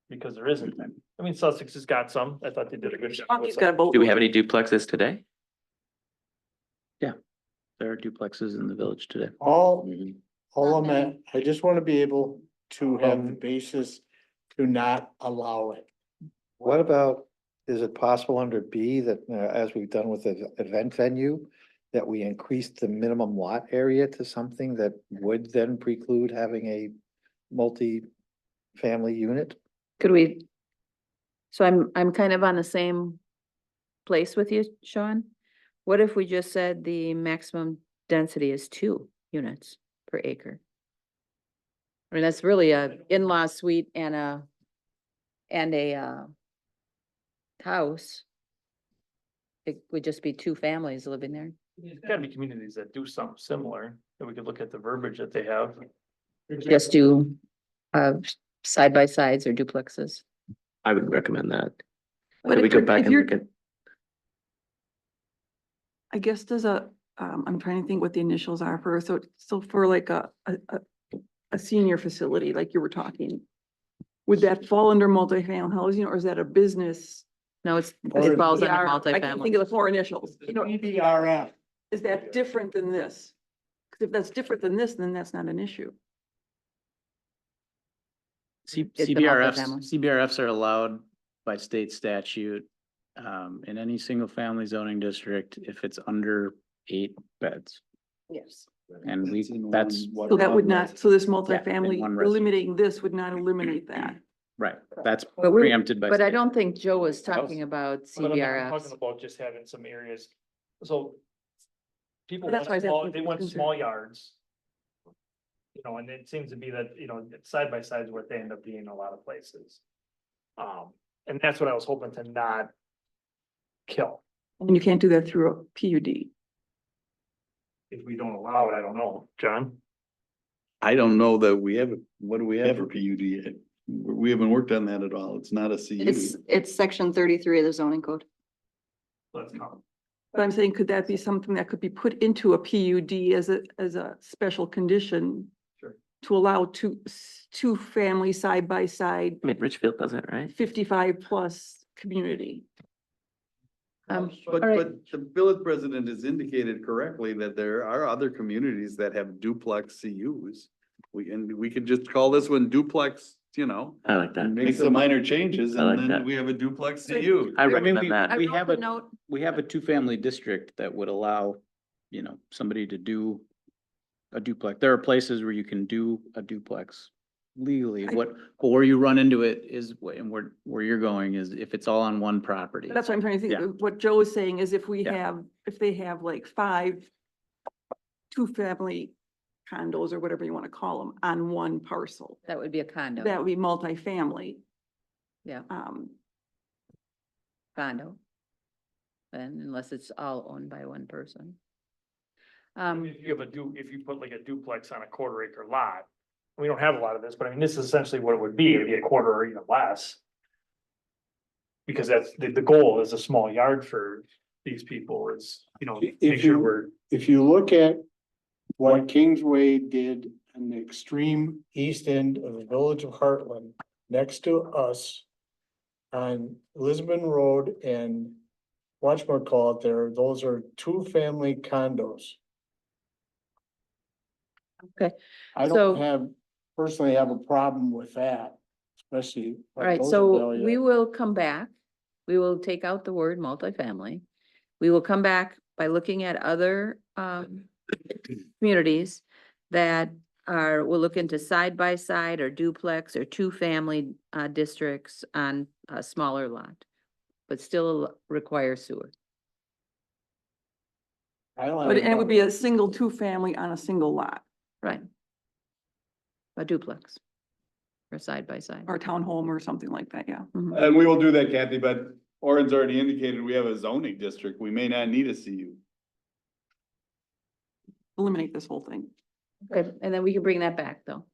A: Because there isn't, I mean, Sussex has got some, I thought they did a good job. with
E: He's
A: some.
E: got a boat.
J: Do we have any duplexes today?
D: There are duplexes in the village today.
H: All
L: Not
H: I'm at,
L: many.
H: I just want to be able to have the basis to not allow it.
G: What about, is it possible under B that, as we've done with the event venue, that we increase the minimum lot area to something that would then preclude having a multi-family unit?
L: Could we? So I'm kind of on the same place with you, Sean. What if we just said the maximum density is 2 units per acre? I mean, that's really a in-law suite and a house. It would just be 2 families living there.
A: There's gotta be communities that do something similar, that we could look at the verbiage that they have.
L: Just do side by sides or duplexes.
J: I would recommend that.
E: But
J: Could we
E: if
J: go
E: you're-
J: back
E: if
J: and
E: you're-
J: look at,
E: I guess does I'm trying to think what the initials are for, so for like a senior facility, like you were talking. Would that fall under multifamily housing or is that a business?
L: No, it
H: Or
L: falls under
E: I can't think
L: multifamily.
E: of the 4 initials. You know,
H: EBRF.
E: is that different than this? Cause if that's different than this, then that's not an issue.
L: It's the
D: CBRFs,
L: multifamily.
D: CBRFs are allowed by state statute in any single family zoning district if it's under 8 beds.
L: Yes.
D: And
M: That's in
D: that's
M: one-
E: So that would not, so this
D: in
E: multifamily,
D: one residence.
E: eliminating this would not eliminate that.
D: right, that's
L: But we're-
D: preempted by.
L: But I
D: state.
L: don't think Joe was talking about
A: But I'm talking
L: CBRFs.
A: about just having some areas, so. People
E: Well, that's
A: want
E: why I was
A: small,
E: asking
A: they
E: for
A: want
E: concern.
A: small yards. You know, and it seems to be that, you know, side by sides what they end up being in a lot of places. And that's what I was hoping to not kill.
E: And you can't do that through a PUD.
A: If we don't allow it, I don't know, John?
M: I don't know that we have, what do we have for PUD yet? We haven't worked on that at all. It's not a CUD.
B: It's section 33 of the zoning code.
A: Let's come.
E: But I'm saying, could that be something that could be put into a PUD as a special condition?
A: Sure.
E: To allow two family side by side,
J: I mean, Richfield does it, right?
E: 55 plus community.
M: But,
L: all right.
M: but the village president has indicated correctly that there are other communities that have duplex CUs. We could just call this one duplex, you know,
J: I like that.
M: and make some minor changes
J: I like
M: and then
J: that.
M: we have a duplex CU.
J: I
D: I mean,
J: recommend that.
D: we
L: I
D: have
L: wrote
D: a,
L: the note.
D: we have a 2-family district that would allow, somebody to do a duplex. There are places where you can do a duplex legally. But where you run into it is, and where you're going is if it's all on one property.
E: That's what I'm trying to
D: Yeah.
E: think. What Joe is saying is if we
D: Yeah.
E: have, if they have like 5 two-family condos or whatever you want to call them on one parcel,
L: That would be a condo.
E: that would be multifamily.
L: Yeah,
E: Um,
L: condo. And unless it's all owned by one person.
A: If you have if you put like a duplex on a 1/4 acre lot, we don't have a lot of this, but I mean, this is essentially what it would be. It'd be a 1/4 or even less. Because that's, the goal is a small yard for these people is, make
H: If
A: sure
H: you-
A: we're.
H: If you look at what Kingsway did in the extreme east end of the village of Heartland, next to us on Lisbon Road and whatchamacallit there, those are 2-family condos.
L: Okay,
H: I
L: so-
H: don't personally have a problem with that, especially.
L: All right, so we will come back. We will take out the word multifamily. We will come back by looking at other communities that we'll look into side by side or duplex or 2-family districts on a smaller lot, but still require sewer.
E: but and it would be a single 2-family on a single lot
L: Right. A duplex. Or side by side.
E: or townhome or something like that, yeah.
L: Mhm.
M: And we will do that, Kathy, but Orin's already indicated we have a zoning district. We may not need a CU.
E: Eliminate this whole thing.
L: Okay, and then we can bring that back though.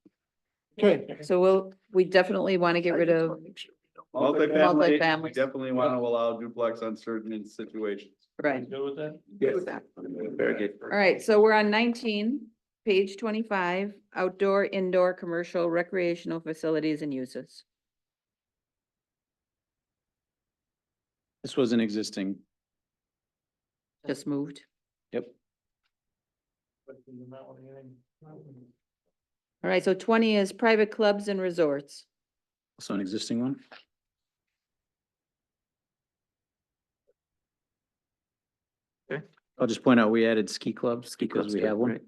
H: Okay.
L: So we definitely want to get rid of,
M: Multifamily, we
L: Multifamily.
M: definitely want to allow duplex on certain situations.
L: right.
A: Good with that?
M: Yes.
J: Very good.
L: All right, so we're on 19, page 25, outdoor, indoor, commercial, recreational facilities and uses.
D: This was an existing.
L: Just moved.
D: Yep.
L: All right, so 20 is private clubs and resorts.
D: Also an existing one. I'll just point out, we added ski clubs because we have one.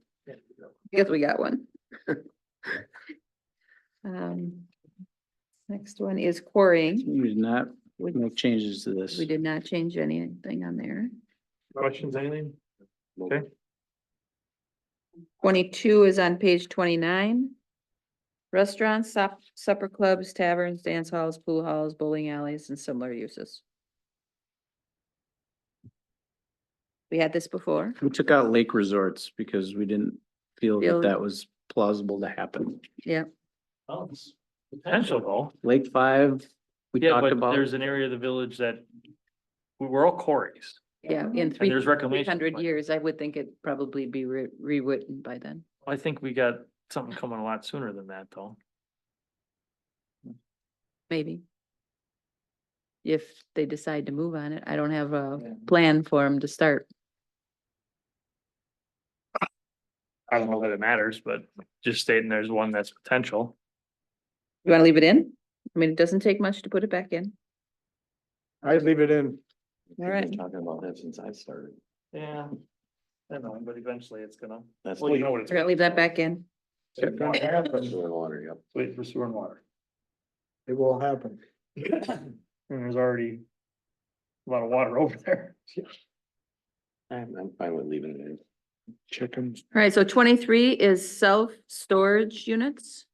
L: Yes, we got one. Next one is quarrying.
D: We did not
L: We
D: make changes to this.
L: we did not change anything on there.
A: Questions, anything? Okay.
L: 22 is on page 29. Restaurants, supper clubs, taverns, dance halls, pool halls, bowling alleys, and similar uses. We had this before.
D: We took out lake resorts because we didn't feel
L: Feel-
D: that that was plausible to happen.
L: Yeah,
A: Oh, it's potential though.
D: Lake 5, we
A: Yeah,
D: talked
A: but
D: about.
A: there's an area of the village that we're all quarries.
L: yeah, in
A: And there's reclamation
L: 300
A: plans.
L: years, I would think it'd probably be rewritten by then.
A: I think we got something coming a lot sooner than that though.
L: Maybe. If they decide to move on it, I don't have a plan for them to start.
A: I don't know that it matters, but just stating there's one that's potential.
L: You wanna leave it in? I mean, it doesn't take much to put it back in.
H: I'd leave it in.
L: All right.
I: Talking about that since I started.
A: Yeah. I know, but eventually it's gonna.
I: That's.
A: Well, you know what it's.
L: We're gonna leave that back in.
I: Sewer and water, yep.
A: Wait for sewer and water.
H: It will happen.
A: And there's already a lot of water over there.
I: I'm fine with leaving it in.
H: Chickens.
L: All right, so 23 is self-storage units.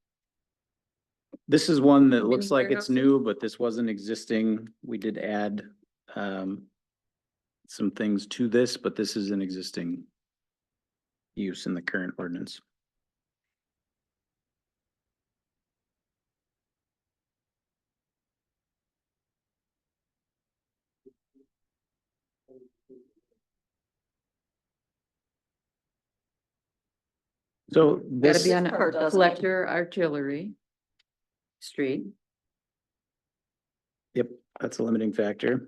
D: This is one that looks
L: Mini
D: like it's
L: warehouses?
D: new, but this wasn't existing. We did add some things to this, but this is an existing use in the current ordinance. So
L: Gotta
D: this,
L: be on
B: part doesn't.
L: collector artillery street.
D: yep, that's a limiting factor.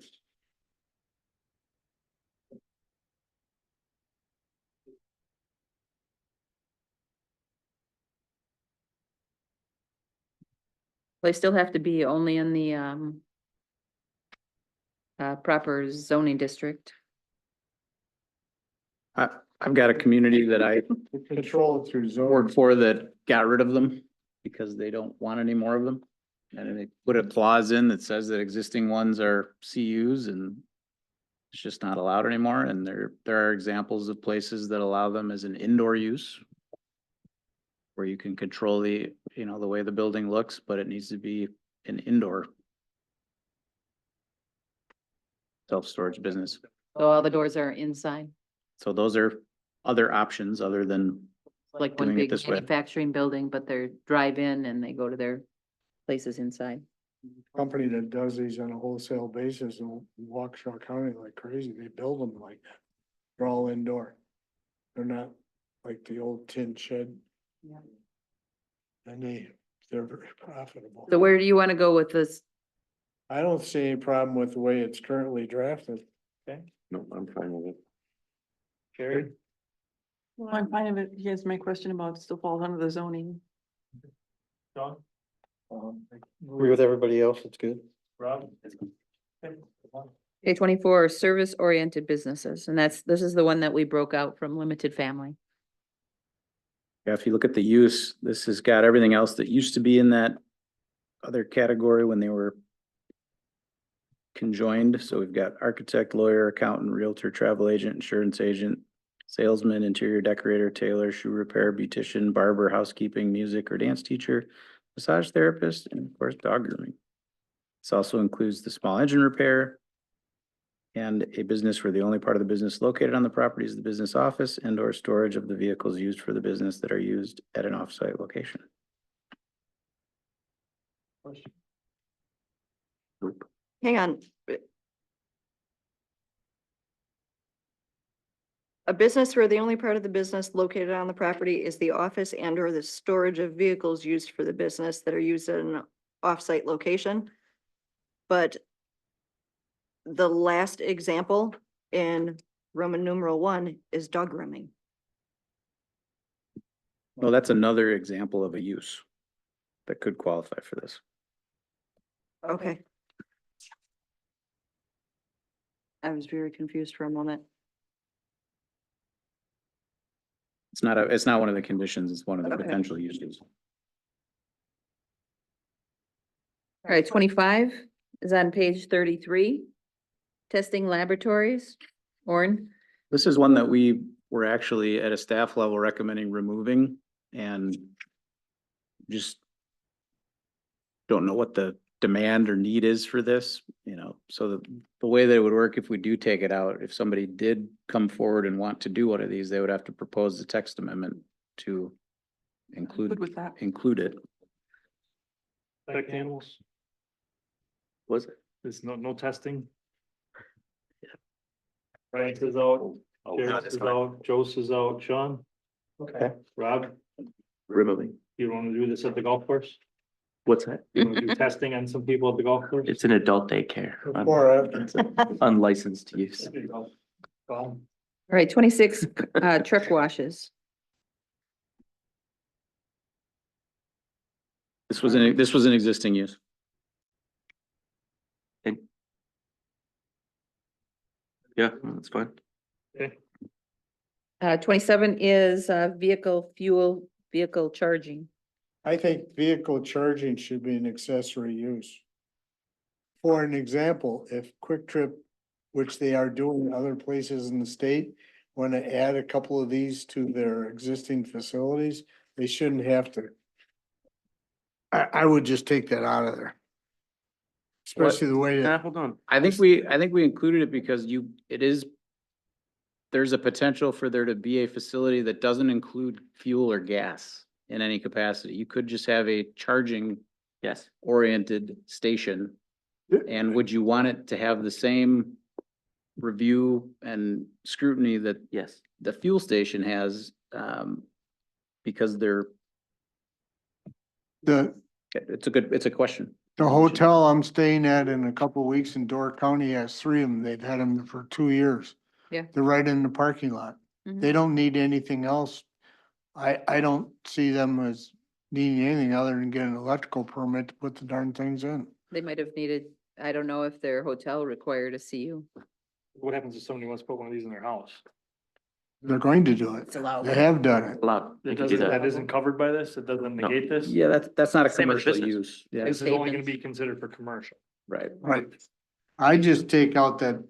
L: They still have to be only in the proper zoning district.
D: I've got a community that I
H: Control it through zone.
D: work for that got rid of them because they don't want any more of them. And they put a clause in that says that existing ones are CUs and it's just not allowed anymore. And there are examples of places that allow them as an indoor use where you can control the, you know, the way the building looks, but it needs to be an indoor self-storage business.
L: So all the doors are inside,
D: So those are other options other than,
L: like one
D: Doing it
L: big
D: this way.
L: manufacturing building, but they're drive-in and they go to their places inside.
H: Company that does these on a wholesale basis in Waukesha County like crazy, they build them like that. They're all indoor. They're not like the old tin shed.
L: Yeah.
H: And they're very profitable.
L: So where do you want to go with this?
H: I don't see any problem with the way it's currently drafted.
I: No, I'm fine with it.
A: Carrie?
E: Well, I'm fine with it. Here's my question about still falls under the zoning.
A: John?
G: Agree with everybody else, it's good.
A: Rob?
L: A 24 service-oriented businesses, and this is the one that we broke out from limited family.
D: yeah, if you look at the use, this has got everything else that used to be in that other category when they were conjoined. So we've got architect, lawyer, accountant, realtor, travel agent, insurance agent, salesman, interior decorator, tailor, shoe repair, beautician, barber, housekeeping, music or dance teacher, massage therapist, and of course, dog grooming. This also includes the small engine repair and a business where the only part of the business located on the property is the business office and or storage of the vehicles used for the business that are used at an offsite location.
B: Hang on. A business where the only part of the business located on the property is the office and or the storage of vehicles used for the business that are used at an offsite location. But the last example in Roman numeral 1 is dog grooming.
D: Well, that's another example of a use that could qualify for this.
B: Okay. I was very confused for a moment.
D: It's not one of the conditions, it's one of the
B: Okay.
D: potential uses.
L: All right, 25 is on page 33. Testing laboratories, Orrin.
D: This is one that we were actually at a staff level recommending removing and just don't know what the demand or need is for this, you know, so the way that it would work if we do take it out, if somebody did come forward and want to do one of these, they would have to propose the text amendment to
E: Good
D: include
E: with that.
D: it.
A: Pet animals,
J: Was it?
A: there's no testing. Frank is out, Sheriff is out, Jose is out, Sean?
J: Okay.
A: Rob,
J: Removing.
A: you wanna do this at the golf course?
J: What's that?
A: You wanna do testing on some people at the golf course?
J: It's an adult daycare.
H: Before or after?
J: It's unlicensed use.
A: There you go. Go.
L: All right, 26 truck washes.
D: This was an existing use.
J: Yeah, that's fine.
L: 27 is vehicle charging.
H: I think vehicle charging should be an accessory use. For an example, if Quick Trip, which they are doing in other places in the state, want to add a couple of these to their existing facilities, they shouldn't have to. I would just take that out of there. Especially the way that,
J: Hold on.
D: I think we included it because there's a potential for there to be a facility that doesn't include fuel or gas in any capacity. You could just have a charging
J: Yes.
D: oriented station. And would you want it to have the same review and scrutiny that
J: Yes.
D: the fuel station has? Because it's a question.
H: the hotel I'm staying at in a couple of weeks in Door County has 3 of them. They've had them for 2 years.
L: Yeah.
H: They're right in the parking lot.
L: Mhm.
H: They don't need anything else. I don't see them as needing anything other than getting an electrical permit to put the darn things in.
L: They might have needed, I don't know if their hotel required a CU.
A: What happens if somebody wants to put one of these in their house?
H: They're going to do it.
L: It's allowed.
H: They have done it.
J: Allowed,
A: It
J: you can do
A: doesn't,
J: that.
A: that isn't covered by this? It doesn't
J: No.
A: negate this?
D: Yeah, that's not a
J: Same with
D: commercial
J: business.
D: use. Yeah,
A: This is only gonna
L: Statements.
A: be considered for commercial.
D: right.
H: Right. I just take out that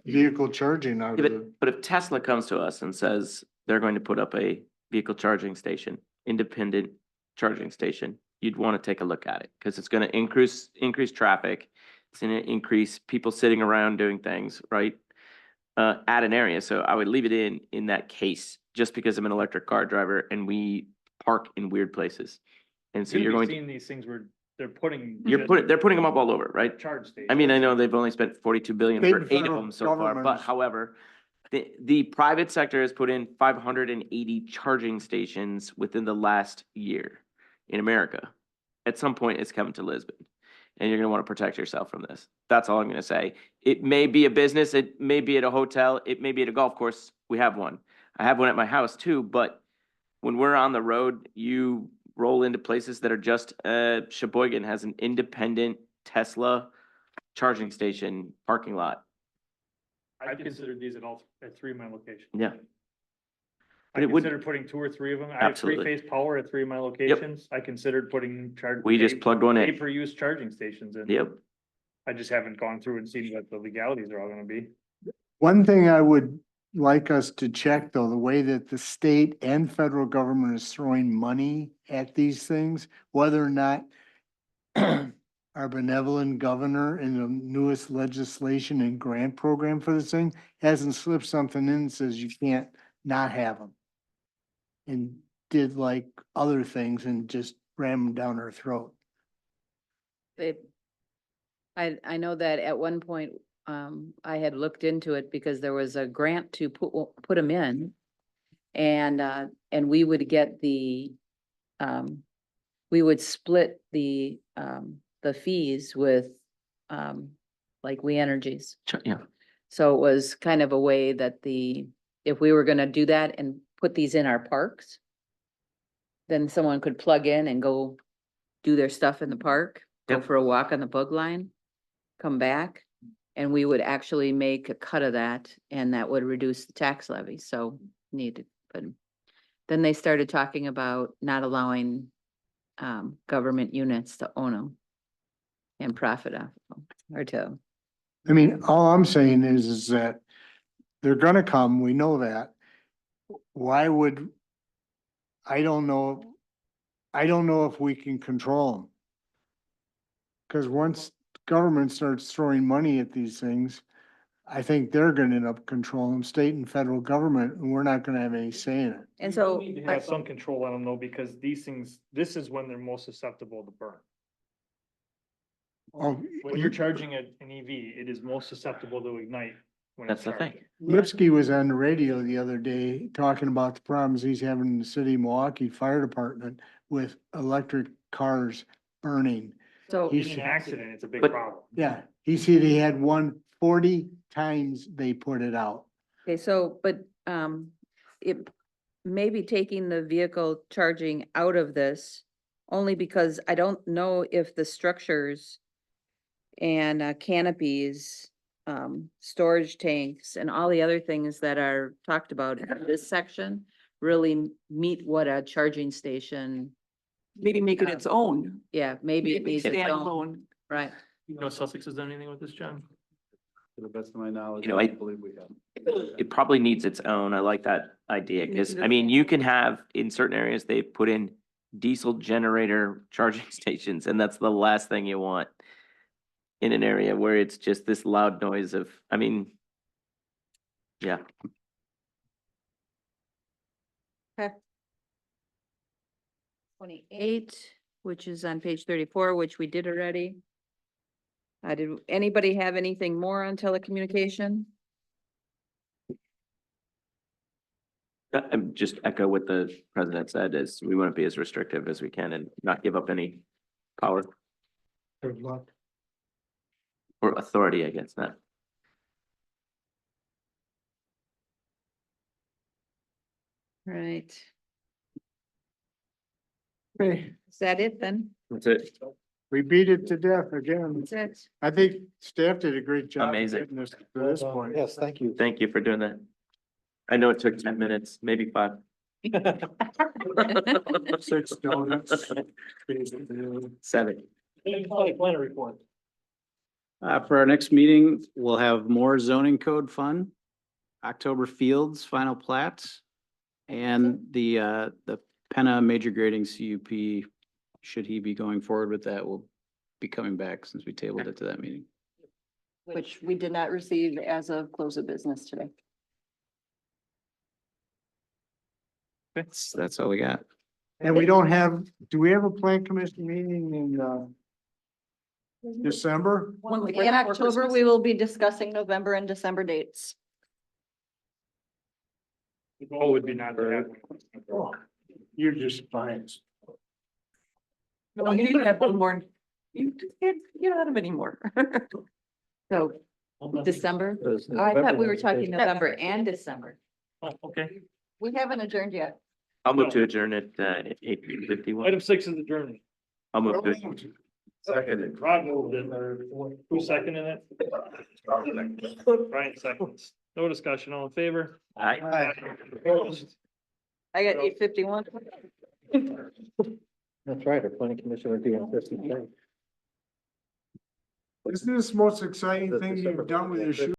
H: vehicle charging out
J: Yeah,
H: of it.
J: but if Tesla comes to us and says they're going to put up a vehicle charging station, independent charging station, you'd want to take a look at it, because it's gonna increase traffic. It's gonna increase people sitting around doing things, right? At an area, so I would leave it in that case, just because I'm an electric car driver and we park in weird places. And so you're going to,
A: Seeing these things where they're putting.
J: they're putting them up all over, right?
A: Charge stations.
J: I mean, I know they've only spent 42 billion
H: State
J: for
H: and
J: 8 of
H: federal
J: them so far, but
H: governments-
J: however, the private sector has put in 580 charging stations within the last year in America. At some point, it's coming to Lisbon, and you're gonna wanna protect yourself from this. That's all I'm gonna say. It may be a business, it may be at a hotel, it may be at a golf course. We have one. I have one at my house too, but when we're on the road, you roll into places that are just, Sheboygan has an independent Tesla charging station parking lot.
A: I considered these at 3 of my locations.
J: Yeah.
A: I
J: But it would-
A: considered putting 2 or 3 of them. I have
J: Absolutely.
A: three-phase power at 3 of my locations. I considered putting
J: We just plugged one in.
A: pay-per-use charging stations in.
J: Yep.
A: I just haven't gone through and seen what the legalities are all gonna be.
H: One thing I would like us to check, though, the way that the state and federal government is throwing money at these things, whether or not our benevolent governor in the newest legislation and grant program for this thing hasn't slipped something in that says you can't not have them. And did like other things and just ram them down our throat.
L: I know that at one point, I had looked into it because there was a grant to put them in. And we would get we would split the fees with, like We Energies.
J: Yeah.
L: So it was kind of a way that if we were gonna do that and put these in our parks, then someone could plug in and go do their stuff in the park, go
J: Yep.
L: for a walk on the bug line, come back, and we would actually make a cut of that, and that would reduce the tax levy, so needed, but then they started talking about not allowing government units to own them and profit off of them, or to,
H: I mean, all I'm saying is that they're gonna come, we know that. Why would, I don't know if we can control them. Cause once government starts throwing money at these things, I think they're gonna end up controlling them, state and federal government, and we're not gonna have any say in it.
L: and
A: We
L: so.
A: need to have some control on them though, because these things, this is when they're most susceptible to burn.
H: Oh,
A: When you're charging an EV, it is most susceptible to ignite. When it's
J: That's the thing.
A: charging.
H: Lipsky was on the radio the other day talking about the problems he's having in the city of Milwaukee Fire Department with electric cars burning.
L: So,
H: He
A: In an accident, it's a big
J: But-
A: problem.
H: Yeah, he said he had one 40 times they put it out.
L: okay, so, but, it may be taking the vehicle charging out of this, only because I don't know if the structures and canopies, storage tanks, and all the other things that are talked about in this section really meet what a charging station,
E: Maybe make it its own.
L: yeah, maybe it
E: Maybe
L: needs its own,
E: standalone.
L: right?
A: You know, Sussex has done anything with this, John?
M: To the best of my knowledge,
J: You know,
M: I
J: I-
M: don't believe we have.
J: It probably needs its own. I like that idea, because I mean, you can have, in certain areas, they put in diesel generator charging stations, and that's the last thing you want in an area where it's just this loud noise of, I mean, yeah.
L: 28, which is on page 34, which we did already. Did anybody have anything more on telecommunication?
J: Just echo what the president said, is we want to be as restrictive as we can and not give up any power
H: Good luck.
J: or authority against that.
L: Right,
H: Okay,
L: is that it then?
J: That's it.
H: we beat it to death again.
L: That's it.
H: I think staff did a great job.
J: Amazing.
H: getting us to this point.
G: Yes, thank you.
J: Thank you for doing that. I know it took 10 minutes, maybe 5. Seven.
A: Planner report.
D: For our next meeting, we'll have more zoning code fun, October Fields final plats, and the Penna major grading CUP, should he be going forward with that, will be coming back since we tabled it to that meeting.
B: Which we did not receive as of close of business today.
D: That's all we got.
H: And we don't have, do we have a plan commission meeting in December?
B: In October, we will be discussing November and December dates.
A: The goal would be not to have.
H: Oh, you're just fine.
E: No, you need to have one more. You just can't get out of anymore.
L: So December? Oh, I thought we were talking November and December.
A: Oh, okay.
B: We haven't adjourned yet.
J: I'll move to adjourn at 8:51.
A: Item 6 is adjourned.
J: I'll move to it.
I: Seconded.
A: Rob moved it, or who seconded it? Brian seconds. No discussion, all in favor?
J: Aye.
A: Opposed?
B: I got 8:51.
G: That's right, our planning commission would be on 50.
H: Isn't this the most exciting thing you've done with your shoe?